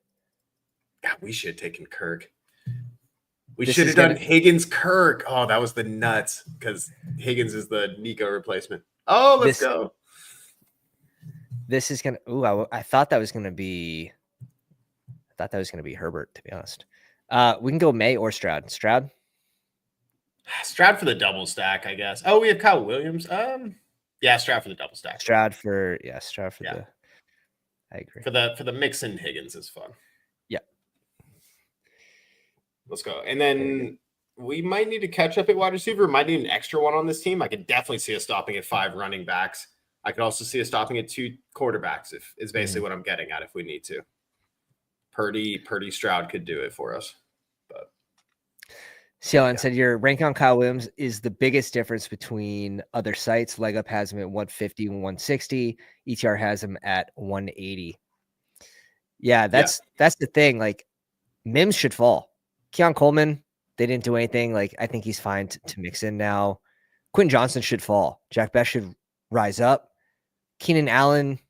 God, we should have taken Kirk. We should have done Higgins Kirk. Oh, that was the nuts because Higgins is the Nico replacement. Oh, let's go. This is gonna. Ooh, I thought that was gonna be. Herbert, to be honest. We can go May or Stroud. Stroud for the double stack, I guess. Oh, we have Kyle Williams. Yeah, Stroud for the double stack. Stroud for the. I agree. For the Mixon Higgins is fun. Yeah. Let's go. And then we might need to catch up at wide receiver. Might need an extra one on this team. I could definitely see us stopping at 5 running backs. I could also see us stopping at 2 quarterbacks is basically what I'm getting at if we need to. Purdy Stroud could do it for us. But Cialan said your rank on Kyle Williams is the biggest difference between other sites. Leg Up has him at 150 and 160. ETR has him at 180. Yeah, that's the thing. Like Mims should fall. Keon Coleman, they didn't do anything. Like, I think he's fine to mix in now. Quentin Johnson should fall. Jack Best should rise up. Keenan Allen,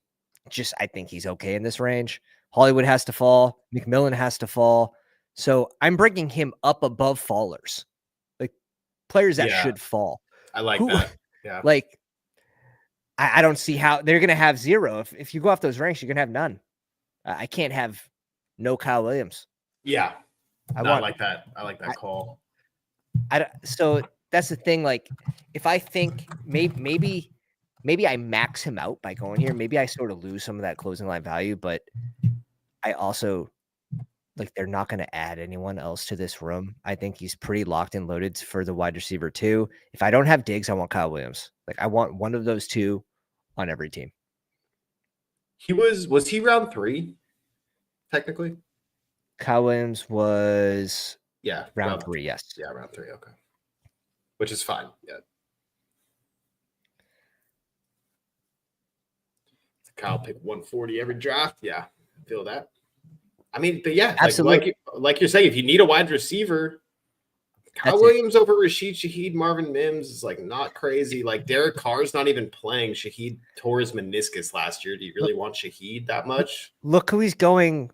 I think he's okay in this range. Hollywood has to fall. McMillan has to fall. So I'm bringing him up above fallers, like players that should fall. I like that. Yeah. Like, I don't see how they're going to have zero. If you go off those ranks, you're going to have none. I can't have no Kyle Williams. Yeah. I like that. I like that call. So that's the thing. Like, if I think maybe I max him out by going here, maybe I sort of lose some of that closing line value, but I also like they're not going to add anyone else to this room. I think he's pretty locked and loaded for the wide receiver too. If I don't have Diggs, I want Kyle Williams. Like I want one of those two on every team. Was he round 3 technically? Kyle Williams was round 3, yes. Yeah, round 3, okay. Which is fine. Yeah. Kyle pick 140 every draft. Yeah, I feel that. I mean, but yeah, absolutely. Like you're saying, if you need a wide receiver, Kyle Williams over Rashid Shaheed, Marvin Mims is like not crazy. Like Derek Carr's not even playing. Shaheed tore his meniscus last year. Do you really want Shaheed that much? Look who he's going.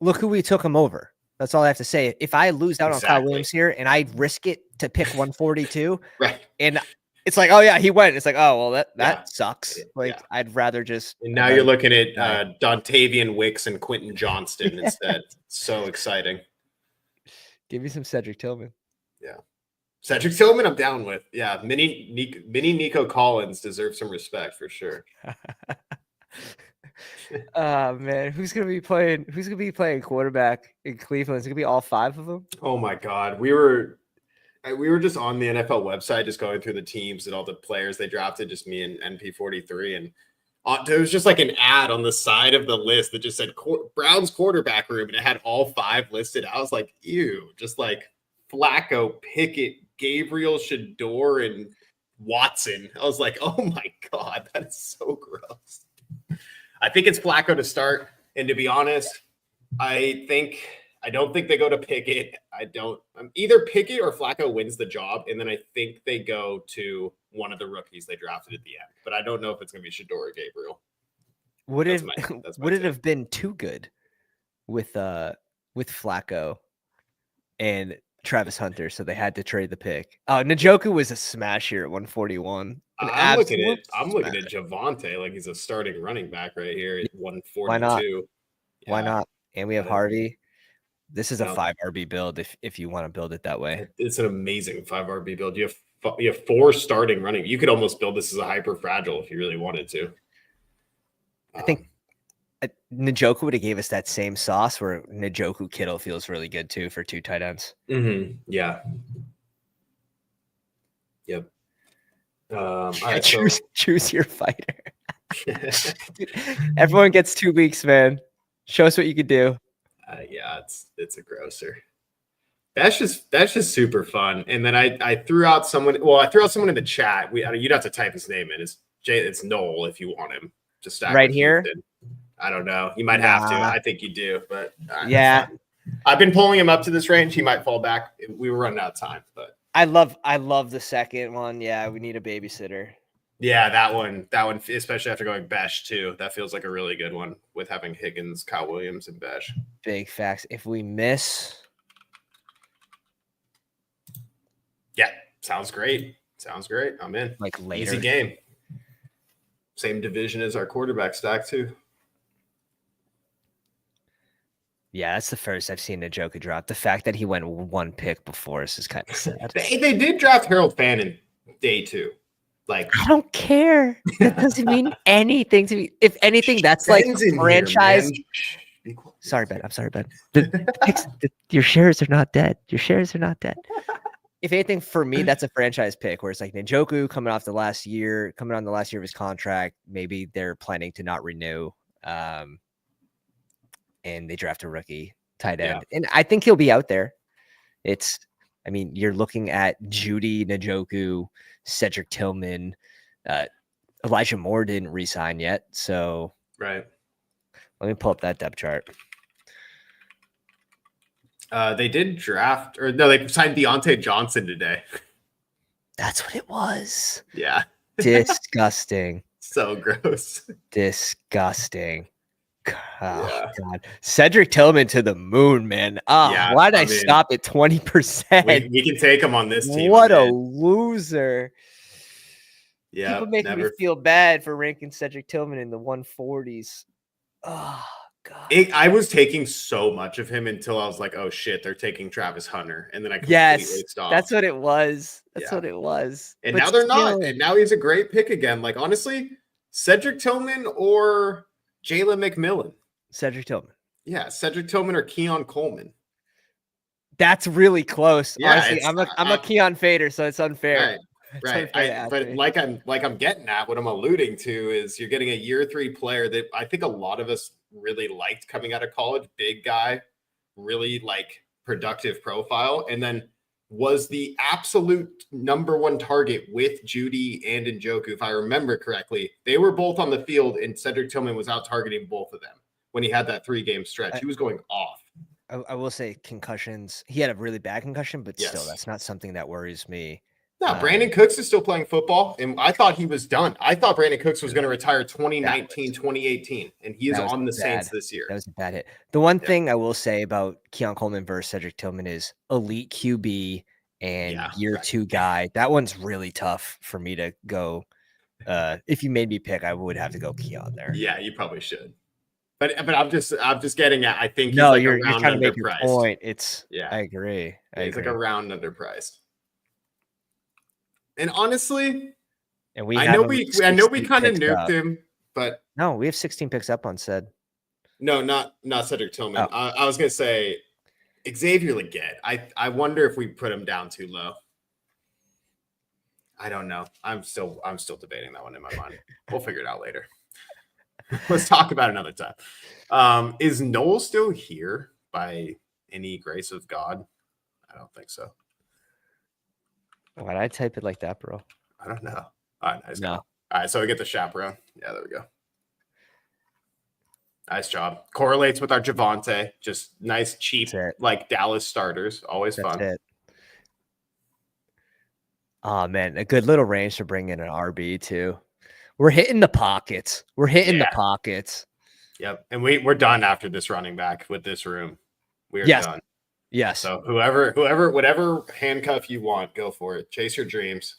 Look who we took him over. That's all I have to say. If I lose out on Kyle Williams here and I risk it to pick 142, right? And it's like, oh yeah, he went. It's like, oh well, that sucks. Like I'd rather just. And now you're looking at Dontavian Wicks and Quentin Johnston instead. So exciting. Give me some Cedric Tillman. Yeah, Cedric Tillman, I'm down with. Yeah, mini Nico Collins deserves some respect for sure. Oh man, who's gonna be playing quarterback in Cleveland? Is it gonna be all 5 of them? Oh my God, we were just on the NFL website, just going through the teams and all the players they drafted. Just me and NP43, and there was just like an ad on the side of the list that just said Browns quarterback room, and it had all 5 listed. I was like, ew, just like Flacco, Pickett, Gabriel, Shador, and Watson. I was like, oh my God, that is so gross. I think it's Flacco to start. And to be honest, I don't think they go to Pickett. Either Pickett or Flacco wins the job. And then I think they go to one of the rookies they drafted at the end. But I don't know if it's going to be Shador or Gabriel. Would it have been too good with Flacco and Travis Hunter, so they had to trade the pick? Njoku was a smash here at 141. I'm looking at Javonte like he's a starting running back right here at 142. Why not? Why not? And we have Harvey. This is a 5 RB build if you want to build it that way. It's an amazing 5 RB build. You have 4 starting running. You could almost build this as a hyper fragile if you really wanted to. I think Njoku would have gave us that same sauce where Njoku Kittle feels really good too for 2 tight ends. Mm-hmm. Yeah. Yep. Choose your fighter. Dude, everyone gets 2 weeks, man. Show us what you could do. Yeah, it's a grosser. That's just super fun. And then I threw out someone. Well, I threw out someone in the chat. You'd have to type his name in. It's Noel if you want him. Just right here. Houston. I don't know. You might have to. I think you do, but yeah. I've been pulling him up to this range. He might fall back. We were running out of time, but I love the second one. Yeah, we need a babysitter. Yeah, that one, especially after going Besh too. That feels like a really good one with having Higgins, Kyle Williams, and Besh. Big facts. If we miss, yeah, sounds great. I'm in. Like later, easy game. Same division as our quarterback stack too. Yeah, that's the first I've seen Njoku drop. The fact that he went 1 pick before us is kind of sad. They did draft Harold Fannin day 2. Like, I don't care. That doesn't mean anything to me. If anything, that's like franchise. Here, sorry, Ben. I'm sorry, Ben. Your shares are not dead. If anything, for me, that's a franchise pick where it's like Njoku coming on the last year of his contract. Maybe they're planning to not renew. And they draft a rookie tight end. Yeah. And I think he'll be out there. You're looking at Judy, Njoku, Cedric Tillman, Elijah Moore didn't re-sign yet. So right. Let me pull up that depth chart. They did draft, or no, they signed Deontay Johnson today. That's what it was. Yeah. Disgusting. So gross. Disgusting. Oh, God. Cedric Tillman to the moon, man. Why did I stop at 20%? We can take him on this team. What a loser. Yeah. People make me feel bad for ranking Cedric Tillman in the 140s. Oh, God. I was taking so much of him until I was like, oh, shit, they're taking Travis Hunter. And then I completely stopped. That's what it was. That's what it was. And now they're not. And now he's a great pick again. Like, honestly, Cedric Tillman or Jalen McMillan? Cedric Tillman. Yeah, Cedric Tillman or Keon Coleman. That's really close. Yeah, honestly, I'm a Keon fader, so it's unfair. Right. But like I'm getting at, what I'm alluding to is you're getting a year 3 player that I think a lot of us really liked coming out of college. Big guy, really like productive profile, and then was the absolute number 1 target with Judy and Njoku. If I remember correctly, they were both on the field, and Cedric Tillman was out targeting both of them when he had that 3-game stretch. He was going off. I will say concussions. He had a really bad concussion, but still, that's not something that worries me. No, Brandon Cooks is still playing football, and I thought he was done. I thought Brandon Cooks was going to retire 2019, 2018, and he is on the Saints this year. That was a bad hit. The one thing I will say about Keon Coleman versus Cedric Tillman is elite QB and year 2 guy. That one's really tough for me to go. If you made me pick, I would have to go Keon there. Yeah, you probably should. But I'm just getting at. I think he's you're trying to make your point. I agree. He's like a round underpriced. And honestly, I know we kind of nuked him, but no, we have 16 picks up on said. No, not Cedric Tillman. I was gonna say Xavier Legette. I wonder if we put him down too low. I don't know. I'm still debating that one in my mind. We'll figure it out later. Let's talk about it another time. Is Noel still here by any grace of God? I don't think so. Why'd I type it like that, bro? I don't know. All right, nice. No. All right, so we get the chaperone. Yeah, there we go. Nice job. Correlates with our Javonte. Just nice, cheap, like Dallas starters. Always fun. That's it. Oh, man. A good little range to bring in an RB, too. We're hitting the pockets. The pockets. Yep. And we're done after this running back with this room. We're done. Yes. So whatever handcuff you want, go for it. Chase your dreams.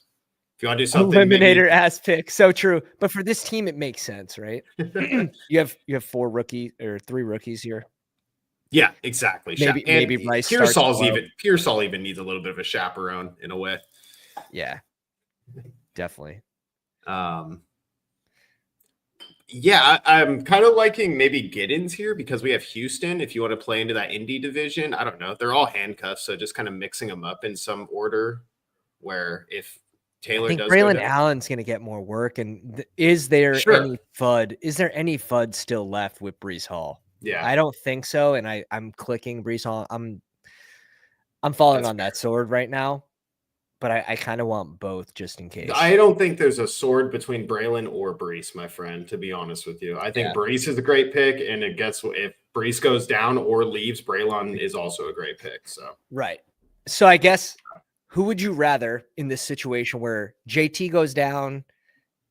If you want to do something, eliminator ass pick. So true. But for this team, it makes sense, right? you have 4 rookies or 3 rookies here. Yeah, exactly. Maybe Bryce. Pearsall even needs a little bit of a chaperone in a way. Yeah, definitely. Yeah, I'm kind of liking maybe Giddens here because we have Houston. If you want to play into that Indy division, I don't know. They're all handcuffs, so just kind of mixing them up in some order. Where if Taylor does, Braylon Allen's going to get more work. And is there any FUD? Is there any FUD still left with Breece Hall? Yeah, I don't think so. And I'm clicking Breece Hall. I'm falling on that sword right now. But I kind of want both just in case. I don't think there's a sword between Braylon or Breece, my friend, to be honest with you. I think Breece is a great pick, and if Breece goes down or leaves, Braylon is also a great pick. So right. So I guess who would you rather in this situation where JT goes down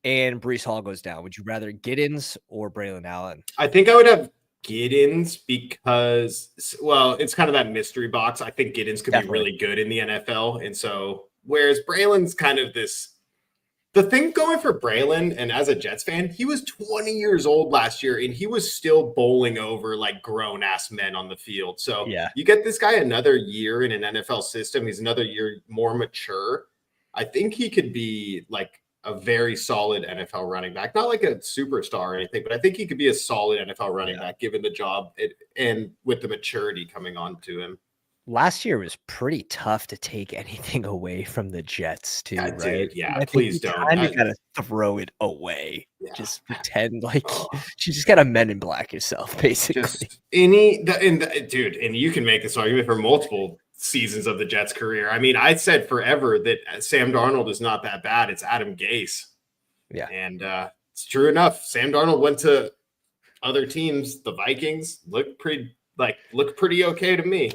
and Breece Hall goes down? Would you rather Giddens or Braylon Allen? I think I would have Giddens because, well, it's kind of that mystery box. I think Giddens could be really good in the NFL, and so. Whereas Braylon's kind of the thing going for Braylon, and as a Jets fan, he was 20 years old last year, and he was still bowling over like grown-ass men on the field. So you get this guy another year in an NFL system. He's another year more mature. I think he could be like a very solid NFL running back. Not like a superstar or anything, but I think he could be a solid NFL running back given the job and with the maturity coming on to him. Last year was pretty tough to take anything away from the Jets, too, right? Dude, yeah, please don't. You gotta throw it away. Yeah. Just pretend like you just gotta Men in Black yourself, basically. Dude, and you can make this argument for multiple seasons of the Jets' career. I mean, I said forever that Sam Darnold is not that bad. It's Adam Gase. Yeah, and it's true enough. Sam Darnold went to other teams. The Vikings look pretty okay to me.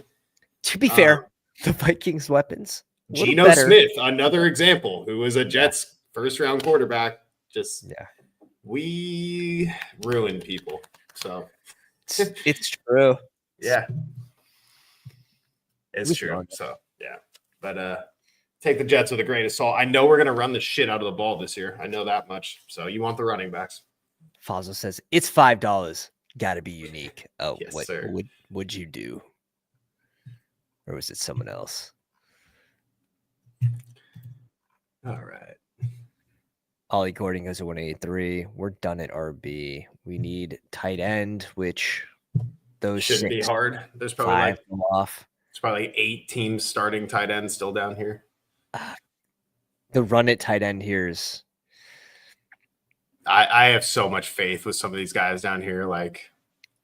To be fair, the Vikings' weapons. Geno Smith, another example, who was a Jets first-round quarterback. We ruin people. So it's true. Yeah. It's true. So yeah. But take the Jets with a grain of salt. I know we're gonna run the shit out of the ball this year. I know that much. So you want the running backs. Fazio says it's $5. Gotta be unique. Oh, yes, what sir. would you do? Or was it someone else? All right. Ollie Gordon goes to 183. We're done at RB. We need tight end, which those shouldn't be hard. There's probably like off. There's probably 8 teams starting tight end still down here. The run at tight end here is. I have so much faith with some of these guys down here. Like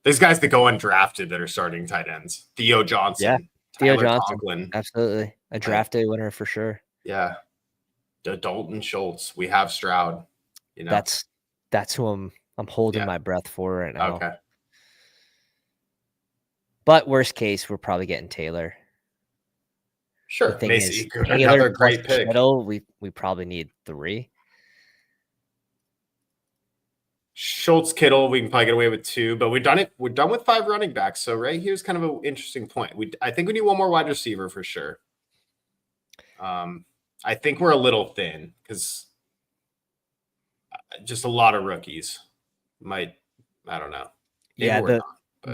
these guys that go undrafted that are starting tight ends. Theo Johnson. Yeah. Tyler Theo Johnson. Conklin. Absolutely. A draft day winner for sure. Yeah. Dalton Schultz. We have Stroud. You know. That's who I'm holding my breath for right now. Okay. But worst case, we're probably getting Taylor. Sure. The thing Macy, is, another great pick. Kittle, we probably need 3. Schultz, Kittle, we can probably get away with 2, but we've done it. We're done with 5 running backs. So right here's kind of an interesting point. I think we need one more wide receiver for sure. I think we're a little thin because just a lot of rookies I don't know. Maybe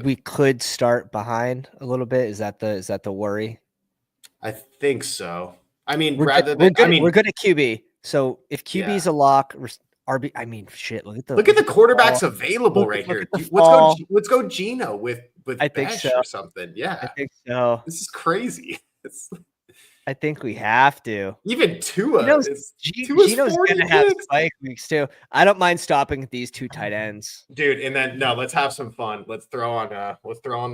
we could start behind a little bit. Is that the worry? I think so. I mean, we're good at QB. So if QB is a lock, RB. I mean, shit. Look at the quarterbacks available right here. Let's go Gino with I think so. or something. Yeah, I think so. This is crazy. I think we have to. Even Tua. Gino's gonna have spike weeks too. I don't mind stopping these 2 tight ends, dude. And then let's have some fun. Let's throw on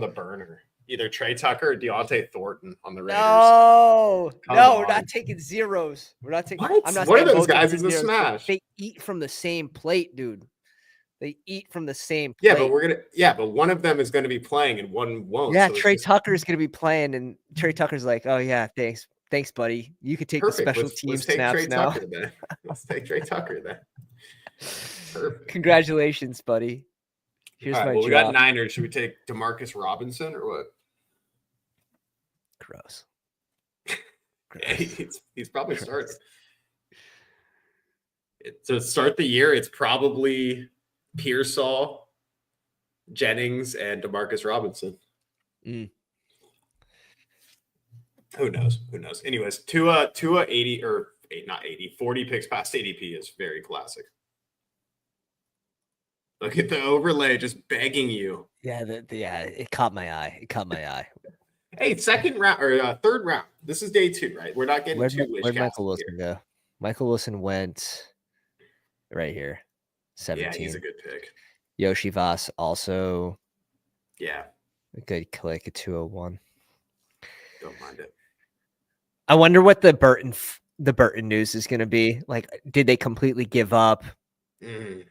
the burner. Either Trey Tucker or Deontay Thornton on the Raiders. No, we're not taking zeros. We're not taking. What? I'm not One of those guys is a smash. They eat from the same plate, dude. They eat from the same plate. But one of them is gonna be playing and one won't. Yeah, so Trey Tucker is gonna be playing, and Trey Tucker's like, "Oh yeah, thanks, buddy. You could take the special team snaps now." Let's take Trey Tucker then. Perfect. Congratulations, buddy. Here's my job. We got Niners. Should we take DeMarcus Robinson or what? Gross. He's probably starting. To start the year, it's probably Pearsall, Jennings, and DeMarcus Robinson. Mm. Who knows? Anyways, Tua 80 or 40 picks past ADP is very classic. Look at the overlay just begging you. Yeah, it caught my eye. Hey, second round or third round. This is day 2, right? We're not getting where'd Michael Wilson go? Michael Wilson went right here. 17. Yeah, he's a good pick. Yoshi Voss also. Yeah. A good click at 201. Don't mind it. I wonder what the Burton news is going to be. Like, did they completely give up?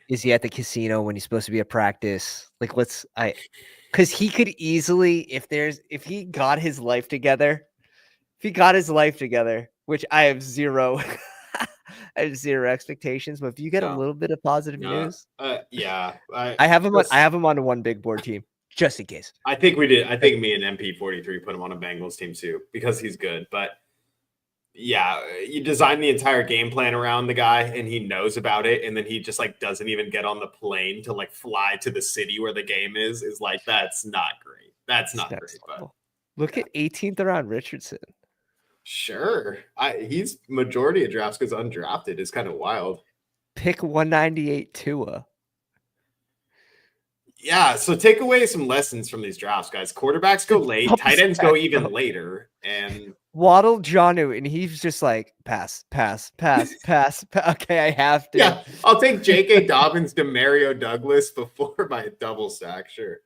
Is he at the casino when he's supposed to be at practice? Like, because he could easily, if he got his life together, which I have zero, expectations. But if you get a little bit of positive news, yeah, I have him on one big board team just in case. I think we did. I think me and MP43 put him on a Bengals team too because he's good, but. Yeah, you design the entire game plan around the guy and he knows about it. And then he just doesn't even get on the plane to fly to the city where the game is like, that's not great. That's not great. But look at 18th round Richardson. Sure. He's majority of drafts because undrafted is kind of wild. Pick 198 Tua. Yeah, so take away some lessons from these drafts, guys. Quarterbacks go late, tight ends go even later, and Waddle, Jonnu, and he's just like pass. Okay, I have to. Yeah, I'll take J.K. Dobbins, Demario Douglas before my double stack. Sure.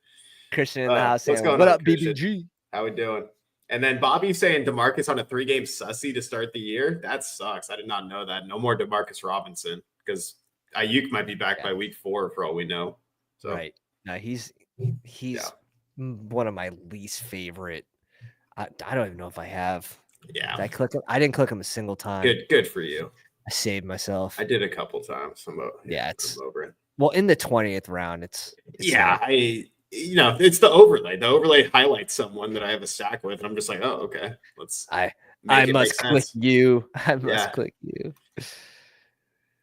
Christian in the house. What's going on, up, BBG? How we doing? And then Bobby saying DeMarcus on a 3-game sussy to start the year. That sucks. I did not know that. No more DeMarcus Robinson because Ayuk might be back by week 4 for all we know. So. Right. No, he's one of my least favorite. I don't even know if I have. Yeah. Did I click him? I didn't click him a single time. Good for you. I saved myself. I did a couple times. I'm over it. Well, in the 20th round, it's yeah, like, it's the overlay. The overlay highlights someone that I have a stack with, and I'm just like, oh, okay, let's I must click you. I must click you.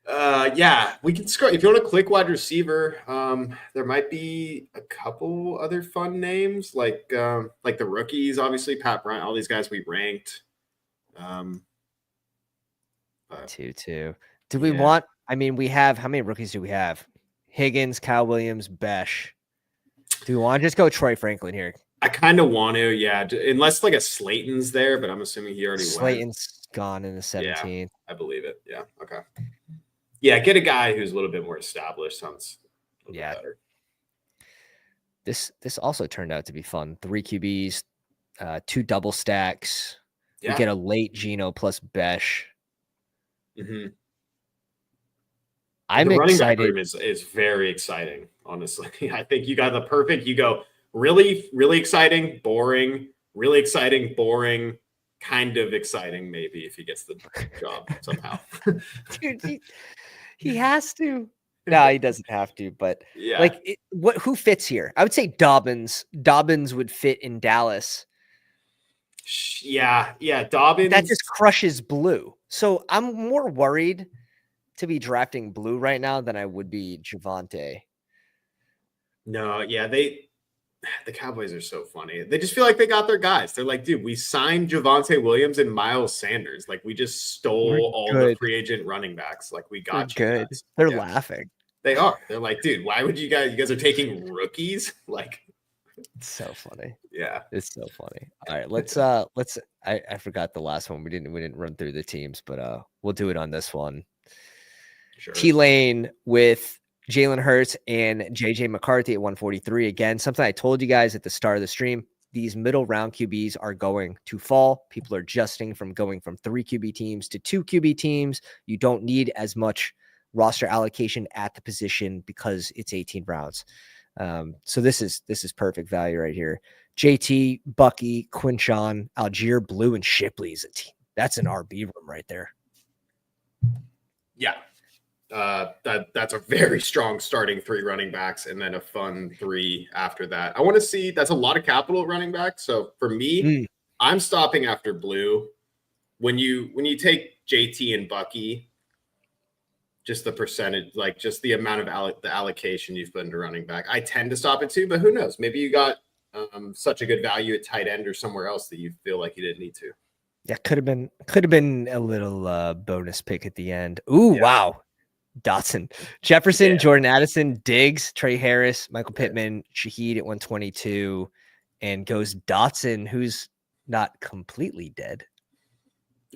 Yeah, we can scroll. If you want to click wide receiver, there might be a couple other fun names like the rookies, obviously Pat Bryant, all these guys we ranked. 2-2. Do we want? I mean, we have how many rookies do we have? Higgins, Kyle Williams, Besh. Do we want to just go Troy Franklin here? I kind of want to, yeah. Unless like a Slayton's there, but I'm assuming he already went. Slayton's gone in the 17th. Yeah, I believe it. Yeah. Okay. Yeah, get a guy who's a little bit more established. Sounds a little bit better. This also turned out to be fun. 3 QBs, 2 double stacks. Yeah. We get a late Geno plus Besh. Mm-hmm. I'm the running excited. Back room is very exciting, honestly. I think you got the perfect. You go really, really exciting, boring, really exciting, boring, kind of exciting, maybe if he gets the job somehow. Dude, he has to. No, he doesn't have to. But who fits here? I would say Dobbins. Dobbins would fit in Dallas. Yeah, Dobbins. That just crushes blue. So I'm more worried to be drafting blue right now than I would be Javonte. No, yeah, the Cowboys are so funny. They just feel like they got their guys. They're like, dude, we signed Javonte Williams and Miles Sanders. Like, we just stole all the free agent running backs. Like, we got you good. guys. They're laughing. They are. They're like, dude, why would you guys are taking rookies? Like, it's so funny. Yeah, it's so funny. All right, let's I forgot the last one. We didn't run through the teams, but we'll do it on this one. Sure. T-Lane with Jalen Hurts and JJ McCarthy at 143. Again, something I told you guys at the start of the stream. These middle round QBs are going to fall. People are adjusting from going from 3 QB teams to 2 QB teams. You don't need as much roster allocation at the position because it's 18 rounds. So this is perfect value right here. JT, Bucky, Quinshawn, Algier, Blue, and Shipley's a team. That's an RB room right there. Yeah. That's a very strong starting 3 running backs and then a fun 3 after that. I want to see, that's a lot of capital running back. So for me, I'm stopping after Blue. When you take JT and Bucky, just the percentage, like just the amount of the allocation you've put into running back, I tend to stop at 2, but who knows? Maybe you got such a good value at tight end or somewhere else that you feel like you didn't need to. Yeah, could have been a little bonus pick at the end. Ooh, yeah. Wow. Dotson, Jefferson, Jordan Addison, Diggs, Trey Harris, Michael Pittman, Shaheed at 122, and goes Dotson, who's not completely dead.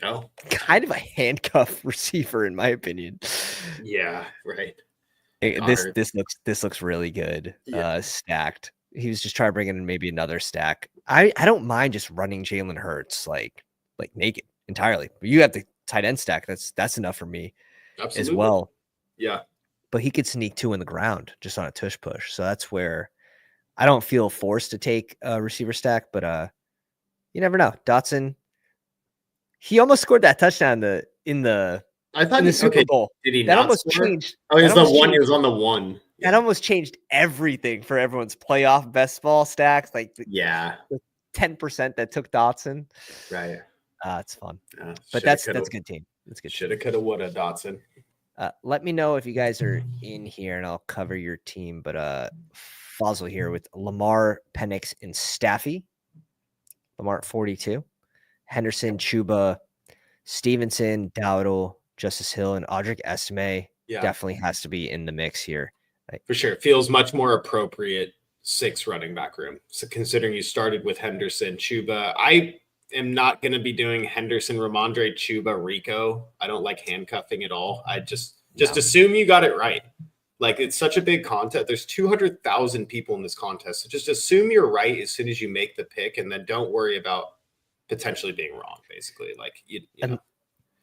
No, kind of a handcuff receiver, in my opinion. Yeah, right. This looks really good. Stacked. He was just trying to bring in maybe another stack. I don't mind just running Jalen Hurts like naked entirely. But you have the tight end stack. That's enough for me. Absolutely. As well. Yeah. But he could sneak 2 in the ground just on a tush push. So that's where I don't feel forced to take a receiver stack, but you never know. Dotson, he almost scored that touchdown in the Super Bowl. Did he that not almost score? Changed? Oh, he was the one. He was on the 1. That almost changed everything for everyone's playoff best ball stacks. Like the 10% that took Dotson. Right. It's fun. But that's a good team. That's good. Shoulda, coulda, woulda, Dotson. Let me know if you guys are in here, and I'll cover your team. But Fossil here with Lamar, Penix, and Staffy. Lamar at 42. Henderson, Chuba, Stevenson, Dowdle, Justice Hill, and Audric Estime definitely has to be in the mix here. For sure. It feels much more appropriate 6 running back room. So considering you started with Henderson, Chuba, I am not going to be doing Henderson, Ramondre, Chuba, Rico. I don't like handcuffing at all. I just assume you got it right. Like, it's such a big contest. There's 200,000 people in this contest. So just assume you're right as soon as you make the pick, and then don't worry about potentially being wrong, basically. Like, you know.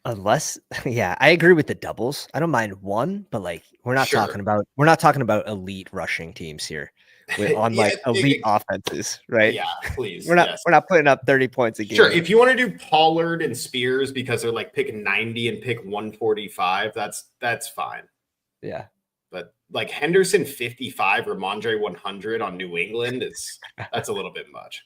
Unless, I agree with the doubles. I don't mind 1, but like we're not talking about elite rushing teams here on elite offenses, right? Yeah, please. We're not putting up 30 points a game. Sure, if you want to do Pollard and Spears because they're like pick 90 and pick 145, that's fine. Yeah. But like Henderson 55 or Ramondre 100 on New England that's a little bit much.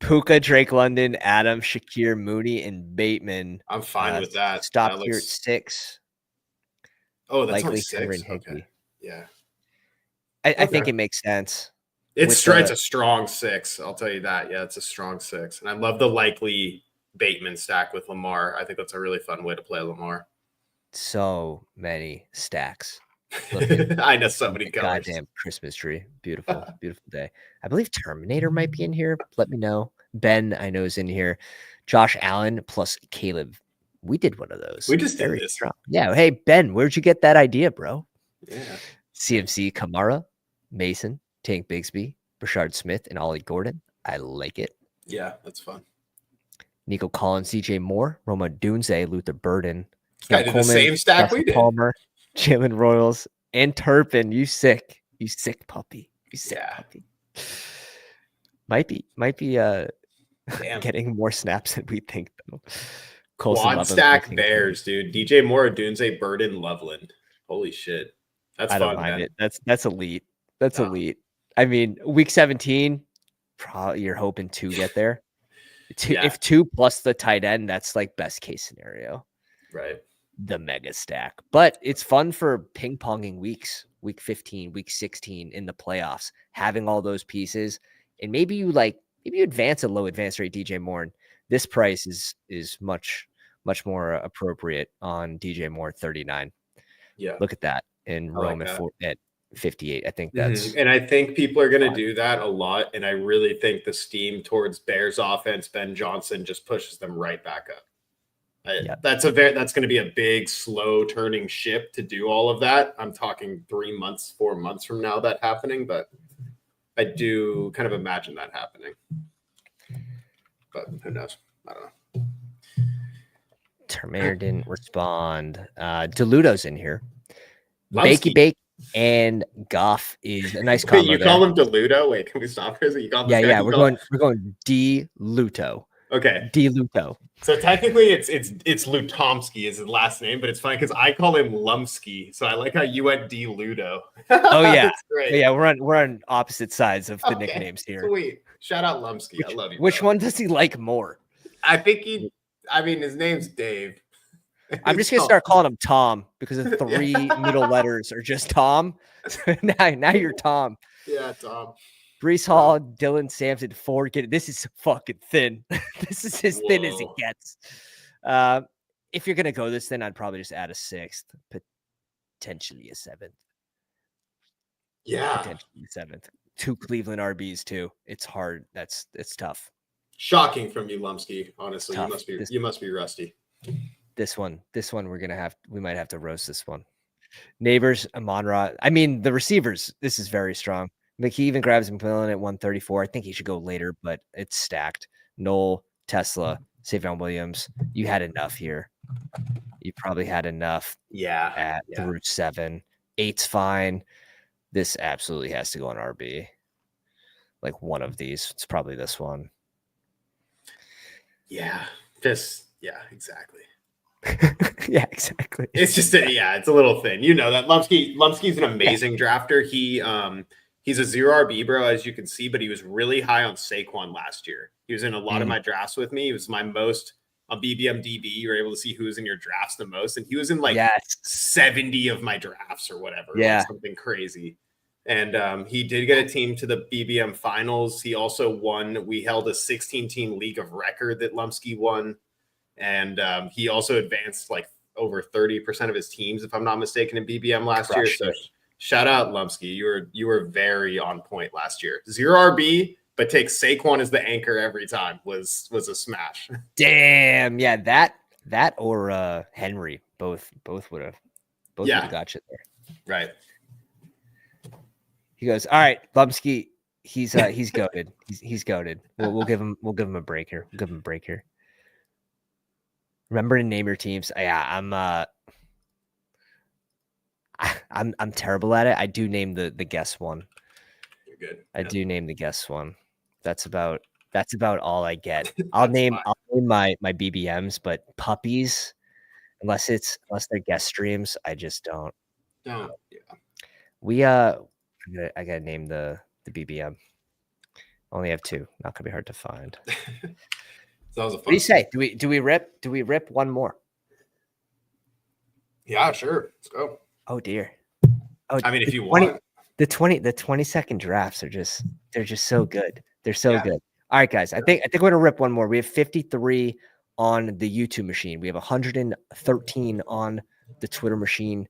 Puka, Drake London, Adam, Shakir, Mooney, and Bateman. I'm fine with that. Stop here at 6. Oh, that's likely only 6. Henry and Higbee. Okay. Yeah. I think it makes sense. It's a strong 6. I'll tell you that. Yeah, it's a strong 6. And I love the likely Bateman stack with Lamar. I think that's a really fun way to play Lamar. So many stacks. I know so many colors. Goddamn Christmas tree. Beautiful, beautiful day. I believe Terminator might be in here. Let me know. Ben, I know, is in here. Josh Allen plus Caleb. We did one of those. We just did this. Strong. Yeah. Hey, Ben, where'd you get that idea, bro? Yeah. CMC, Kamara, Mason, Tank Bigsby, Brashard Smith, and Ollie Gordon. I like it. Yeah, that's fun. Nico Collins, DJ Moore, Roma Dunze, Luther Burden. I did the same stack we did. Palmer, Jalen Royals, and Turpin. You sick puppy. You sick puppy. Might be getting more snaps than we think though. Quad stack Bears, dude. DJ Moore, Dunze, Burden, Loveland. Holy shit. That's fun. I don't mind it. That's elite. That's elite. I mean, week 17, probably you're hoping to get there. If 2 plus the tight end, that's like best case scenario. Right. The mega stack. But it's fun for ping-ponging weeks, week 15, week 16 in the playoffs, having all those pieces. And maybe you advance a low advance rate DJ Moore. This price is much more appropriate on DJ Moore 39. Yeah. Look at that. And Rome at 58. I think that's and I think people are going to do that a lot. And I really think the steam towards Bears offense, Ben Johnson, just pushes them right back up. That's going to be a big, slow turning ship to do all of that. I'm talking 3 months, 4 months from now that happening, but I do kind of imagine that happening. But who knows? I don't know. Terminator didn't respond. DeLudo's in here. Lumsky. Bake and Goff is a nice combo. You call him DeLudo? Wait, can we stop for a second? You call him We're going DeLuto. Okay. DeLuto. So technically it's Lutomsky is his last name, but it's funny because I call him Lumsky. So I like how you went DeLudo. Oh yeah. That's great. Yeah, we're on opposite sides of the nicknames here. Sweet. Shout out Lumsky. I love you. Which one does he like more? I think his name's Dave. I'm just gonna start calling him Tom because the 3 middle letters are just Tom. So now you're Tom. Yeah, Tom. Brees Hall, Dylan Sampson, Ford. This is fucking thin. This is as thin as it gets. If you're gonna go this thin, I'd probably just add a 6th, potentially a 7th. Yeah, potentially a 7th. 2 Cleveland RBs too. It's hard. It's tough. Shocking from you, Lumsky. Honestly, tough. You must be rusty. This one we might have to roast this one. Neighbors, Amon-Ra. I mean, the receivers. This is very strong. McKee even grabs McMillan at 134. I think he should go later, but it's stacked. Noel, Tesla, Savion Williams. You had enough here. You probably had enough. Yeah. Through 7. 8's fine. This absolutely has to go on RB. Like one of these. It's probably this one. Yeah. Exactly. Yeah, exactly. It's just it's a little thin. You know that Lumsky's an amazing drafter. He's a 0 RB, bro, as you can see, but he was really high on Saquon last year. He was in a lot of my drafts with me. He was my most on BBM DB. You're able to see who's in your drafts the most. And he was in 70 of my drafts or whatever. Yeah. Like something crazy. And he did get a team to the BBM finals. He also won. We held a 16-team league of record that Lumsky won. And he also advanced like over 30% of his teams, if I'm not mistaken, in BBM last year. So shout out Lumsky. You were very on point last year. 0 RB, but take Saquon as the anchor every time was a smash. Damn. Yeah, that or Henry both would have got you there. Right. He goes, all right, Lumsky, he's goated. He's goated. We'll give him a break here. We'll give him a break here. Remember to name your teams. I'm terrible at it. I do name the guess one. You're good. I do name the guess one. That's about all I get. I'll name my BBMs, but puppies, unless they're guest streams, I just don't. Don't. Yeah. We I gotta name the BBM. Only have 2. Not gonna be hard to find. That was a fun. What do you say? Do we rip one more? Yeah, sure. Let's go. Oh dear. Oh, I mean, if you want. The 20-second drafts are just so good. They're so good. All right, guys. I think we're gonna rip one more. We have 53 on the YouTube machine. We have 113 on the Twitter machine.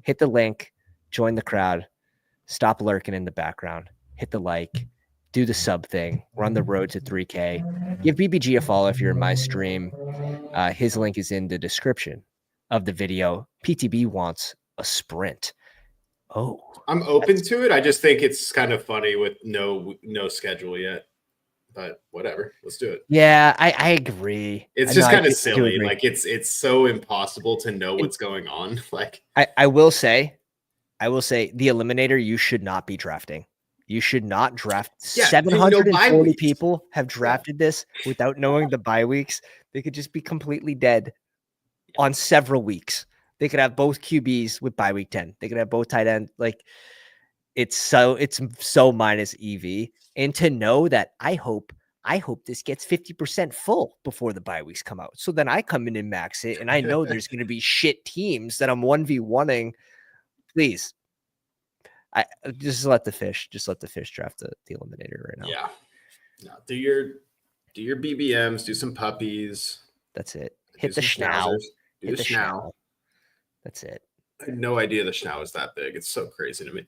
Hit the link, join the crowd, stop lurking in the background, hit the like, do the sub thing. We're on the road to 3K. Give BBG a follow if you're in my stream. His link is in the description of the video. PTB wants a sprint. Oh, I'm open to it. I just think it's kind of funny with no schedule yet. But whatever, let's do it. Yeah, I agree. It's just kind of silly. Like it's so impossible to know what's going on. Like I will say the eliminator you should not be drafting. You should not draft. 740 people have drafted this without knowing the bye weeks. They could just be completely dead on several weeks. They could have both QBs with bye week 10. They could have both tight end. Like it's so minus EV. And to know that I hope this gets 50% full before the bye weeks come out. So then I come in and max it, and I know there's going to be shit teams that I'm 1v1ing. Please, I just let the fish draft the eliminator right now. Yeah, no, do your BBMs, do some puppies. That's it. Hit the schnauz. Hit the schnauz. That's it. I had no idea the schnauz is that big. It's so crazy to me.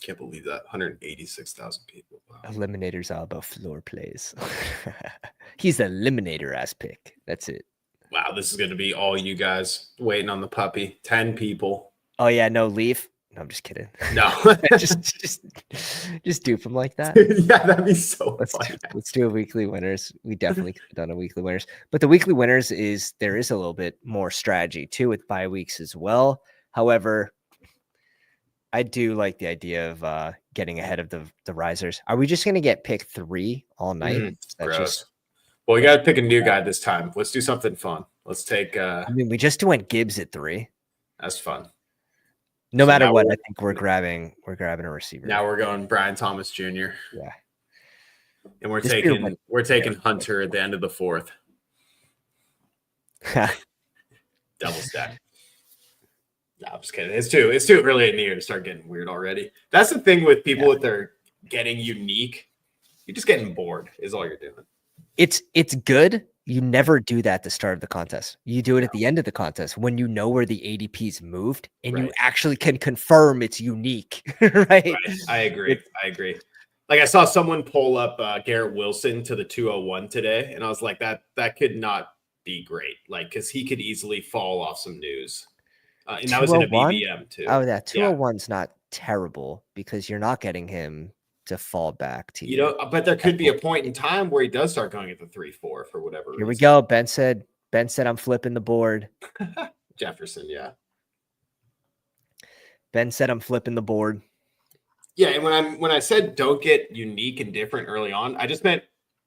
Can't believe that. 186,000 people. Wow. Eliminator's all about floor plays. He's the eliminator ass pick. That's it. Wow, this is going to be all you guys waiting on the puppy. 10 people. Oh yeah, no, leave. No, I'm just kidding. No, just dupe him like that. Yeah, that'd be so fun. Let's do a weekly winners. We definitely could have done a weekly winners, but the weekly winners there is a little bit more strategy too with bye weeks as well. However, I do like the idea of getting ahead of the RISERS. Are we just going to get pick 3 all night? Well, we got to pick a new guy this time. Let's do something fun. Let's take. I mean, we just went Gibbs at 3. That's fun. No matter what, I think we're grabbing a receiver. Now we're going Brian Thomas Jr. Yeah, and we're taking Hunter at the end of the 4th. Double stack. No, I'm just kidding. It's too early in the year to start getting weird already. That's the thing with people with their getting unique. You're just getting bored is all you're doing. It's good. You never do that at the start of the contest. You do it at the end of the contest when you know where the ADP's moved and you actually can confirm it's unique. Right? I agree. Like I saw someone pull up Garrett Wilson to the 201 today, and I was like, that could not be great. Like, because he could easily fall off some news. And that was in a BBM too. Oh, that 201's not terrible because you're not getting him to fall back to you. But there could be a point in time where he does start going at the 3-4 for whatever reason. Here we go. Ben said I'm flipping the board. Jefferson, yeah. Ben said I'm flipping the board. Yeah, and when I said don't get unique and different early on, I just meant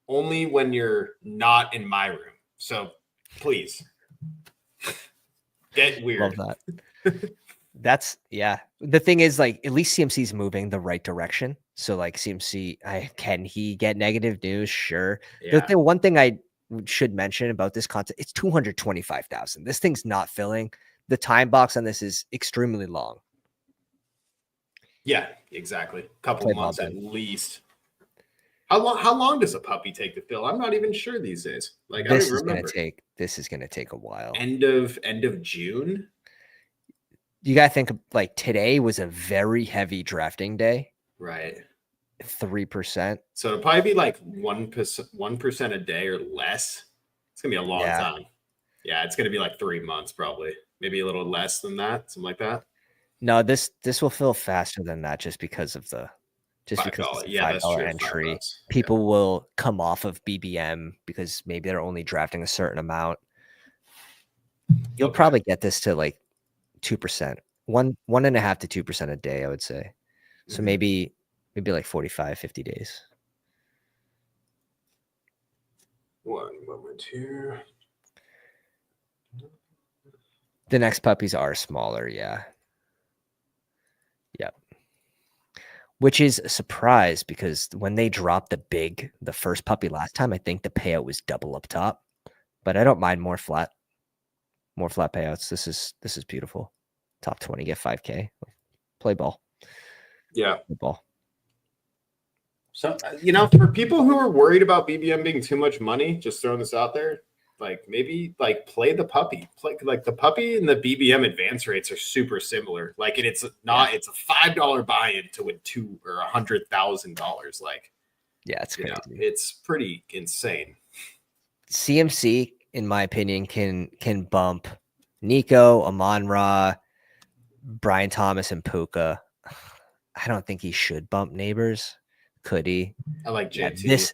only when you're not in my room. So please get weird. Love that. That's the thing is, like, at least CMC's moving the right direction. So like CMC, can he get negative news? Sure. Yeah. The one thing I should mention about this content, it's 225,000. This thing's not filling. The time box on this is extremely long. Yeah, exactly. A couple of months at least. How long does a puppy take to fill? I'm not even sure these days. Like this is gonna take a while. End of June. You gotta think like today was a very heavy drafting day. Right. 3%. So it'll probably be like 1% a day or less. It's gonna be a long time. Yeah, it's gonna be like 3 months probably. Maybe a little less than that, something like that. No, this will fill faster than that just because of the $5 entry. People will come off of BBM because maybe they're only drafting a certain amount. You'll probably get this to like 2%, 1.5 to 2% a day, I would say. So maybe like 45, 50 days. One moment here. The next puppies are smaller, yeah. which is a surprise because when they dropped the first puppy last time, I think the payout was double up top. But I don't mind more flat payouts. This is beautiful. Top 20, get 5K. Play ball. Yeah. Play ball. So, for people who are worried about BBM being too much money, just throwing this out there, like maybe like play the puppy. Play like the puppy and the BBM advance rates are super similar. Like it's a $5 buy-in to win $200,000 or $100,000. Like, yeah, it's crazy. It's pretty insane. CMC, in my opinion, can bump Nico, Amon-Ra, Brian Thomas, and Puka. I don't think he should bump Neighbors. Could he? I like JT.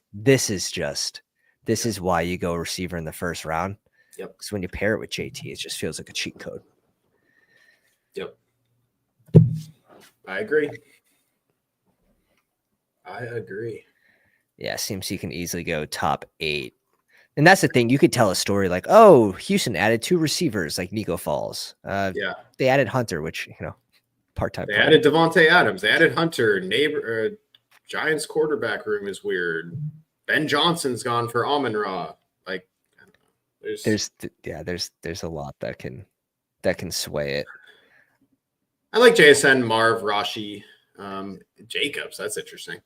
This is why you go receiver in the first round. Yep. Because when you pair it with JT, it just feels like a cheat code. Yep. I agree. Yeah, CMC can easily go top 8. And that's the thing. You could tell a story like, oh, Houston added 2 receivers like Nico Falls. They added Hunter, which, part-time. They added Devontae Adams. They added Hunter. Giants quarterback room is weird. Ben Johnson's gone for Amon-Ra. Like, I don't know. There's a lot that can sway it. I like JSN, Marv, Rashi, Jacobs. That's interesting.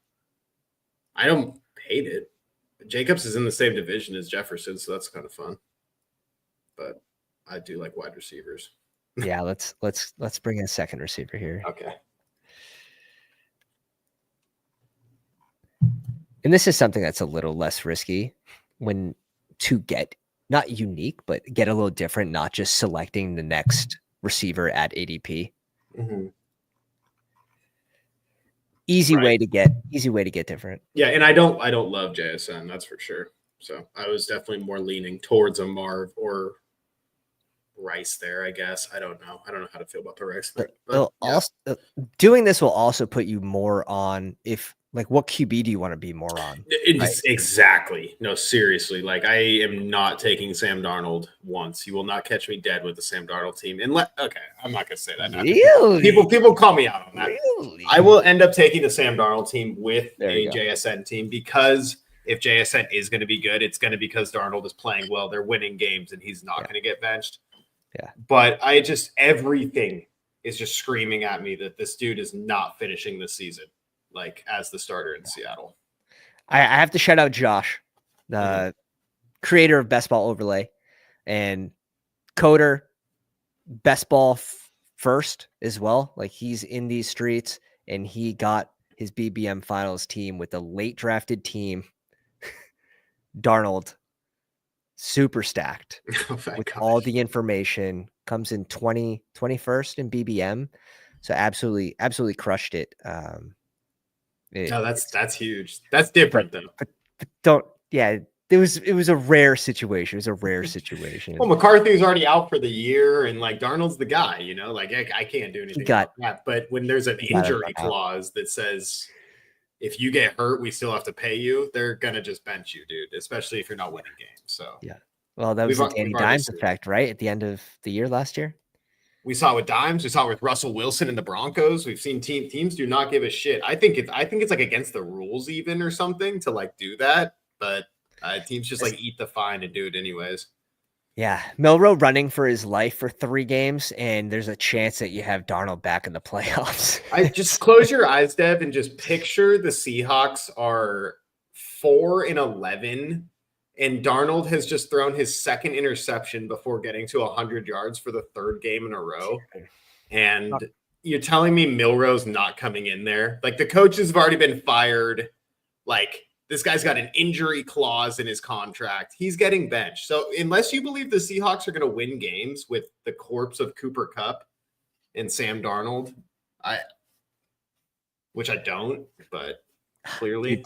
I don't hate it. Jacobs is in the same division as Jefferson, so that's kind of fun. But I do like wide receivers. Yeah, let's bring in a second receiver here. Okay. And this is something that's a little less risky to get not unique, but get a little different, not just selecting the next receiver at ADP. Mm-hmm. Easy way to get different. Yeah, and I don't love JSN, that's for sure. So I was definitely more leaning towards a Marv or Rice there, I guess. I don't know how to feel about the Rice thing. But also, doing this will also put you more on what QB do you want to be more on? Exactly. No, seriously. Like, I am not taking Sam Darnold once. You will not catch me dead with the Sam Darnold team. Okay, I'm not going to say that now. Really? People call me out on that. Really? I will end up taking the Sam Darnold team with a JSN team because if JSN is going to be good, it's going to be because Darnold is playing well. They're winning games, and he's not going to get benched. Yeah. But everything is just screaming at me that this dude is not finishing the season like as the starter in Seattle. I have to shout out Josh, the creator of Best Ball Overlay and coder Best Ball first as well. Like, he's in these streets and he got his BBM finals team with a late drafted team. Darnold, super stacked with all the information, comes in 21st in BBM. So absolutely crushed it. That's huge. That's different though. But it was a rare situation. Well, McCarthy's already out for the year, and like Darnold's the guy, like I can't do anything about that. But when there's an injury clause that says if you get hurt, we still have to pay you, they're gonna just bench you, dude. Especially if you're not winning games. So yeah. Well, that was the Danny Dimes effect, right? At the end of the year last year. We saw it with Dimes. We saw it with Russell Wilson and the Broncos. We've seen teams do not give a shit. I think it's like against the rules even or something to like do that, but teams just like eat the fine and do it anyways. Yeah, Milroe running for his life for 3 games, and there's a chance that you have Darnold back in the playoffs. I just close your eyes, Dev, and just picture the Seahawks are 4-11. And Darnold has just thrown his second interception before getting to 100 yards for the 3rd game in a row. And you're telling me Milroe's not coming in there? Like, the coaches have already been fired. Like, this guy's got an injury clause in his contract. He's getting benched. So unless you believe the Seahawks are going to win games with the corpse of Cooper Kupp and Sam Darnold, which I don't, but clearly.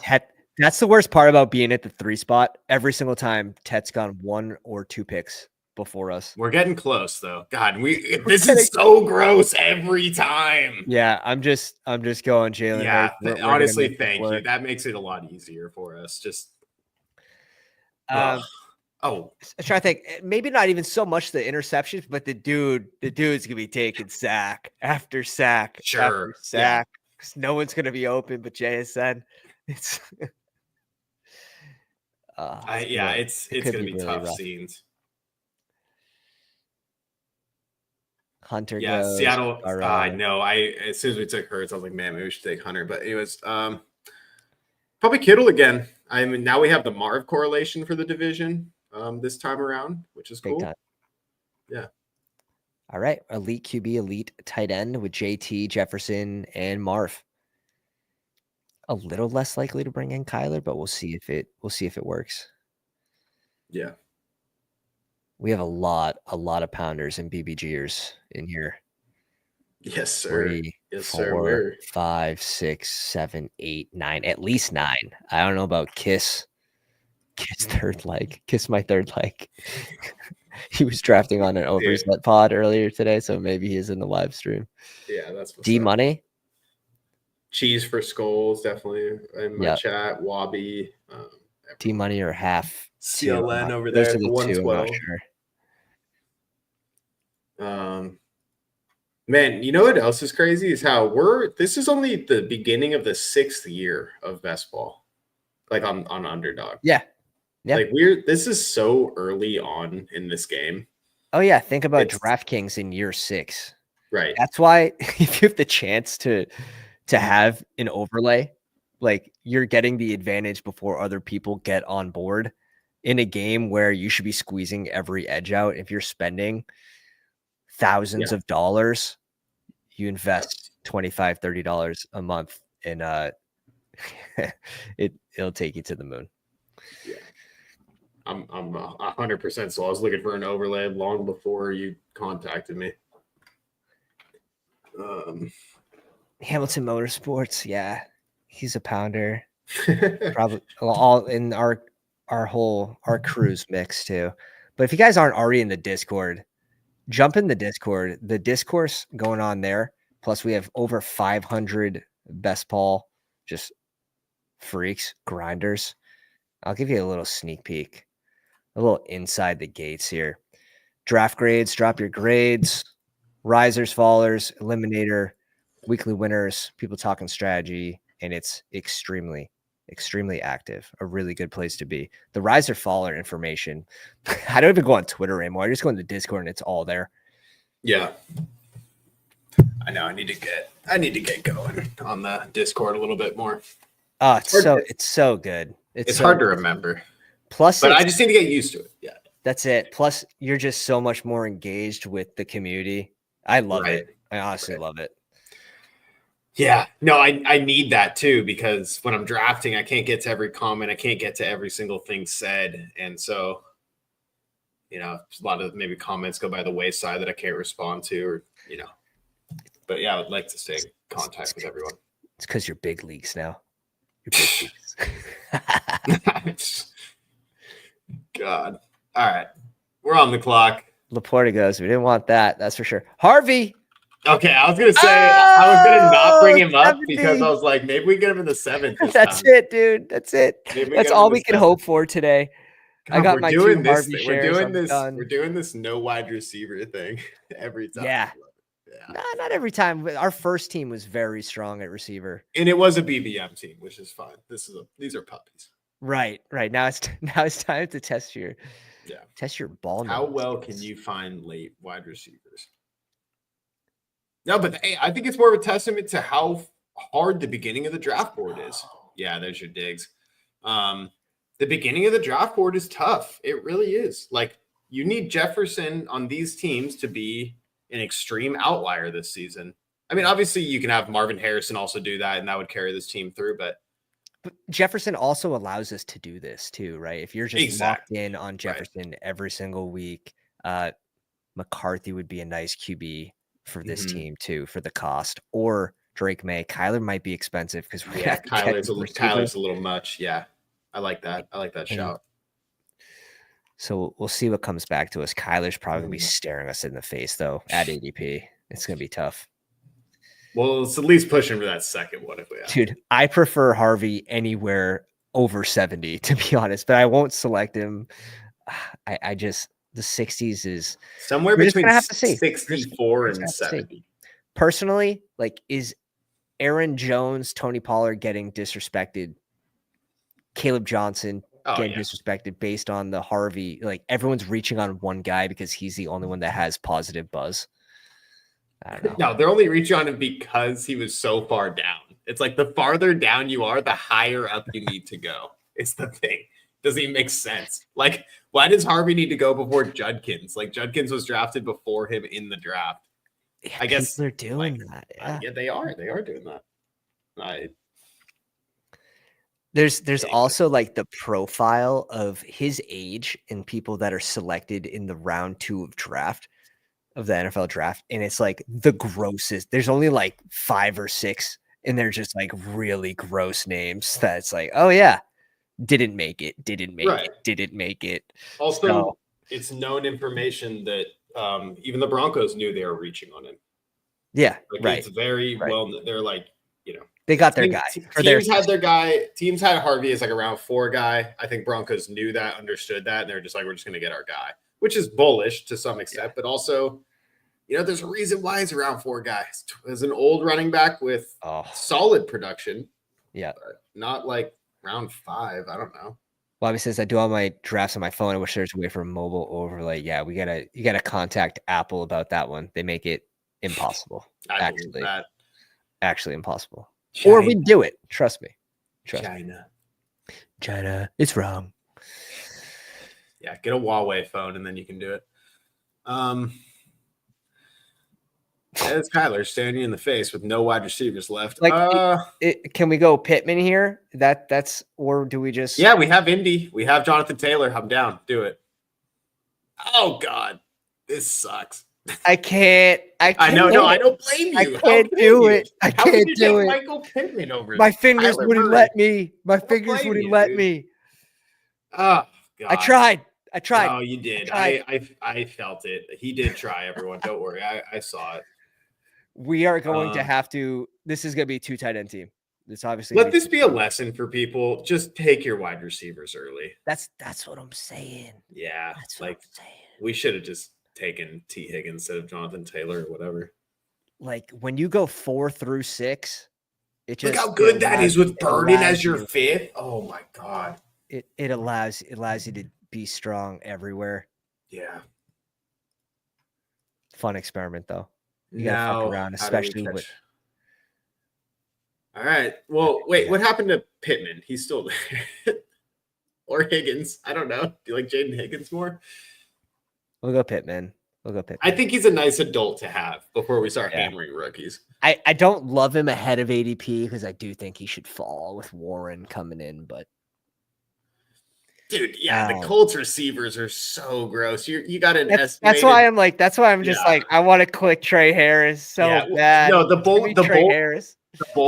That's the worst part about being at the 3 spot. Every single time, Tet's gone 1 or 2 picks before us. We're getting close, though. God, this is so gross every time. Yeah, I'm just going Jalen. Yeah, honestly, thank you. That makes it a lot easier for us. Just I try to think. Maybe not even so much the interceptions, but the dude's gonna be taking sack after sack after sack. because no one's going to be open but JSN. It's it's going to be really tough scenes. Hunter yeah, goes. Seattle. I know. As soon as we took Hurts, I was like, man, maybe we should take Hunter. But anyways, probably Kittle again. I mean, now we have the Marv correlation for the division this time around, which is cool. Yeah. All right, elite QB, elite tight end with JT, Jefferson, and Marv. A little less likely to bring in Kyler, but we'll see if it works. Yeah. We have a lot of pounders and BBGers in here. Yes, sir. 3, 4, 5, 6, 7, 8, 9. At least 9. I don't know about Kiss. Kiss third leg. Kiss my third leg. He was drafting on an overset pod earlier today, so maybe he is in the live stream. Yeah, that's what's D Money. Cheese for Skulls, definitely in my chat. Wobby. D Money or half CLN over there for 112. Sure. Man, you know what else is crazy is how this is only the beginning of the 6th year of best ball, like on Underdog. Yeah. Like this is so early on in this game. Oh yeah. Think about DraftKings in year 6. Right. That's why if you have the chance to have an overlay, like you're getting the advantage before other people get on board in a game where you should be squeezing every edge out. If you're spending thousands of dollars, you invest $25, $30 a month and it'll take you to the moon. Yeah. I'm 100%. So I was looking for an overlay long before you contacted me. Hamilton Motorsports. Yeah. He's a pounder. Probably all in our crew's mix too. But if you guys aren't already in the Discord, jump in the Discord. The discourse going on there. Plus, we have over 500 best ball just freaks, grinders. I'll give you a little sneak peek, a little inside the gates here. Draft grades, drop your grades. Risers, fallers, eliminator, weekly winners, people talking strategy, and it's extremely active. A really good place to be. The riser faller information. I don't even go on Twitter anymore. I just go in the Discord and it's all there. Yeah. I know. I need to get going on the Discord a little bit more. Oh, it's so good. It's so hard to remember. Plus, but I just need to get used to it. Yeah. That's it. Plus, you're just so much more engaged with the community. I love it. I honestly love it. Yeah. No, I need that too, because when I'm drafting, I can't get to every comment. I can't get to every single thing said. And so, a lot of maybe comments go by the wayside that I can't respond to or, But yeah, I would like to stay in contact with everyone. It's because you're big leagues now. You're big leagues. God. All right. We're on the clock. Laporta goes, we didn't want that. That's for sure. Harvey. Okay, I was going to say, I was going to not bring him up because I was like, maybe we get him in the 7th. That's it, dude. That's it. That's all we can hope for today. God, I got my 2 Harvey shares. We're doing this no wide receiver thing every time. Yeah. No, not every time. Our first team was very strong at receiver. And it was a BBM team, which is fine. These are puppies. Right. Now it's time to test your ball. How well can you find late wide receivers? No, but I think it's more of a testament to how hard the beginning of the draft board is. Yeah, there's your digs. The beginning of the draft board is tough. It really is. Like, you need Jefferson on these teams to be an extreme outlier this season. I mean, obviously you can have Marvin Harrison also do that, and that would carry this team through, but Jefferson also allows us to do this too, right? If you're just locked in on Jefferson every single week, McCarthy would be a nice QB for this team too, for the cost, or Drake May. Kyler might be expensive because Kyler's a little much. Yeah, I like that. I like that shout. So we'll see what comes back to us. Kyler's probably gonna be staring us in the face though at ADP. It's gonna be tough. Well, it's at least pushing for that second one if we have. Dude, I prefer Harvey anywhere over 70, to be honest, but I won't select him. I just the 60s is somewhere between 64 and 70. Personally, like, is Aaron Jones, Tony Pollard getting disrespected, Caleb Johnson getting disrespected based on the Harvey. Like everyone's reaching on one guy because he's the only one that has positive buzz. I don't know. No, they're only reaching on him because he was so far down. It's like the farther down you are, the higher up you need to go. It's the thing. Doesn't even make sense. Like, why does Harvey need to go before Judkins? Like, Judkins was drafted before him in the draft. Yeah, I guess they're doing that. Yeah, they are. They are doing that. There's also like the profile of his age and people that are selected in the round 2 of draft of the NFL draft. And it's like the grossest. There's only like 5 or 6, and they're just like really gross names that's like, oh yeah, didn't make it. Also, it's known information that even the Broncos knew they were reaching on him. Yeah, like, It's very well. They're like, they got their guy. Teams had Harvey as like a round 4 guy. I think Broncos knew that, understood that, and they're just like, we're just going to get our guy, which is bullish to some extent, but also, there's a reason why he's a round 4 guy. As an old running back with solid production, but not like round 5. I don't know. Bobby says, I do all my drafts on my phone. I wish there's a way for a mobile overlay. Yeah, you gotta contact Apple about that one. They make it impossible. Actually impossible. China. Or we do it. Trust me. China. It's wrong. Yeah, get a Huawei phone and then you can do it. It's Kyler staring you in the face with no wide receivers left. Like, can we go Pittman here? That's or do we just? Yeah, we have Indy. We have Jonathan Taylor. I'm down. Do it. Oh God, this sucks. I can't. I know. No, I don't blame you. I can't do it. I can't do it. Michael Pittman over. My fingers wouldn't let me. Oh God. I tried. Oh, you did. I felt it. He did try, everyone. Don't worry. I saw it. We are going to have to. This is going to be a 2 tight end team. This obviously. Let this be a lesson for people. Just take your wide receivers early. That's what I'm saying. Yeah, that's like I'm saying. We should have just taken T. Higgins instead of Jonathan Taylor or whatever. Like when you go 4 through 6, it just look how good that is with Burden as your 5th. Oh my God. It allows you to be strong everywhere. Yeah. Fun experiment though. You gotta fuck around, especially with. All right. Well, wait. What happened to Pittman? He's still there. Or Higgins. I don't know. Do you like Jaden Higgins more? We'll go Pittman. I think he's a nice adult to have before we start hammering rookies. I don't love him ahead of ADP because I do think he should fall with Warren coming in, but. Dude, the Colts receivers are so gross. You got an estimated. That's why I'm just like, I want to click Trey Harris so bad. No, the bull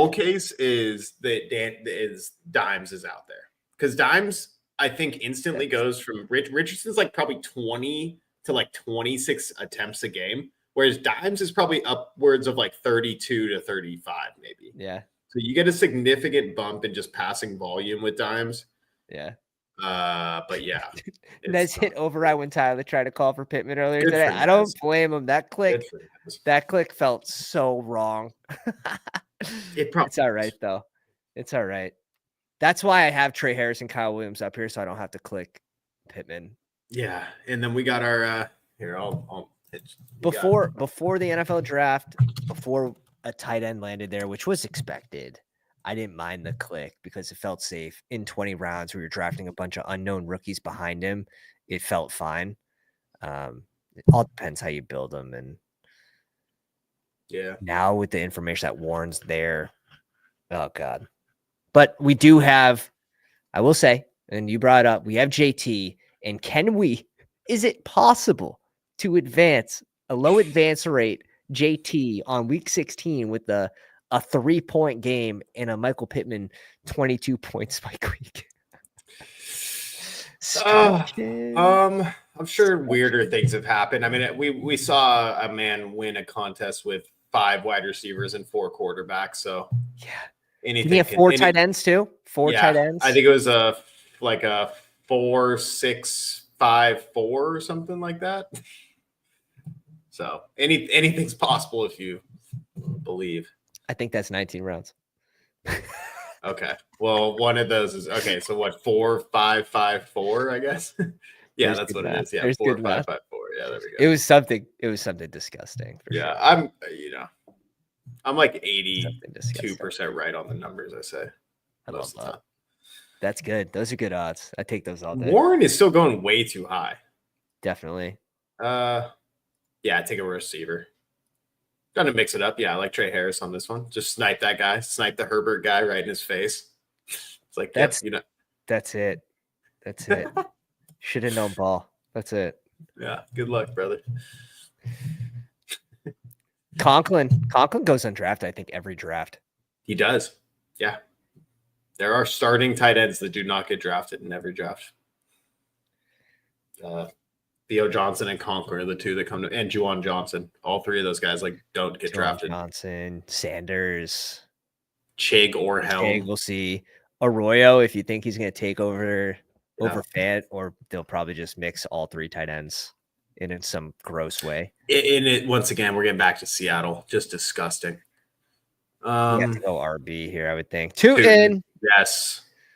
case is that Dimes is out there because Dimes I think instantly goes from Richardson's like probably 20 to like 26 attempts a game, whereas Dimes is probably upwards of like 32 to 35 maybe. Yeah. So you get a significant bump in just passing volume with Dimes. Yeah. But yeah, Nez hit override when Tyler tried to call for Pittman earlier today. I don't blame him. That click felt so wrong. It's all right though. It's all right. That's why I have Trey Harris and Kyle Williams up here, so I don't have to click Pittman. Yeah, and then we got our here. I'll pitch. Before the NFL draft, before a tight end landed there, which was expected. I didn't mind the click because it felt safe in 20 rounds where you're drafting a bunch of unknown rookies behind him. It felt fine. It all depends how you build them. And now with the information that Warren's there, oh God. But we do have, I will say, and you brought it up, we have JT. And is it possible to advance a low advance rate JT on week 16 with a 3-point game in a Michael Pittman 22-point spike week? I'm sure weirder things have happened. I mean, we saw a man win a contest with 5 wide receivers and 4 quarterbacks. So anything. Did he have 4 tight ends too? 4 tight ends. I think it was a 4-6-5-4 or something like that. So anything's possible if you believe. I think that's 19 rounds. Okay. Well, one of those is okay. So what? 4, 5, 5, 4, I guess. Yeah, There's that's what math. it is. Yeah, There's 4, good 5, math. 5, 4. Yeah, there we go. It was something disgusting. For yeah, sure. I'm like 82% right on the numbers. I say. I love that. That's good. Those are good odds. I take those all day. Warren is still going way too high. Definitely. Yeah, I take a receiver. Gonna mix it up. Yeah, I like Trey Harris on this one. Just snipe that guy. Snipe the Herbert guy right in his face. It's like that's it. That's it. Should have known ball. That's it. Yeah. Good luck, brother. Conklin goes undrafted, I think, every draft. He does. Yeah. There are starting tight ends that do not get drafted in every draft. Theo Johnson and Conklin are the two that come to, and Juwan Johnson. All three of those guys don't get drafted. Johnson, Sanders, Chig or Helm. We'll see. Arroyo, if you think he's going to take over Fant, or they'll probably just mix all three tight ends in some gross way. Once again, we're getting back to Seattle. Just disgusting. You have to go RB here, I would think. Two in.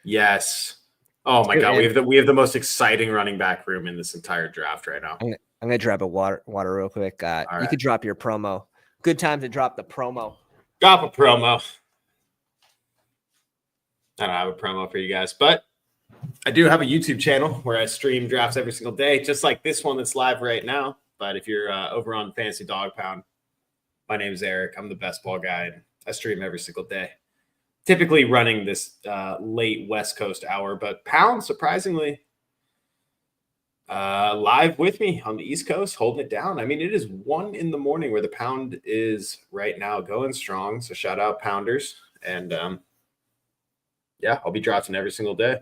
Yes. Oh my God, we have the most exciting running back room in this entire draft right now. I'm gonna drop a water real quick. You could drop your promo. Good time to drop the promo. Drop a promo. I don't have a promo for you guys, but I do have a YouTube channel where I stream drafts every single day, just like this one that's live right now. But if you're over on Fantasydogpound, my name is Eric. I'm the best ball guy, and I stream every single day. Typically running this late West Coast hour, but Pound, surprisingly, live with me on the East Coast, holding it down. I mean, it is 1 a.m. where the Pound is right now going strong. So shout out Pounders. And yeah, I'll be drafting every single day.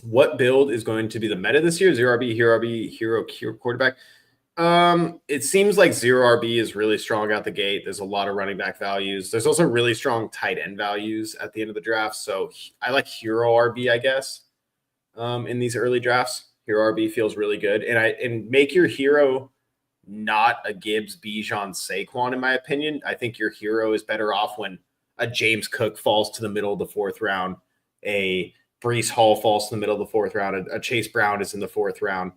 What build is going to be the meta this year? 0 RB, hero RB, hero quarterback. It seems like 0 RB is really strong out the gate. There's a lot of running back values. There's also really strong tight end values at the end of the draft. So I like hero RB, I guess, in these early drafts. Hero RB feels really good. And make your hero not a Gibbs, Bijan, Saquon, in my opinion. I think your hero is better off when a James Cook falls to the middle of the 4th round, a Breece Hall falls to the middle of the 4th round, a Chase Brown is in the 4th round.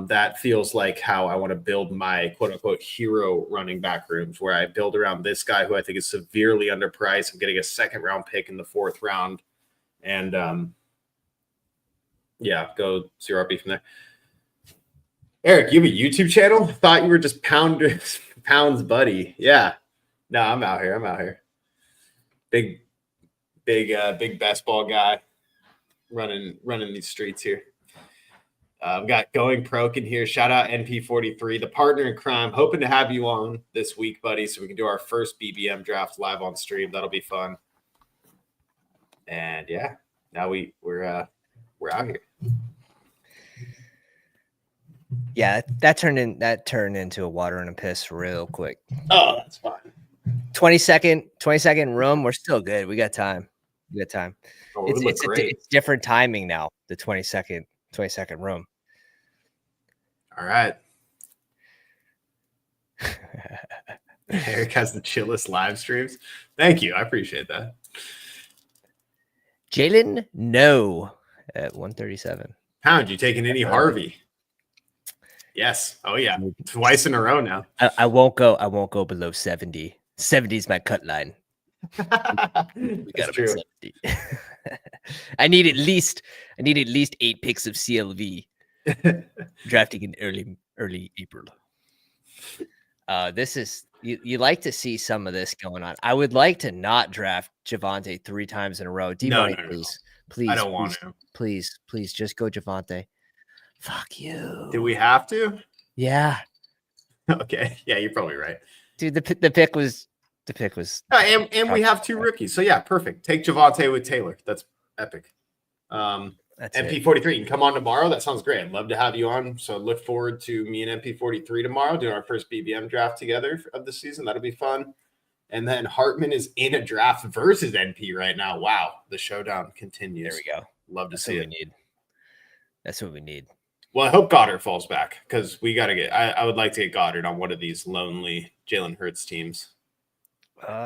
That feels like how I want to build my quote-unquote hero running back rooms, where I build around this guy who I think is severely underpriced. I'm getting a 2nd-round pick in the 4th round. And, yeah, go 0 RB from there. Eric, you have a YouTube channel? Thought you were just Pound's buddy. Yeah. No, I'm out here. Big best ball guy running these streets here. I've got Going Prokin here. Shout out NP43, the partner in crime. Hoping to have you on this week, buddy, so we can do our first BBM draft live on stream. That'll be fun. And yeah, now we're out here. Yeah, that turned into a water and a piss real quick. Oh, that's fine. 20 second room. We're still good. We got time. Oh, it's different timing now. The 20-second room. All right. Eric has the chillest live streams. Thank you. I appreciate that. Jalen, no, at 137. Pound, you taking any Harvey? Yes. Oh yeah. Twice in a row now. I won't go below 70. 70 is my cut line. We got true. 70. I need at least 8 picks of CLV. Drafting in early April. This is you like to see some of this going on. I would like to not draft Javonte 3 times in a row. No. Please. I don't want to. Please, just go Javonte. Fuck you. Do we have to? Yeah. Okay. Yeah, you're probably right. Dude, the pick was. And we have 2 rookies. So yeah, perfect. Take Javonte with Taylor. That's epic. That's MP43, you can come on tomorrow. That sounds great. I'd love to have you on. So look forward to me and MP43 tomorrow doing our first BBM draft together of the season. That'll be fun. And then Hartman is in a draft versus NP right now. Wow. The showdown continues. There we go. Love to see it. That's what we need. Well, I hope Goddard falls back because we got to get. I would like to get Goddard on one of these lonely Jalen Hurts teams.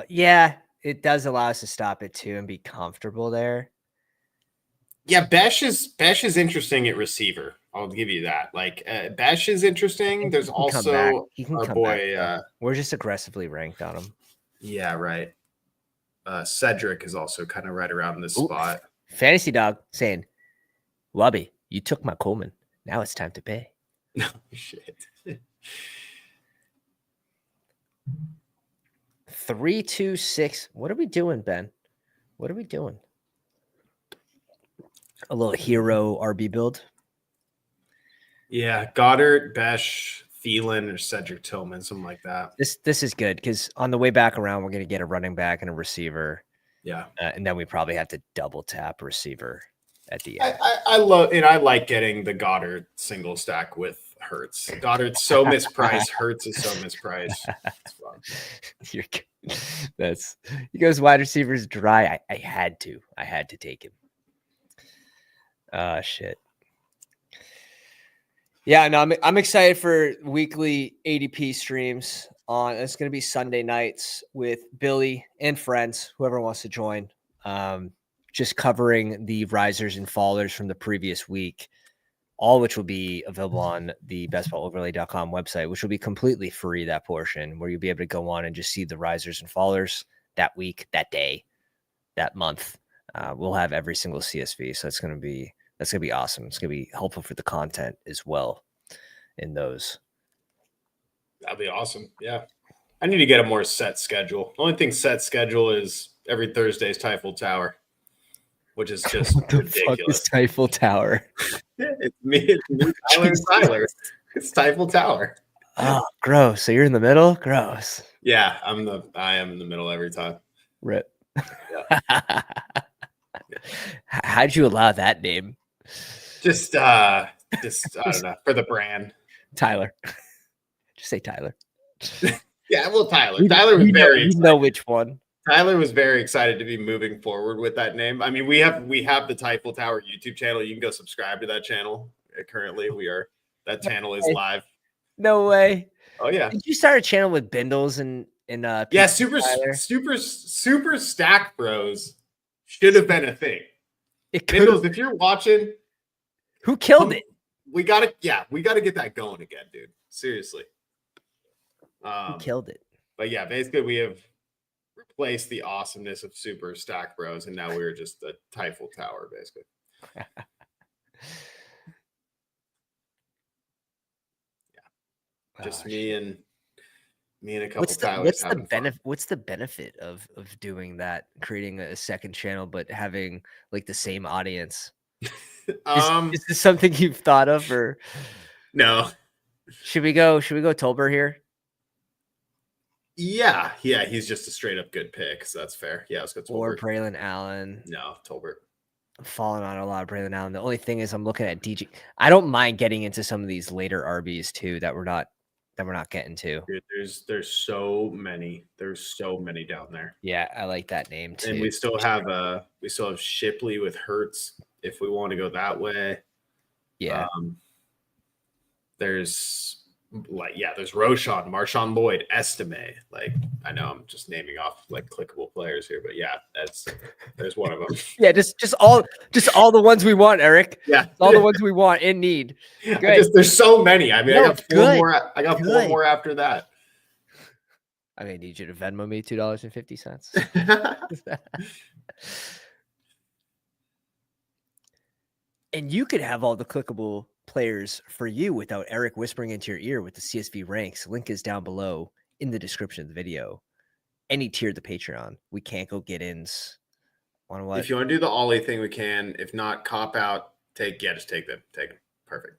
Yeah, it does allow us to stop it too and be comfortable there. Yeah, Besh is interesting at receiver. I'll give you that. Like Besh is interesting. There's also our boy. We're just aggressively ranked on him. Yeah, right. Cedric is also kind of right around this spot. Fantasy Dog saying, "Wubby, you took my Coleman. Now it's time to pay." No shit. 3, 2, 6. What are we doing, Ben? What are we doing? A little hero RB build. Yeah, Goddard, Besh, Thielen, or Cedric Tillman, something like that. This is good because on the way back around, we're going to get a running back and a receiver. Yeah, and then we probably have to double tap a receiver at the end. I love and I like getting the Goddard single stack with Hurts. Goddard's so mispriced. Hurts is so mispriced. It's fun. You're good. That's he goes wide receivers dry. I had to take him. Shit. Yeah, no, I'm excited for weekly ADP streams on. It's going to be Sunday nights with Billy and friends, whoever wants to join. Just covering the risers and fallers from the previous week, all which will be available on the bestballoverlay.com website, which will be completely free, that portion, where you'll be able to go on and just see the risers and fallers that week, that day, that month. We'll have every single CSV. So that's going to be awesome. It's going to be helpful for the content as well in those. That'd be awesome. Yeah. I need to get a more set schedule. The only thing set schedule is every Thursday's Typhoon Tower, which is just ridiculous. Fuck is Typhoon Tower? It's me, Tyler, and Tyler. It's Typhoon Tower. Oh, gross. So you're in the middle? Gross. Yeah, I am in the middle every time. Rip. Yeah. How'd you allow that name? Just I don't know, for the brand. Tyler. Just say Tyler. Yeah, well, Tyler. Tyler was very excited. You know which one. Tyler was very excited to be moving forward with that name. I mean, we have the Typhoon Tower YouTube channel. You can go subscribe to that channel. Currently, that channel is live. No way. Oh yeah. Did you start a channel with Bindles and yeah, super stack bros should have been a thing. Bindles, if you're watching, who killed it? We gotta get that going again, dude. Seriously. Who killed it? But yeah, basically we have replaced the awesomeness of Super Stack Bros, and now we're just the Typhoon Tower, basically. Yeah. Just me and a couple Tylers. What's the benefit of doing that, creating a second channel but having like the same audience? Is this something you've thought of, or no? Should we go Tolbert here? Yeah, he's just a straight up good pick, so that's fair. Yeah, let's go Tolbert. Or Braylon Allen. No, Tolbert. I'm falling on a lot of Braylon Allen. The only thing is I'm looking at DG. I don't mind getting into some of these later RBs too that we're not getting to. Dude, there's so many. There's so many down there. Yeah, I like that name too. And we still have Shipley with Hurts if we want to go that way. Yeah. There's Roshan, Marshawn Lloyd, Estime. Like, I know I'm just naming off like clickable players here, but yeah, there's one of them. Yeah, just all the ones we want, Eric. Yeah, all the ones we want in need. There's so many. I mean, I got four more. I got four more after that. I'm gonna need you to Venmo me $2.50. And you could have all the clickable players for you without Eric whispering into your ear with the CSV ranks. Link is down below in the description of the video. Any tier of the Patreon. We can't go get ins. On what? If you want to do the Ollie thing, we can. If not, cop out. Just take them. Take them. Perfect.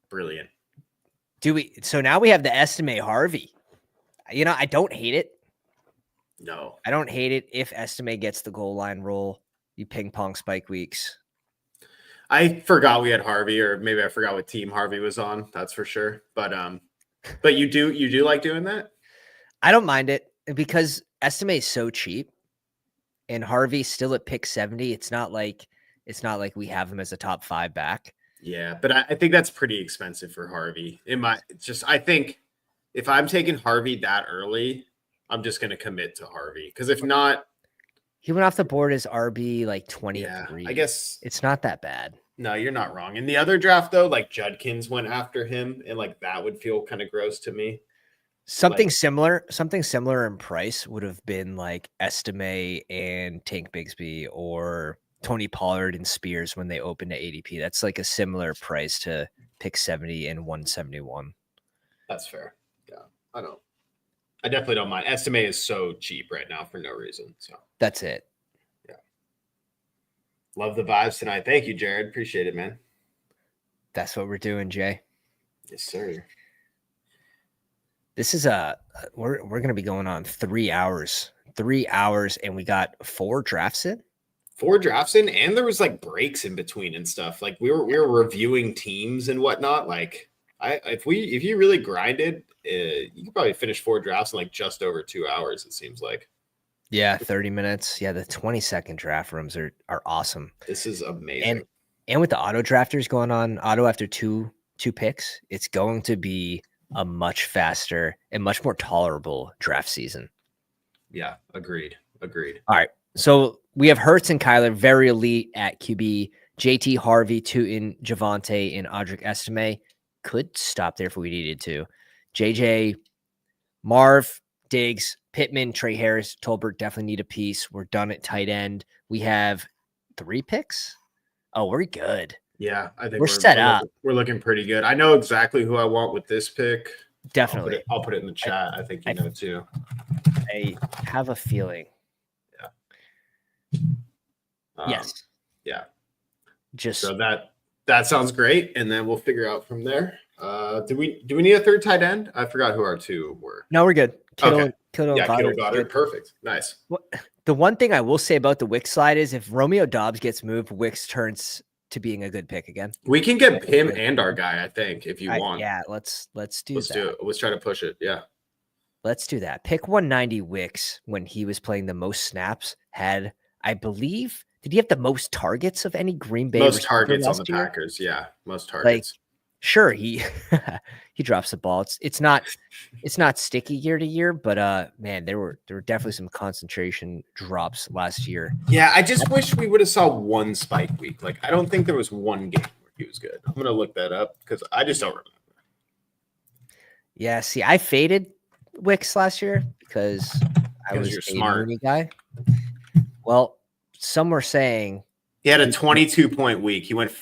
Brilliant. So now we have the Estimate Harvey. I don't hate it. No. I don't hate it if Estimate gets the goal line roll. You ping pong spike weeks. I forgot we had Harvey, or maybe I forgot what team Harvey was on. That's for sure. But you do like doing that? I don't mind it because Estimate is so cheap, and Harvey's still at pick 70. It's not like we have him as a top 5 back. Yeah, but I think that's pretty expensive for Harvey. I think if I'm taking Harvey that early, I'm just going to commit to Harvey. Because if not, he went off the board as RB like 23. Yeah, I guess it's not that bad. No, you're not wrong. In the other draft, though, like Judkins went after him, and like that would feel kind of gross to me. Something similar in price would have been like Estime and Tank Bigsby or Tony Pollard and Spears when they opened at ADP. That's like a similar price to pick 70 and 171. That's fair. Yeah, I definitely don't mind. Estime is so cheap right now for no reason. So that's it. Yeah. Love the vibes tonight. Thank you, Jared. Appreciate it, man. That's what we're doing, Jay. Yes, sir. This is we're going to be going on 3 hours. 3 hours, and we got 4 drafts in. 4 drafts in, and there was like breaks in between and stuff. Like we were reviewing teams and whatnot. Like if you really grinded, you could probably finish 4 drafts in like just over 2 hours. It seems like. Yeah, 30 minutes. Yeah, the 20-second draft rooms are awesome. This is amazing. And with the auto drafters going on, auto after two picks, it's going to be a much faster and much more tolerable draft season. Yeah, agreed. All right. So we have Hurts and Kyler, very elite at QB. JT, Harvey, Tootin, Javonte, and Audric Estime. Could stop there if we needed to. JJ, Marv, Diggs, Pittman, Trey Harris, Tolbert definitely need a piece. We're done at tight end. We have 3 picks. Oh, we're good. Yeah, I think we're set up. We're looking pretty good. I know exactly who I want with this pick. Definitely. I'll put it in the chat. I think you know too. I have a feeling. Yeah. Yes. Yeah. Just so that sounds great, and then we'll figure out from there. Do we need a third tight end? I forgot who our 2 were. No, we're good. Kittle Goddard. Goddard. Perfect. Nice. The one thing I will say about the Wicks slide is if Romeo Doubs gets moved, Wicks turns to being a good pick again. We can get him and our guy, I think, if you want. Yeah, let's do Let's that. do it. Let's try to push it. Yeah. Let's do that. Pick 190 Wicks when he was playing the most snaps had, I believe, did he have the most targets of any Green Bay? Most targets on the Packers. Yeah. Most targets. Sure, he drops the ball. It's not sticky year to year, but man, there were definitely some concentration drops last year. Yeah, I just wish we would have saw one spike week. Like I don't think there was one game where he was good. I'm gonna look that up because I just don't remember. Yeah, see, I faded Wicks last year because I was a smart guy. Well, some were saying he had a 22-point week. He went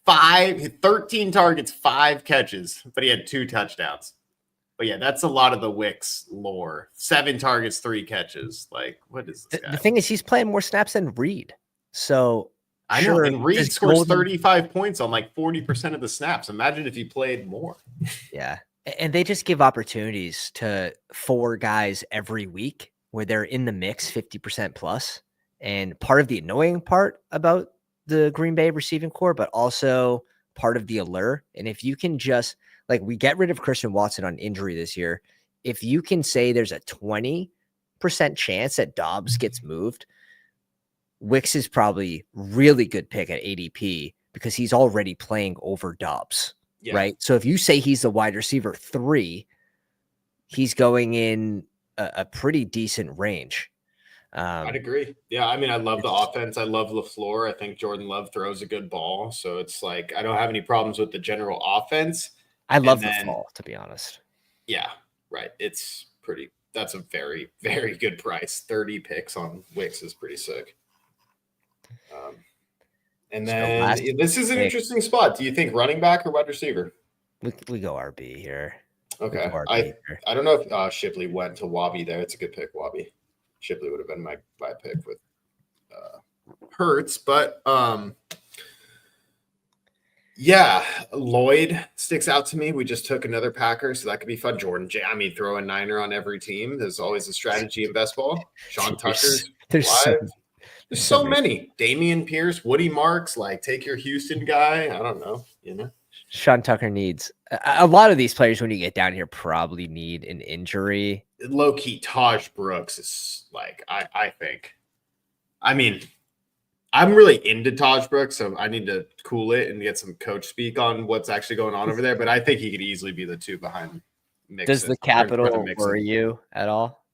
13 targets, 5 catches, but he had 2 touchdowns. But yeah, that's a lot of the Wicks lore. 7 targets, 3 catches. Like, what is this guy? The thing is, he's playing more snaps than Reed. So I know, and Reed scores 35 points on like 40% of the snaps. Imagine if he played more. Yeah. And they just give opportunities to 4 guys every week where they're in the mix 50% plus. And part of the annoying part about the Green Bay receiving core, but also part of the allure. And if you can just we get rid of Christian Watson on injury this year, if you can say there's a 20% chance that Dobbs gets moved, Wicks is probably really good pick at ADP because he's already playing over Dobbs, right? So if you say he's the wide receiver 3, he's going in a pretty decent range. I'd agree. Yeah, I mean, I love the offense. I love LaFleur. I think Jordan Love throws a good ball. So it's like I don't have any problems with the general offense. I love the fall, to be honest. Yeah, right. That's a very, very good price. 30 picks on Wicks is pretty sick. And then this is an interesting spot. Do you think running back or wide receiver? We go RB here. Okay. I don't know if Shipley went to Wabi there. It's a good pick, Wabi. Shipley would have been my pick with Hurts, but yeah, Lloyd sticks out to me. We just took another Packer, so that could be fun. Jordan J. I mean, throw a Niner on every team. There's always a strategy in best ball. Sean Tucker's there's so many. Damian Pierce, Woody Marks, take your Houston guy. I don't know, Sean Tucker needs a lot of these players when you get down here probably need an injury. Low-key, Taj Brooks is I think. I mean, I'm really into Taj Brooks, so I need to cool it and get some coach speak on what's actually going on over there. But I think he could easily be the 2 behind Mixon. Does the capital worry you at all?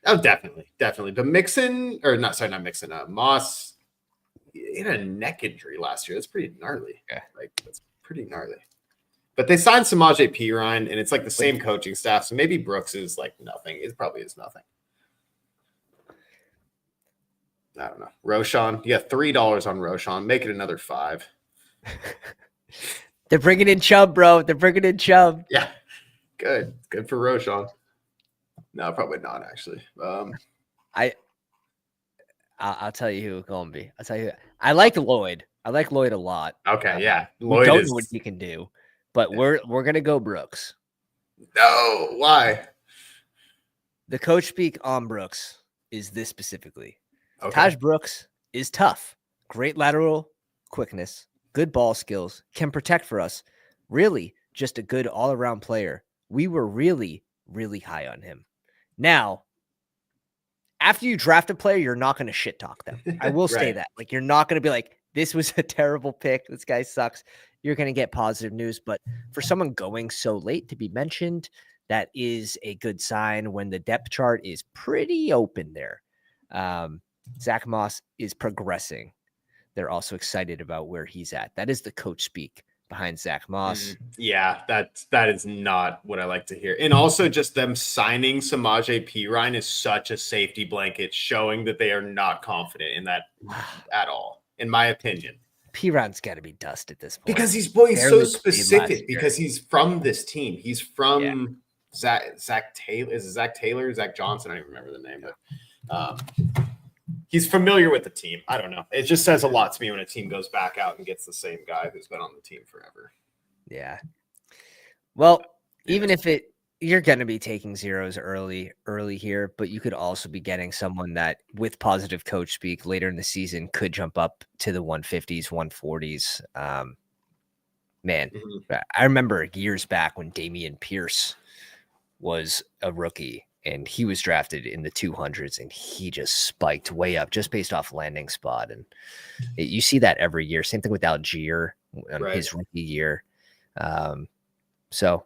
Oh, definitely. But Mixon, or not Mixon, Moss, he had a neck injury last year. That's pretty gnarly. Okay. Like, that's pretty gnarly. But they signed Samaje Perine, and it's like the same coaching staff. So maybe Brooks is like nothing. It probably is nothing. I don't know. Roshan, you got $3 on Roshan. Make it another $5. They're bringing in Chubb, bro. They're bringing in Chubb. Yeah, good for Roshan. No, probably not actually. I'll tell you who it's going to be. I'll tell you. I like Lloyd. I like Lloyd a lot. Okay, yeah. Lloyd don't know what he can do, but we're gonna go Brooks. No, why? The coach speak on Brooks is this specifically. Okay. Taj Brooks is tough, great lateral quickness, good ball skills, can protect for us. Really, just a good all-around player. We were really, really high on him. Now, after you draft a player, you're not going to shit talk them. I will say that. Like, you're not going to be like, this was a terrible pick. This guy sucks. You're going to get positive news. But for someone going so late to be mentioned, that is a good sign when the depth chart is pretty open there. Zach Moss is progressing. They're also excited about where he's at. That is the coach speak behind Zach Moss. Yeah, that is not what I like to hear. And also just them signing Samaje Perine is such a safety blanket, showing that they are not confident in that at all, in my opinion. Perine's got to be dust at this point. Because he's so specific, because he's from this team. He's from Zach Taylor. Is it Zach Taylor? Zach Johnson? I don't even remember the name, but he's familiar with the team. I don't know. It just says a lot to me when a team goes back out and gets the same guy who's been on the team forever. Yeah. Well, even if you're going to be taking zeros early here, but you could also be getting someone that with positive coach speak later in the season could jump up to the 150s, 140s. Man, I remember years back when Damian Pierce was a rookie and he was drafted in the 200s and he just spiked way up just based off landing spot. And you see that every year. Same thing with Algier his rookie year. So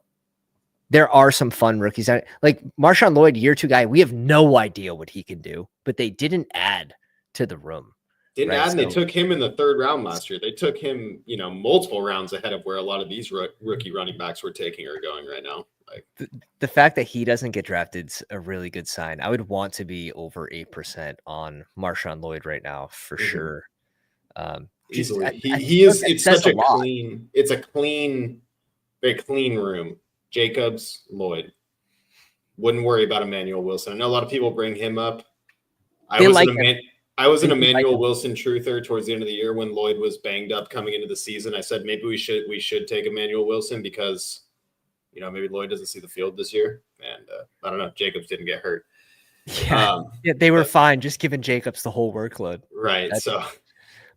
there are some fun rookies. Like Marshawn Lloyd, year 2 guy, we have no idea what he can do, but they didn't add to the room. And they took him in the 3rd round last year. They took him, multiple rounds ahead of where a lot of these rookie running backs we're taking are going right now. Like the fact that he doesn't get drafted is a really good sign. I would want to be over 8% on Marshawn Lloyd right now for sure. Easily. It's such a clean, it's a clean, very clean room. Jacobs, Lloyd. Wouldn't worry about Emmanuel Wilson. I know a lot of people bring him up. I was an Emmanuel Wilson truther towards the end of the year when Lloyd was banged up coming into the season. I said maybe we should take Emmanuel Wilson because maybe Lloyd doesn't see the field this year. And I don't know. Jacobs didn't get hurt. Yeah, they were fine just giving Jacobs the whole workload. Right.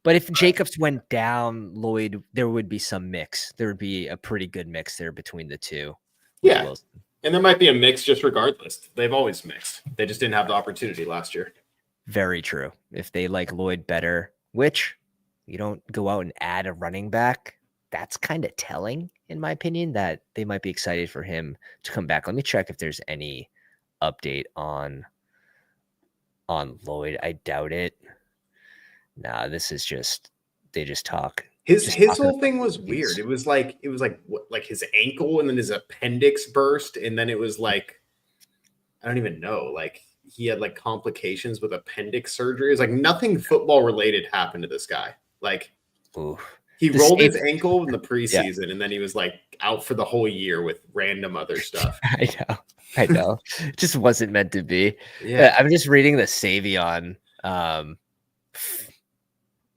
But if Jacobs went down, Lloyd, there would be some mix. There would be a pretty good mix there between the two. Yeah. Wilson. And there might be a mix just regardless. They've always mixed. They just didn't have the opportunity last year. Very true. If they like Lloyd better, which you don't go out and add a running back, that's kind of telling, in my opinion, that they might be excited for him to come back. Let me check if there's any update on Lloyd. I doubt it. Nah, this is just they just talk. His whole thing was weird. It was like his ankle and then his appendix burst, and then it was like I don't even know. Like he had like complications with appendix surgery. It was like nothing football related happened to this guy. Like he rolled his ankle in the preseason, and then he was like out for the whole year with random other stuff. I know. It just wasn't meant to be. Yeah, I'm just reading the Savion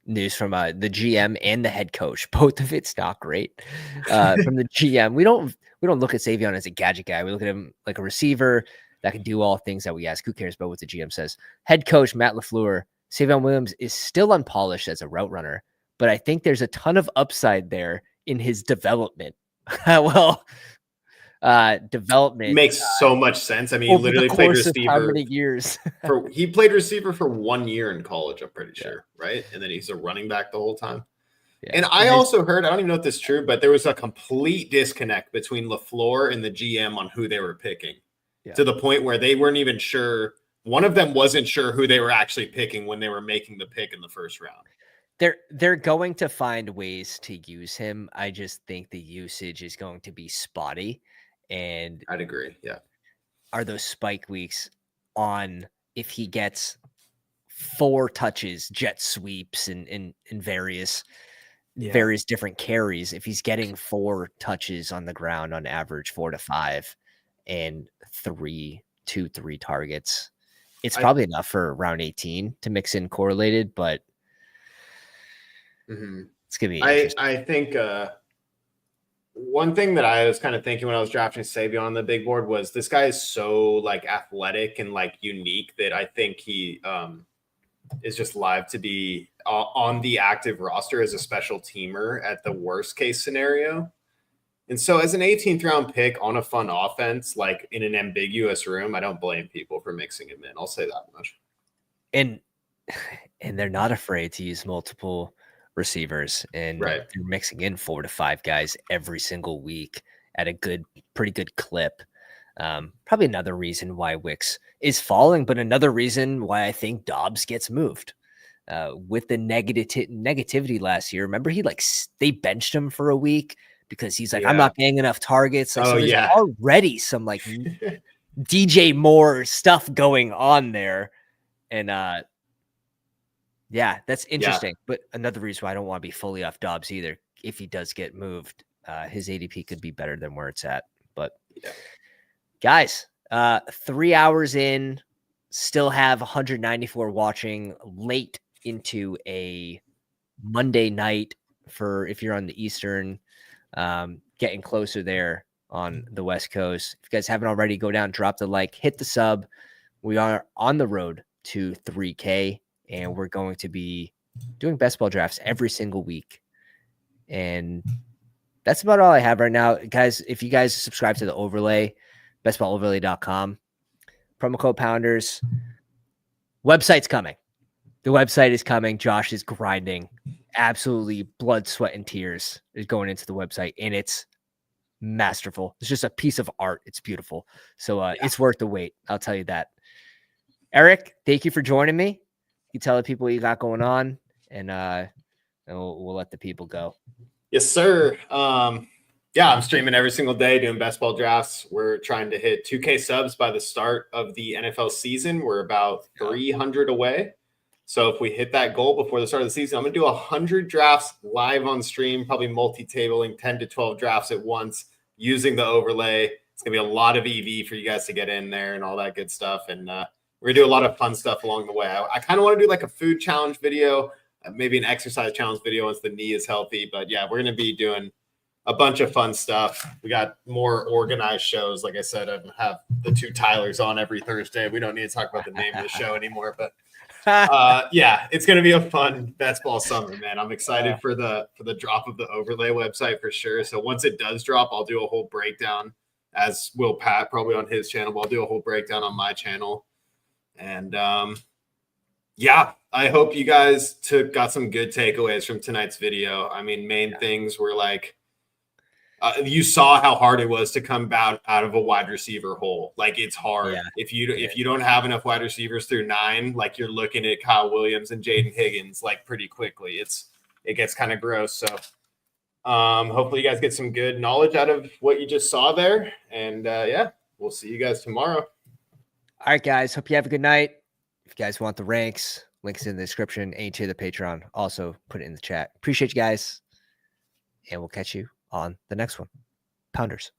news from the GM and the head coach. Both of it's not great. From the GM, we don't look at Savion as a gadget guy. We look at him like a receiver that can do all things that we ask. Who cares about what the GM says? Head coach Matt LaFleur, Savion Williams is still unpolished as a route runner, but I think there's a ton of upside there in his development. Well, development makes so much sense. I mean, he over literally the played course of receiver how many years? he played receiver for 1 year in college, I'm pretty sure, right? And then he's a running back the whole time. Yeah. And I also heard, I don't even know if this is true, but there was a complete disconnect between LaFleur and the GM on who they were picking, to the point where they weren't even sure. One of them wasn't sure who they were actually picking when they were making the pick in the first round. They're going to find ways to use him. I just think the usage is going to be spotty. And I'd agree. Yeah. Are those spike weeks on if he gets 4 touches, jet sweeps, and various different carries? If he's getting 4 touches on the ground on average, 4 to 5, and 3 targets, it's probably enough for round 18 to mix in correlated, but it's gonna be interesting. I think one thing that I was kind of thinking when I was drafting Savion on the big board was this guy is so like athletic and like unique that I think he is just live to be on the active roster as a special teamer at the worst case scenario. And so as an 18th round pick on a fun offense, like in an ambiguous room, I don't blame people for mixing him in. I'll say that much. And they're not afraid to use multiple receivers, and they're mixing in 4 to 5 guys every single week at a pretty good clip. Probably another reason why Wicks is falling, but another reason why I think Dobbs gets moved. With the negativity last year, remember they benched him for a week because he's like, I'm not getting enough targets. Like, so there's already some like DJ Moore stuff going on there, and that's interesting. But another reason why I don't want to be fully off Dobbs either. If he does get moved, his ADP could be better than where it's at. But guys, 3 hours in, still have 194 watching late into a Monday night for if you're on the Eastern, getting closer there on the West Coast. If you guys haven't already, go down, drop the like, hit the sub. We are on the road to 3K, and we're going to be doing best ball drafts every single week. And that's about all I have right now. Guys, if you guys subscribe to the overlay, bestballoverlay.com, promo code Pounders, website's coming. The website is coming. Josh is grinding. Absolutely blood, sweat, and tears is going into the website, and it's masterful. It's just a piece of art. It's beautiful. So it's worth the wait. I'll tell you that. Eric, thank you for joining me. You tell the people what you got going on, and we'll let the people go. Yes, sir. I'm streaming every single day doing best ball drafts. We're trying to hit 2K subs by the start of the NFL season. We're about 300 away. So if we hit that goal before the start of the season, I'm going to do 100 drafts live on stream, probably multi-tabling 10 to 12 drafts at once using the overlay. It's going to be a lot of EV for you guys to get in there and all that good stuff. And we're going to do a lot of fun stuff along the way. I kind of want to do like a food challenge video, maybe an exercise challenge video once the knee is healthy. But yeah, we're going to be doing a bunch of fun stuff. We got more organized shows. Like I said, I have the 2 Tylers on every Thursday. We don't need to talk about the name of the show anymore, but it's going to be a fun best ball summer, man. I'm excited for the drop of the overlay website for sure. So once it does drop, I'll do a whole breakdown, as will Pat probably on his channel, but I'll do a whole breakdown on my channel. And I hope you guys got some good takeaways from tonight's video. I mean, main things were like, you saw how hard it was to come out of a wide receiver hole. Like, it's hard. Yeah. If you don't have enough wide receivers through 9, like, you're looking at Kyle Williams and Jaden Higgins like pretty quickly. It gets kind of gross. So hopefully you guys get some good knowledge out of what you just saw there. And we'll see you guys tomorrow. All right, guys. Hope you have a good night. If you guys want the ranks, links in the description, and to the Patreon. Also put it in the chat. Appreciate you guys. And we'll catch you on the next one. Pounders.